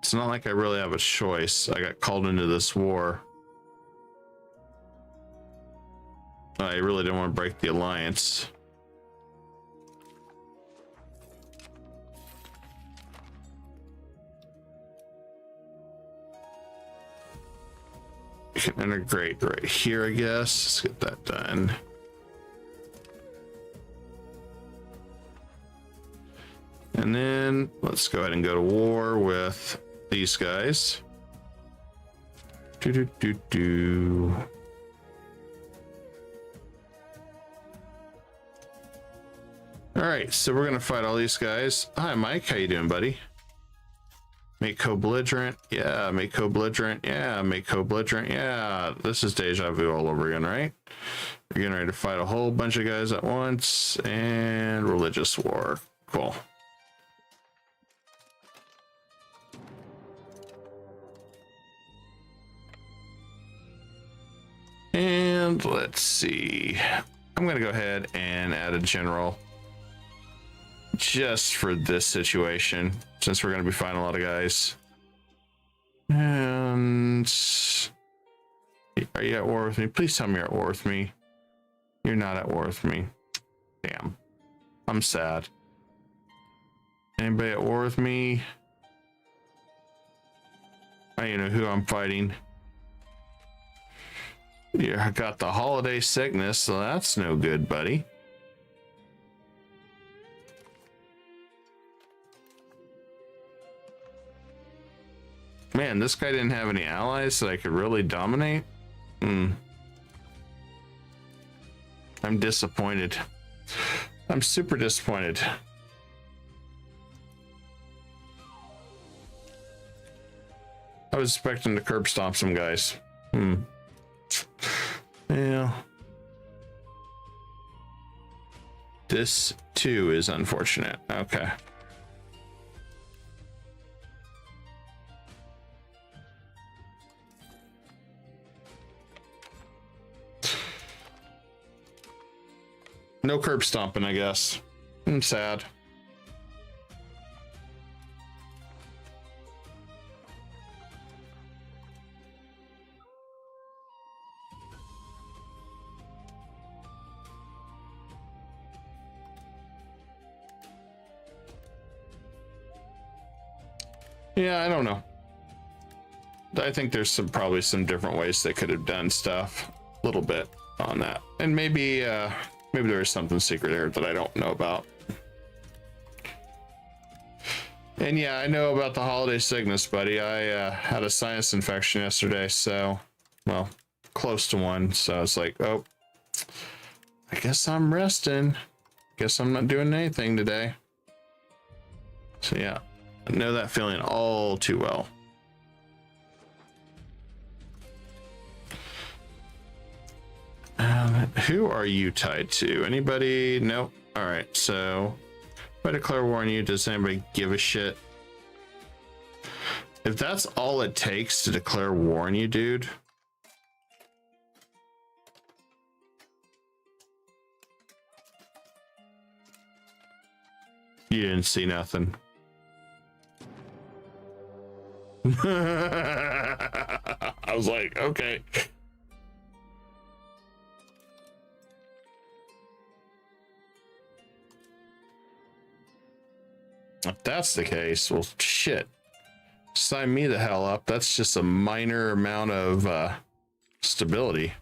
it's not like I really have a choice. I got called into this war. I really don't want to break the alliance. You can integrate right here, I guess. Let's get that done. And then let's go ahead and go to war with these guys. All right, so we're gonna fight all these guys. Hi, Mike. How you doing, buddy? Make co-belligerent. Yeah, make co-belligerent. Yeah, make co-belligerent. Yeah, this is deja vu all over again, right? We're getting ready to fight a whole bunch of guys at once, and religious war. Cool. And let's see. I'm gonna go ahead and add a general just for this situation, since we're gonna be fighting a lot of guys. And are you at war with me? Please tell me you're at war with me. You're not at war with me. Damn. I'm sad. Anybody at war with me? I don't know who I'm fighting. Yeah, I got the holiday sickness, so that's no good, buddy. Man, this guy didn't have any allies that I could really dominate. I'm disappointed. I'm super disappointed. I was expecting to curb stomp some guys. Yeah. This too is unfortunate. Okay. No curb stomping, I guess. I'm sad. Yeah, I don't know. I think there's probably some different ways they could have done stuff a little bit on that, and maybe there is something secret here that I don't know about. And yeah, I know about the holiday sickness, buddy. I had a sinus infection yesterday, so, well, close to one. So I was like, oh, I guess I'm resting. Guess I'm not doing anything today. So yeah, I know that feeling all too well. Who are you tied to? Anybody? Nope. All right, so if I declare war on you, does anybody give a shit? If that's all it takes to declare war on you, dude, You didn't see nothing. I was like, okay. If that's the case, well, shit. Sign me the hell up. That's just a minor amount of stability.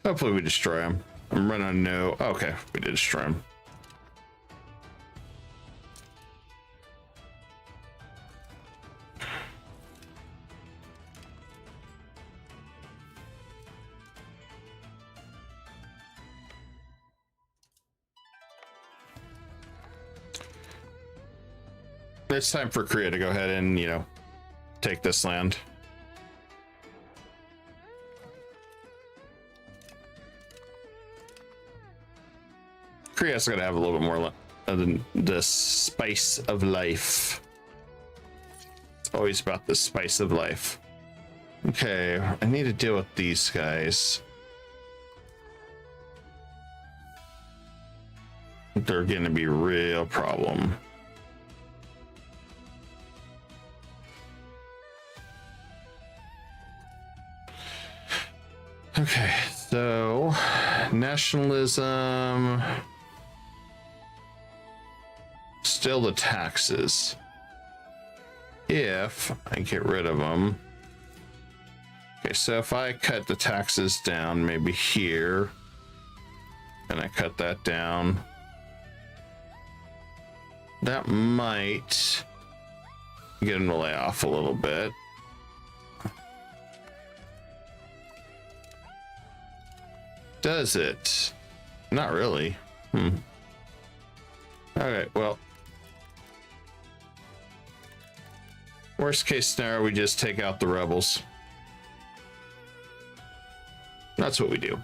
Hopefully we destroy him. I'm running on no. Okay, we did destroy him. It's time for Korea to go ahead and, you know, take this land. Korea's gonna have a little bit more than the spice of life. It's always about the spice of life. Okay, I need to deal with these guys. They're gonna be a real problem. Okay, so nationalism. Still the taxes. If I get rid of them. Okay, so if I cut the taxes down, maybe here, and I cut that down, that might get them to lay off a little bit. Does it? Not really. Okay, well, worst case scenario, we just take out the rebels. That's what we do.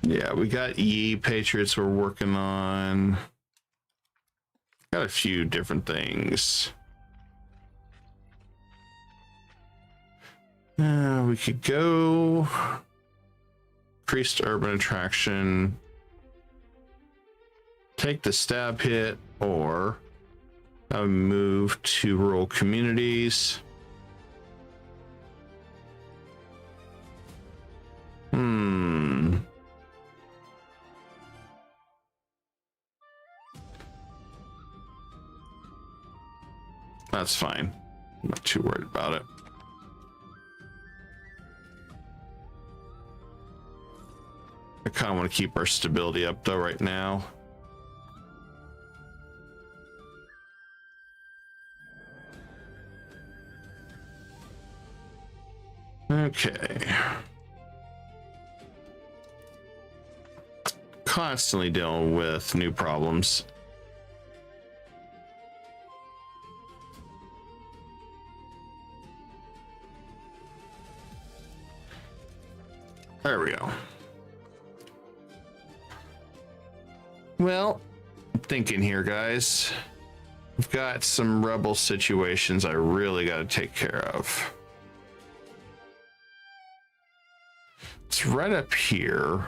Yeah, we got Patriots we're working on. Got a few different things. We could go increased urban attraction, take the stab hit, or move to rural communities. That's fine. I'm not too worried about it. I kind of want to keep our stability up though right now. Okay. Constantly dealing with new problems. There we go. Well, I'm thinking here, guys. I've got some rebel situations I really got to take care of. It's right up here.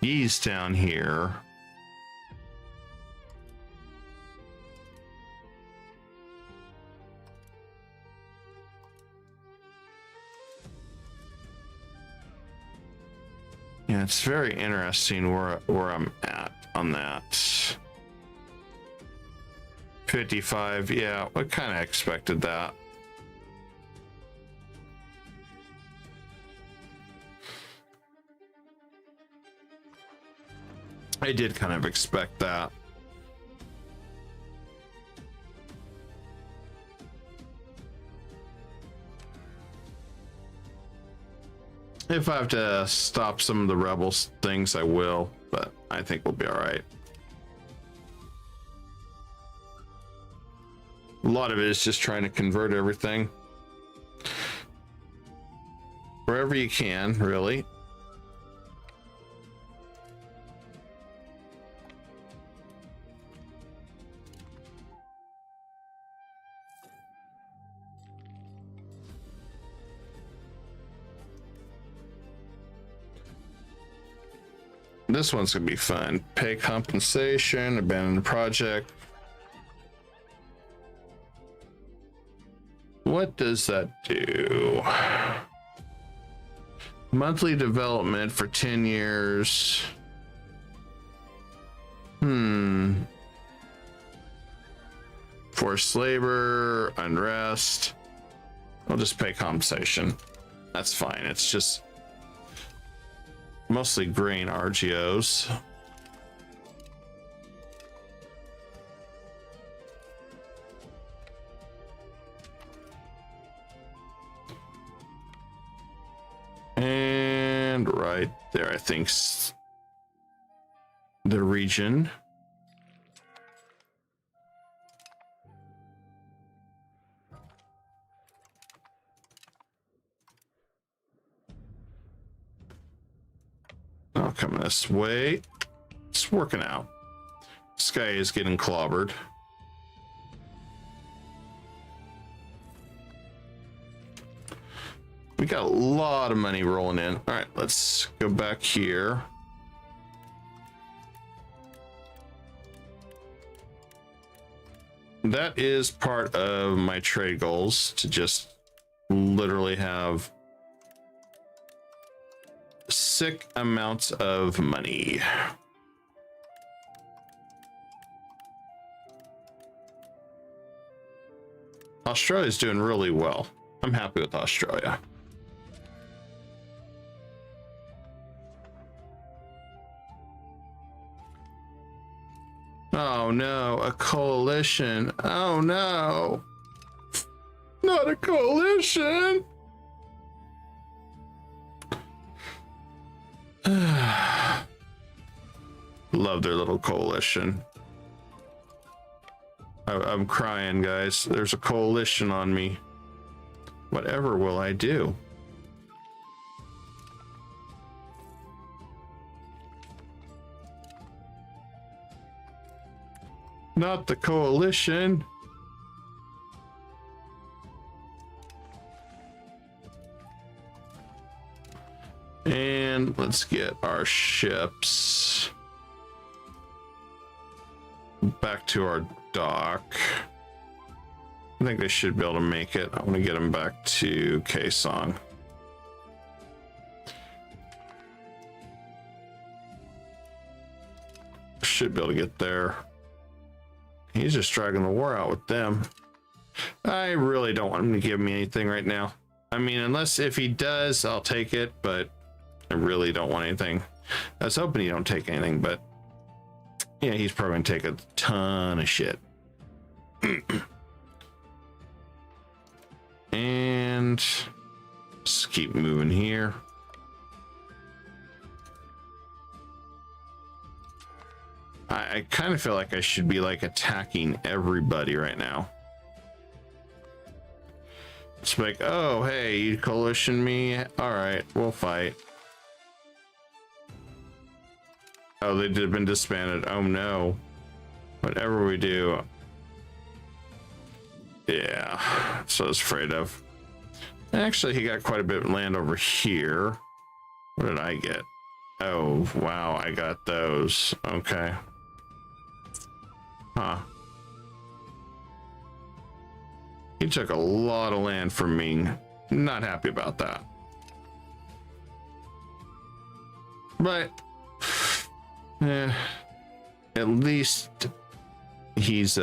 He's down here. Yeah, it's very interesting where I'm at on that. 55, yeah, I kind of expected that. I did kind of expect that. If I have to stop some of the rebels things, I will, but I think we'll be all right. A lot of it is just trying to convert everything wherever you can, really. This one's gonna be fun. Pay compensation, abandon the project. What does that do? Monthly development for 10 years. Forced labor, unrest. I'll just pay compensation. That's fine. It's just mostly grain RGOs. And right there, I think's the region. I'll come this way. It's working out. This guy is getting clobbered. We got a lot of money rolling in. All right, let's go back here. That is part of my trade goals, to just literally have sick amounts of money. Australia's doing really well. I'm happy with Australia. Oh no, a coalition. Oh no. Not a coalition. Love their little coalition. I'm crying, guys. There's a coalition on me. Whatever will I do? Not the coalition. And let's get our ships back to our dock. I think they should be able to make it. I want to get them back to Kaesong. Should be able to get there. He's just dragging the war out with them. I really don't want him to give me anything right now. I mean, unless if he does, I'll take it, but I really don't want anything. I was hoping he don't take anything, but yeah, he's probably gonna take a ton of shit. And just keep moving here. I kind of feel like I should be like attacking everybody right now. It's like, oh, hey, you coalition me. All right, we'll fight. Oh, they've been disbanded. Oh no. Whatever we do. Yeah, that's what I was afraid of. Actually, he got quite a bit of land over here. What did I get? Oh, wow, I got those. Okay. Huh. He took a lot of land from me. Not happy about that. But at least he's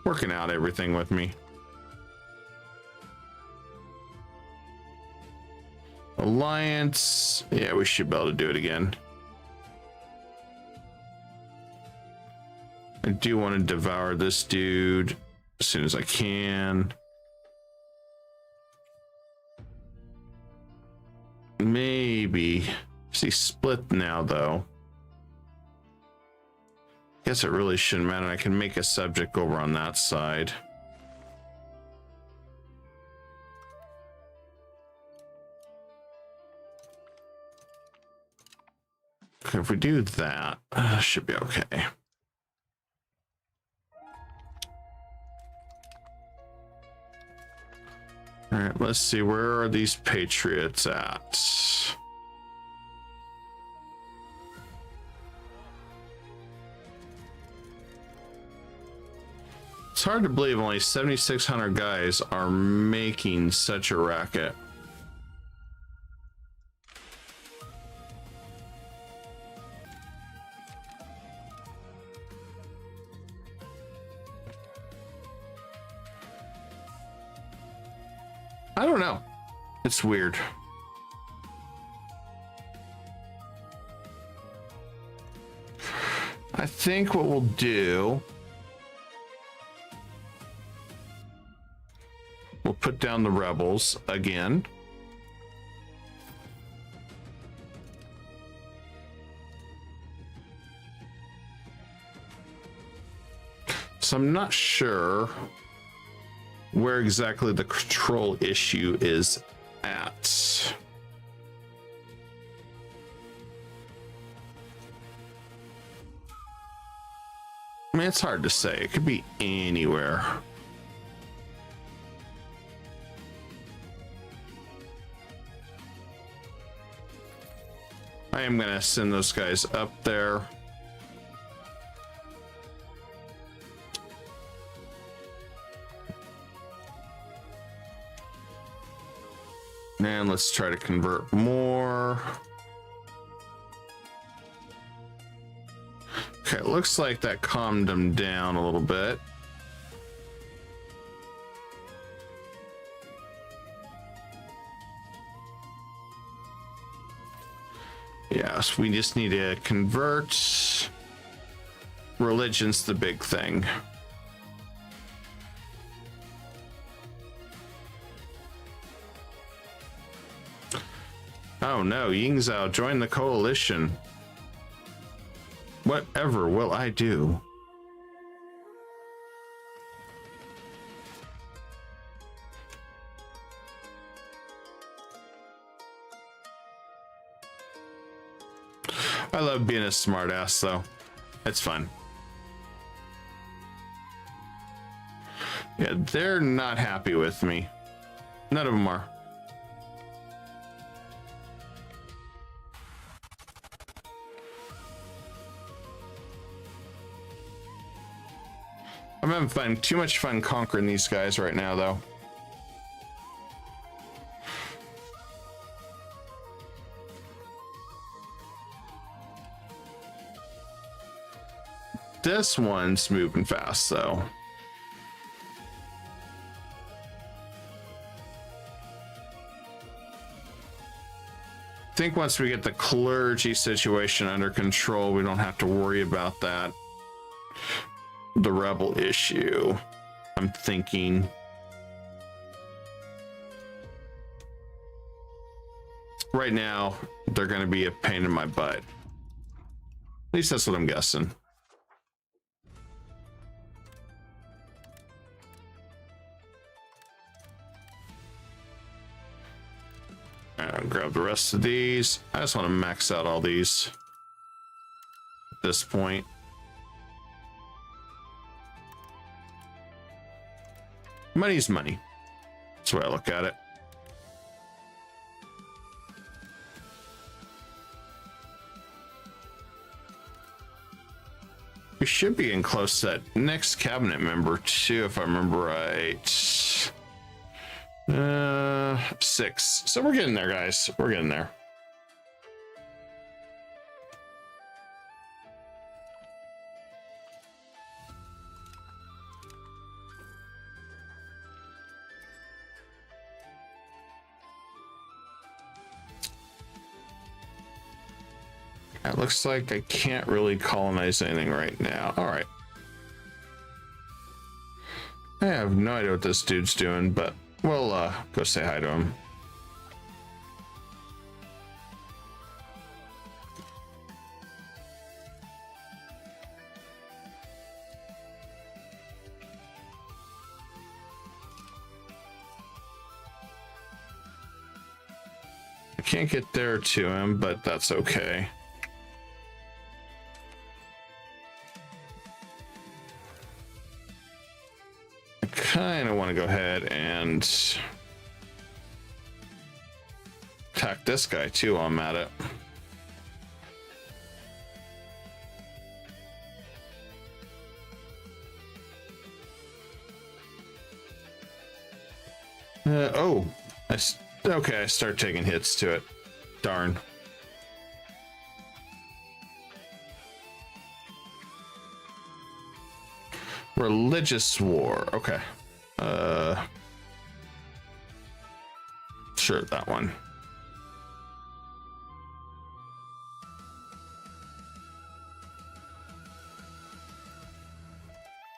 working out everything with me. Alliance. Yeah, we should be able to do it again. I do want to devour this dude as soon as I can. Maybe. See, split now, though. Guess it really shouldn't matter. I can make a subject over on that side. Okay, if we do that, should be okay. All right, let's see. Where are these patriots at? It's hard to believe only 7,600 guys are making such a racket. I don't know. It's weird. I think what we'll do, we'll put down the rebels again. So I'm not sure where exactly the control issue is at. I mean, it's hard to say. It could be anywhere. I am gonna send those guys up there. And let's try to convert more. Okay, it looks like that calmed them down a little bit. Yes, we just need to convert. Religion's the big thing. Oh no, Yingzhou joined the coalition. Whatever will I do? I love being a smartass, though. It's fun. Yeah, they're not happy with me. None of them are. I'm having fun. Too much fun conquering these guys right now, though. This one's moving fast, though. I think once we get the clergy situation under control, we don't have to worry about that. The rebel issue, I'm thinking. Right now, they're going to be a pain in my butt. At least that's what I'm guessing. I'll grab the rest of these. I just want to max out all these at this point. Money's money. That's the way I look at it. We should be getting close to that next cabinet member too, if I remember right. 6. So we're getting there, guys. We're getting there. It looks like I can't really colonize anything right now. All right. I have no idea what this dude's doing, but we'll go say hi to him. I can't get there to him, but that's okay. I kind of want to go ahead and attack this guy too while I'm at it. Oh, okay, I start taking hits to it. Darn. Religious war. Okay. Sure, that one.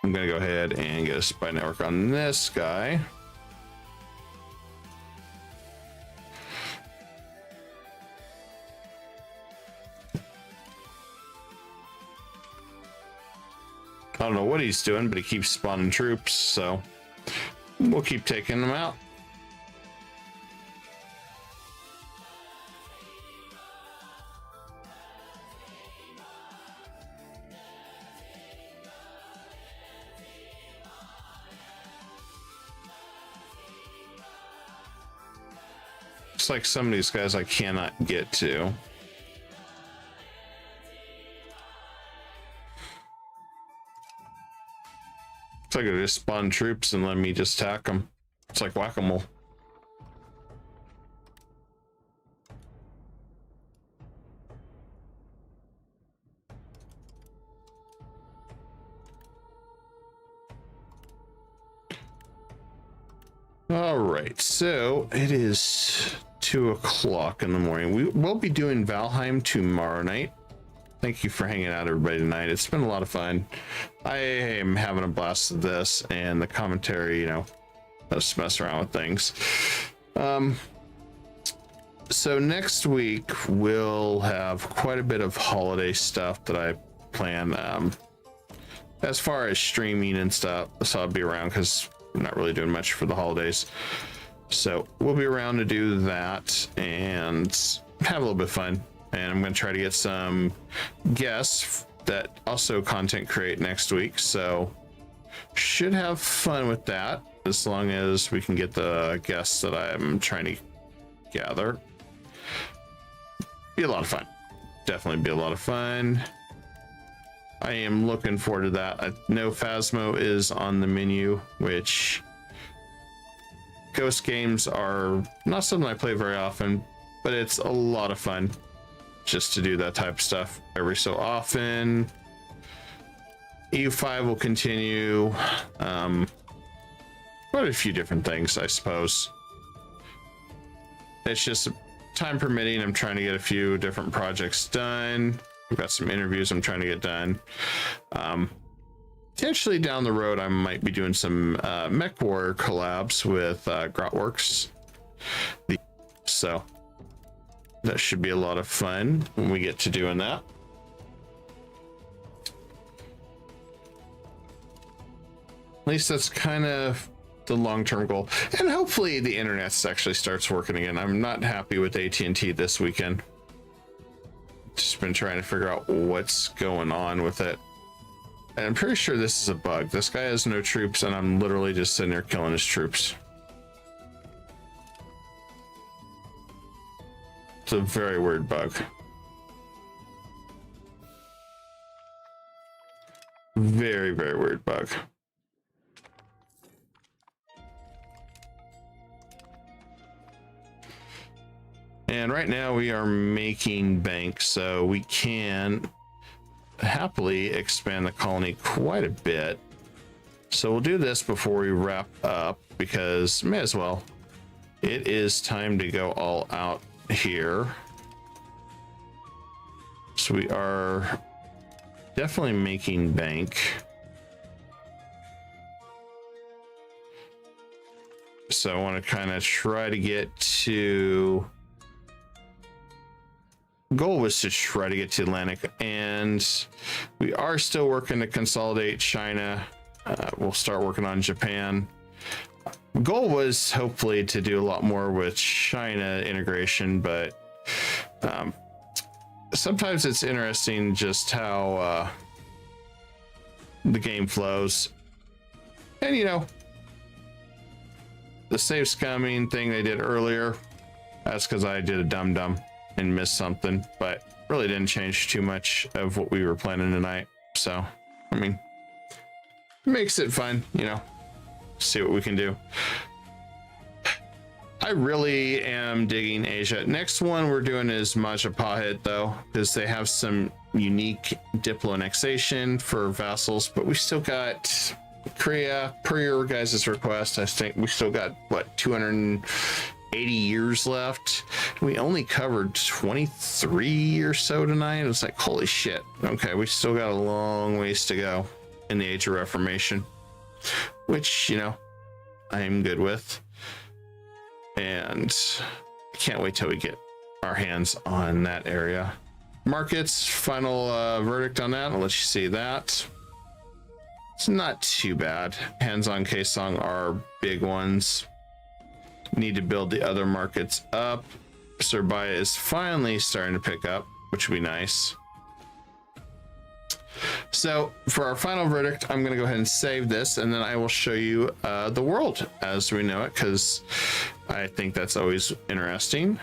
I'm gonna go ahead and get a spy network on this guy. I don't know what he's doing, but he keeps spawning troops, so we'll keep taking them out. Looks like some of these guys I cannot get to. It's like I just spawn troops and let me just attack them. It's like whack-a-mole. All right, so it is 2 o'clock in the morning. We will be doing Valheim tomorrow night. Thank you for hanging out, everybody, tonight. It's been a lot of fun. I am having a blast with this, and the commentary, you know, just mess around with things. So next week we'll have quite a bit of holiday stuff that I plan. As far as streaming and stuff, so I'll be around because I'm not really doing much for the holidays. So we'll be around to do that and have a little bit of fun. And I'm going to try to get some guests that also content create next week. So should have fun with that as long as we can get the guests that I'm trying to gather. Be a lot of fun. Definitely be a lot of fun. I am looking forward to that. I know Phasmo is on the menu, which ghost games are not something I play very often, but it's a lot of fun just to do that type of stuff every so often. EU5 will continue. Quite a few different things, I suppose. It's just time permitting. I'm trying to get a few different projects done. I've got some interviews I'm trying to get done. Potentially down the road, I might be doing some Mech Warrior collabs with Grotworks. So that should be a lot of fun when we get to doing that. At least that's kind of the long-term goal. And hopefully the internet actually starts working again. I'm not happy with AT&T this weekend. Just been trying to figure out what's going on with it. And I'm pretty sure this is a bug. This guy has no troops and I'm literally just sitting there killing his troops. It's a very weird bug. Very, very weird bug. And right now we are making bank, so we can happily expand the colony quite a bit. So we'll do this before we wrap up because may as well. It is time to go all out here. So we are definitely making bank. So I want to kind of try to get to... Goal was to try to get to Atlantic, and we are still working to consolidate China. We'll start working on Japan. Goal was hopefully to do a lot more with China integration, but Sometimes it's interesting just how the game flows. And you know, the save scumming thing they did earlier, that's because I did a dum-dum and missed something, but really didn't change too much of what we were planning tonight. So, I mean, makes it fun, you know, see what we can do. I really am digging Asia. Next one we're doing is Majapahit, though, because they have some unique diplo annexation for vassals, but we still got Korea, per your guys' request. I think we still got, what, 280 years left. We only covered 23 or so tonight. It was like, holy shit. Okay, we still got a long ways to go in the Age of Reformation, which, you know, I am good with. And can't wait till we get our hands on that area. Markets, final verdict on that. I'll let you see that. It's not too bad. Hands-on Kaesong are big ones. Need to build the other markets up. Serbia is finally starting to pick up, which would be nice. So for our final verdict, I'm going to go ahead and save this, and then I will show you the world as we know it, because I think that's always interesting.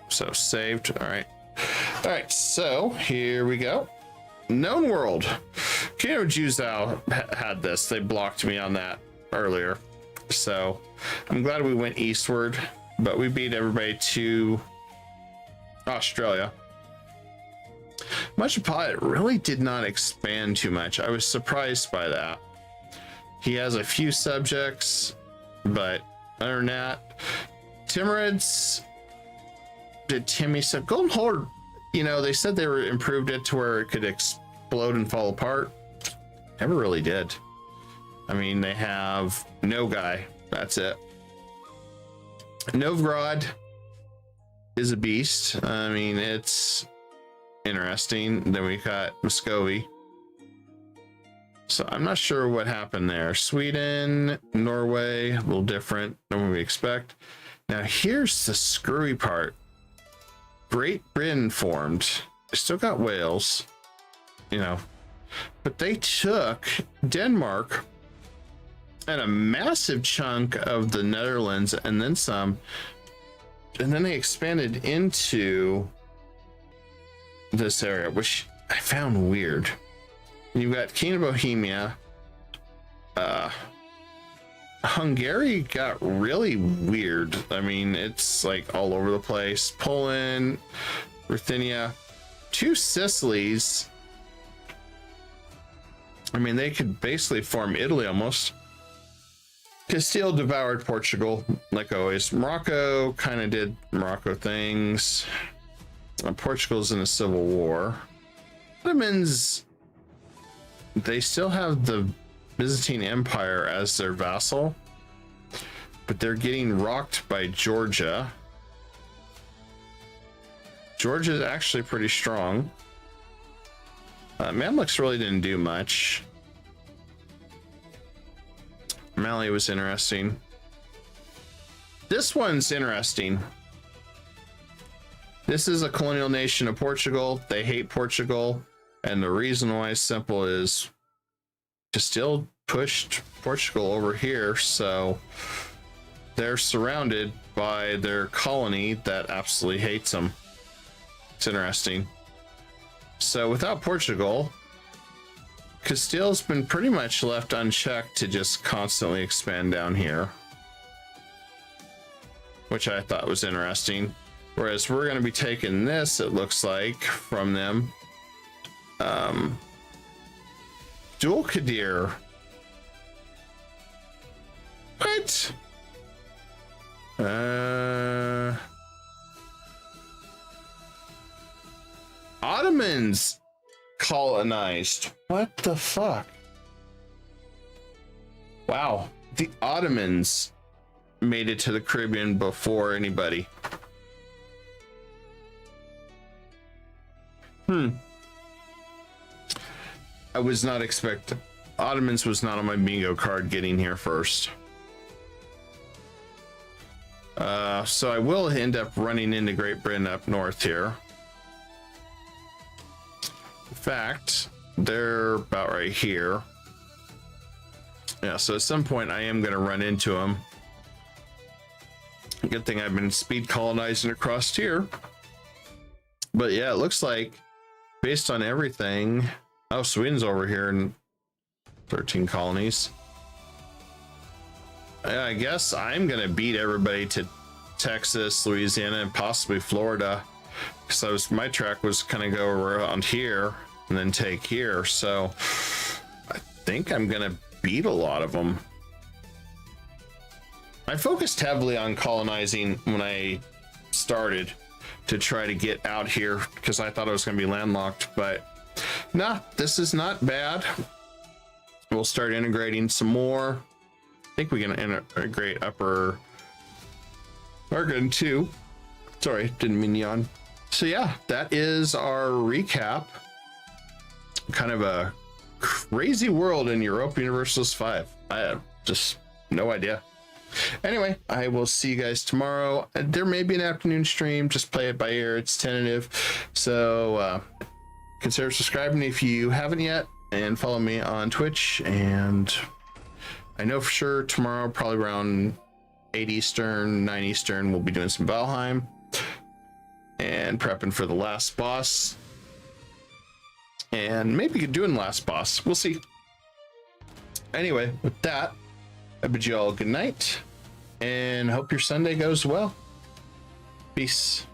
So saved. All right, so here we go. Known world. Kingdom of Juzhou had this. They blocked me on that earlier, so I'm glad we went eastward, but we beat everybody to Australia. Majapahit really did not expand too much. I was surprised by that. He has a few subjects, but other than that, Timurids did Timmy stuff. Golden Horde, you know, they said they were improved it to where it could explode and fall apart. Never really did. I mean, they have Nogai. That's it. Novgorod is a beast. I mean, it's interesting. Then we got Muscovy. So I'm not sure what happened there. Sweden, Norway, a little different than what we expect. Now here's the screwy part. Great Britain formed. They still got Wales, you know, but they took Denmark and a massive chunk of the Netherlands and then some, and then they expanded into this area, which I found weird. You've got King of Bohemia. Hungary got really weird. I mean, it's like all over the place. Poland, Ruthenia, two Sicilies. I mean, they could basically form Italy almost. Castile devoured Portugal, like always. Morocco kind of did Morocco things. Portugal's in a civil war. Ottomans, they still have the Byzantine Empire as their vassal, but they're getting rocked by Georgia. Georgia is actually pretty strong. Mamluks really didn't do much. Mali was interesting. This one's interesting. This is a colonial nation of Portugal. They hate Portugal, and the reason why is simple is Castile pushed Portugal over here, so they're surrounded by their colony that absolutely hates them. It's interesting. So without Portugal, Castile's been pretty much left unchecked to just constantly expand down here, which I thought was interesting. Whereas we're going to be taking this, it looks like, from them. Dual Kadir. What? Ottomans colonized. What the fuck? Wow. The Ottomans made it to the Caribbean before anybody. I was not expecting. Ottomans was not on my bingo card getting here first. So I will end up running into Great Britain up north here. fact, they're about right here. Yeah, so at some point I am going to run into them. Good thing I've been speed colonizing across here. But yeah, it looks like based on everything. Oh, Sweden's over here in 13 colonies. I guess I'm going to beat everybody to Texas, Louisiana, and possibly Florida. Because my track was kind of go around here and then take here. So I think I'm going to beat a lot of them. I focused heavily on colonizing when I started to try to get out here because I thought I was going to be landlocked, but nah, this is not bad. We'll start integrating some more. I think we can integrate Upper Oregon too. Sorry, didn't mean yawn. So yeah, that is our recap. Kind of a crazy world in Europa Universalis 5. I have just no idea. Anyway, I will see you guys tomorrow. There may be an afternoon stream. Just play it by ear. It's tentative. So consider subscribing if you haven't yet, and follow me on Twitch. And I know for sure tomorrow, probably around 8 Eastern, 9 Eastern, we'll be doing some Valheim and prepping for the last boss. And maybe doing last boss. We'll see. Anyway, with that, I bid you all good night and hope your Sunday goes well. Peace.